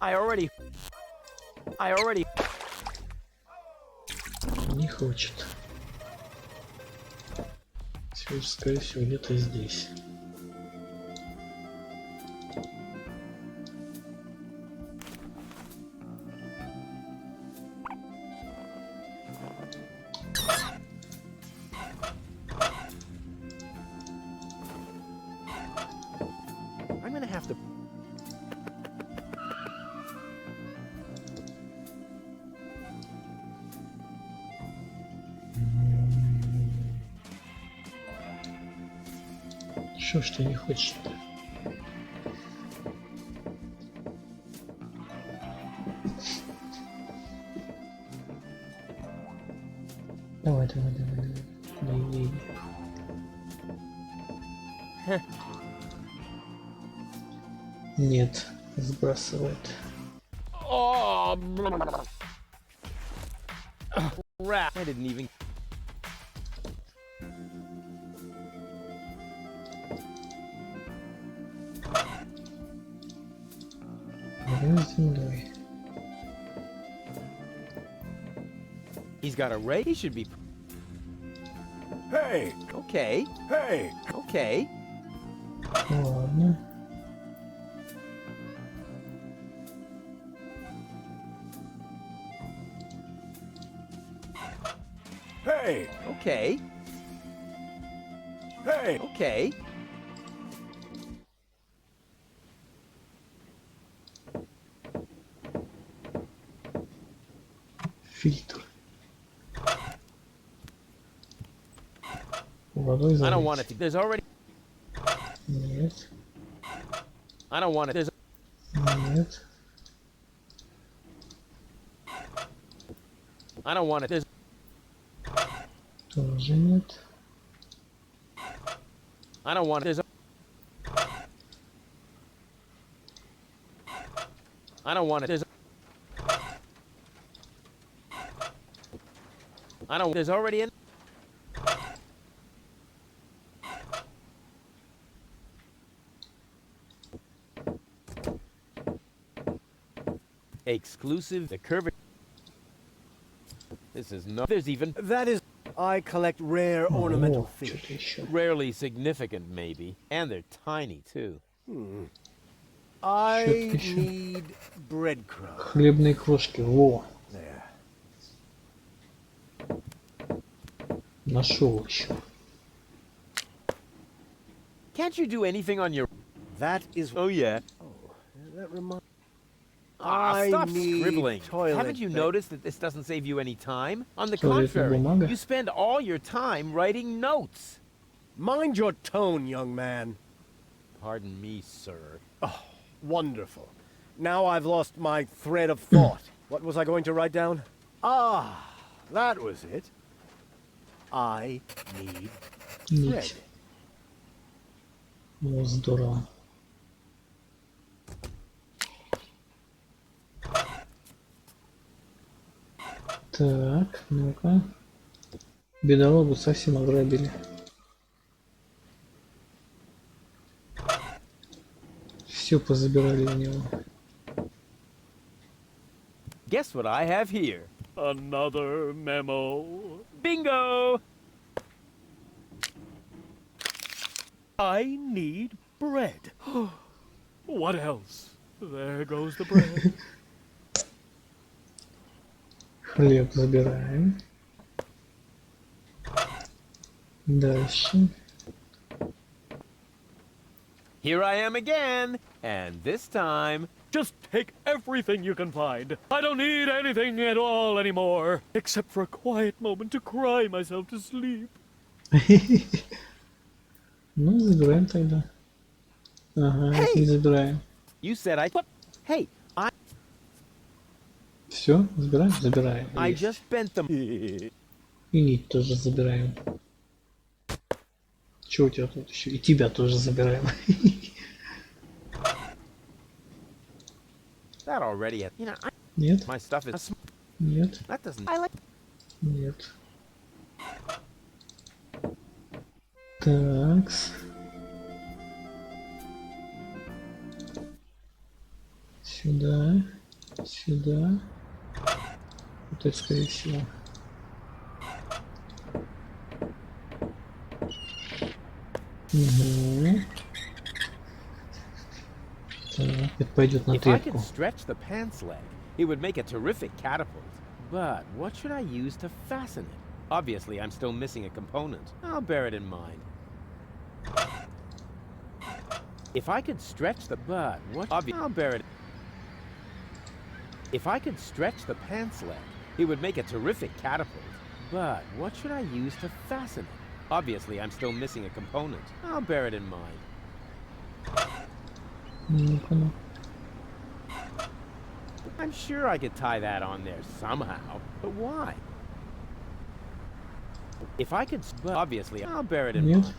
I already... Не хочет. Все, скорее всего, где-то здесь. I'm gonna have to... Что ж ты не хочешь-то? Давай. Куда иди. Нет, сбрасывает. Oh, crap. I didn't even... Землей. He's got a ray. He should be... Hey! Okay. Hey! Okay. Ладно. Hey! Okay. Hey! Okay. Фильтр. Водой I don't want залить. it to. There's already. Нет. I don't want it. There's. Нет. I don't want it. There's. Тоже нет. I don't want it. There's. I don't want it. There's. I don't. There's already in. Exclusive. The curve. This is no. There's even. That is... I collect rare ornamental О, fish. что-то еще. Rarely significant, maybe. And they're tiny, too. I Что-то еще. need breadcrumbs. Хлебные крошки. Во. There. Нашел еще. Can't you do anything on your... That is... Oh, yeah. That reminds... Stop need scribbling. toilet Haven't you pa- noticed that this doesn't save you any time? On the Toilet contrary, бумага? you spend all your time writing notes. Mind your tone, young man. Pardon me, sir. Oh, wonderful. Now I've lost my thread of thought. What was I going to write down? Ah, that was it. I need thread. Нить. О, здорово. Так, ну-ка. Бедолагу совсем ограбили. Все позабирали у него. Guess what I have here? Another memo. Bingo! I need bread. What else? There goes the bread. Хлеб забираем. Дальше. Here I am again, and this time... Just take everything you can find. I don't need anything at all anymore, except for a quiet moment to cry myself to sleep. Ну, забираем тогда. Ага, это не забираем. You said I... Hey, Все, забираем? Забираем. I Есть. just bent them. И нить тоже забираем. Че у тебя тут еще? И тебя тоже забираем. That already... You know, Нет, my stuff is... нет, That doesn't... I like... нет. Такс. Сюда. Сюда. Вот это, скорее всего. Угу. Так, это пойдет на If I could трепку. stretch the pants leg, it would make a terrific catapult. But what should I use to fasten it? Obviously, I'm still missing a component. I'll bear it in mind. If I could stretch the butt, I'll bear it. If I could stretch the pants leg, it would make a terrific catapult. But what should I use to fasten it? Obviously, I'm still missing a component. I'll bear it in mind. Ну-ка, ну. I'm sure I could tie that on there somehow, but why? If I could, but obviously, I'll bear it in Нет. mind.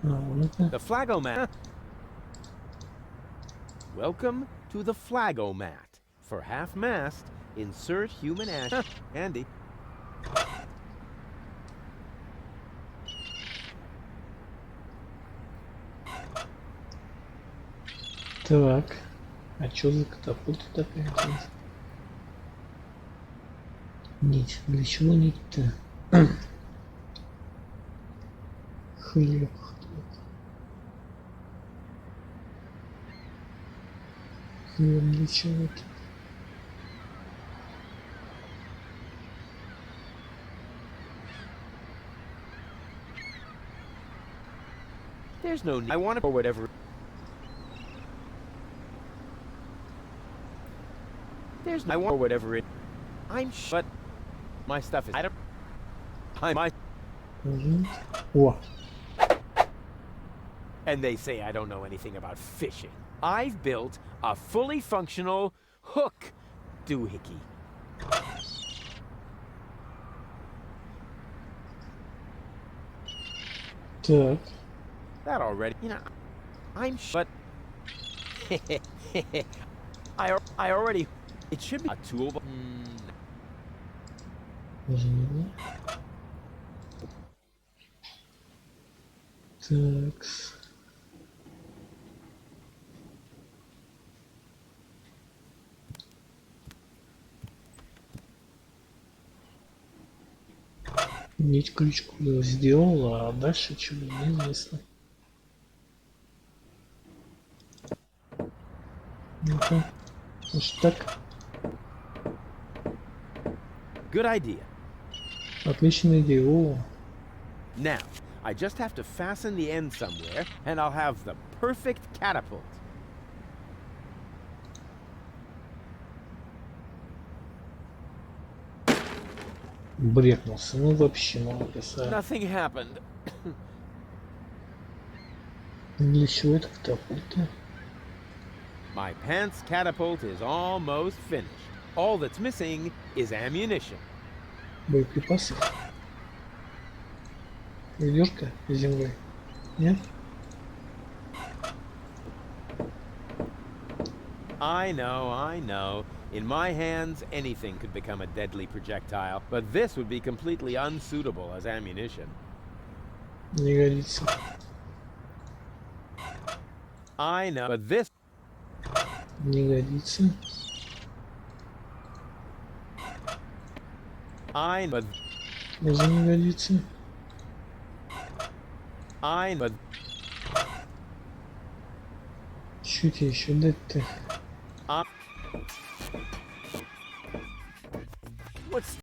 А, ну-ка. The flagomat. Welcome to the flagomat. For half-mast, insert human ash. Handy. Так. А что за катапульта такая интересная? Нить. Для чего нить-то? Хлеб. Хлеб для чего-то. There's no need. I want it or whatever. There's no, I want or whatever it. I'm but my stuff is. I don't. My Угу. О, And they say I don't know anything about fishing. I've built a fully functional hook doohickey. так. That already, but I already. It should be a tool. Угу. Так. Нить крючку я сделал, а дальше чего неизвестно. Ну-ка. Может так? Good idea. Отличная идея. О, Now, I just have to fasten the end somewhere, and I'll have the perfect catapult. брекнулся. Ну вообще молодец. А Nothing happened. для чего это катапульта? My pants catapult is almost finished. All that's missing is ammunition. Боеприпасы? Ведерко с землей? Нет? I know. In my hands, anything could become a deadly projectile, but this would be completely unsuitable as ammunition. Не годится. I know, but this... Не годится. I know, Тоже не годится. but... Чё тебе еще дать-то? What's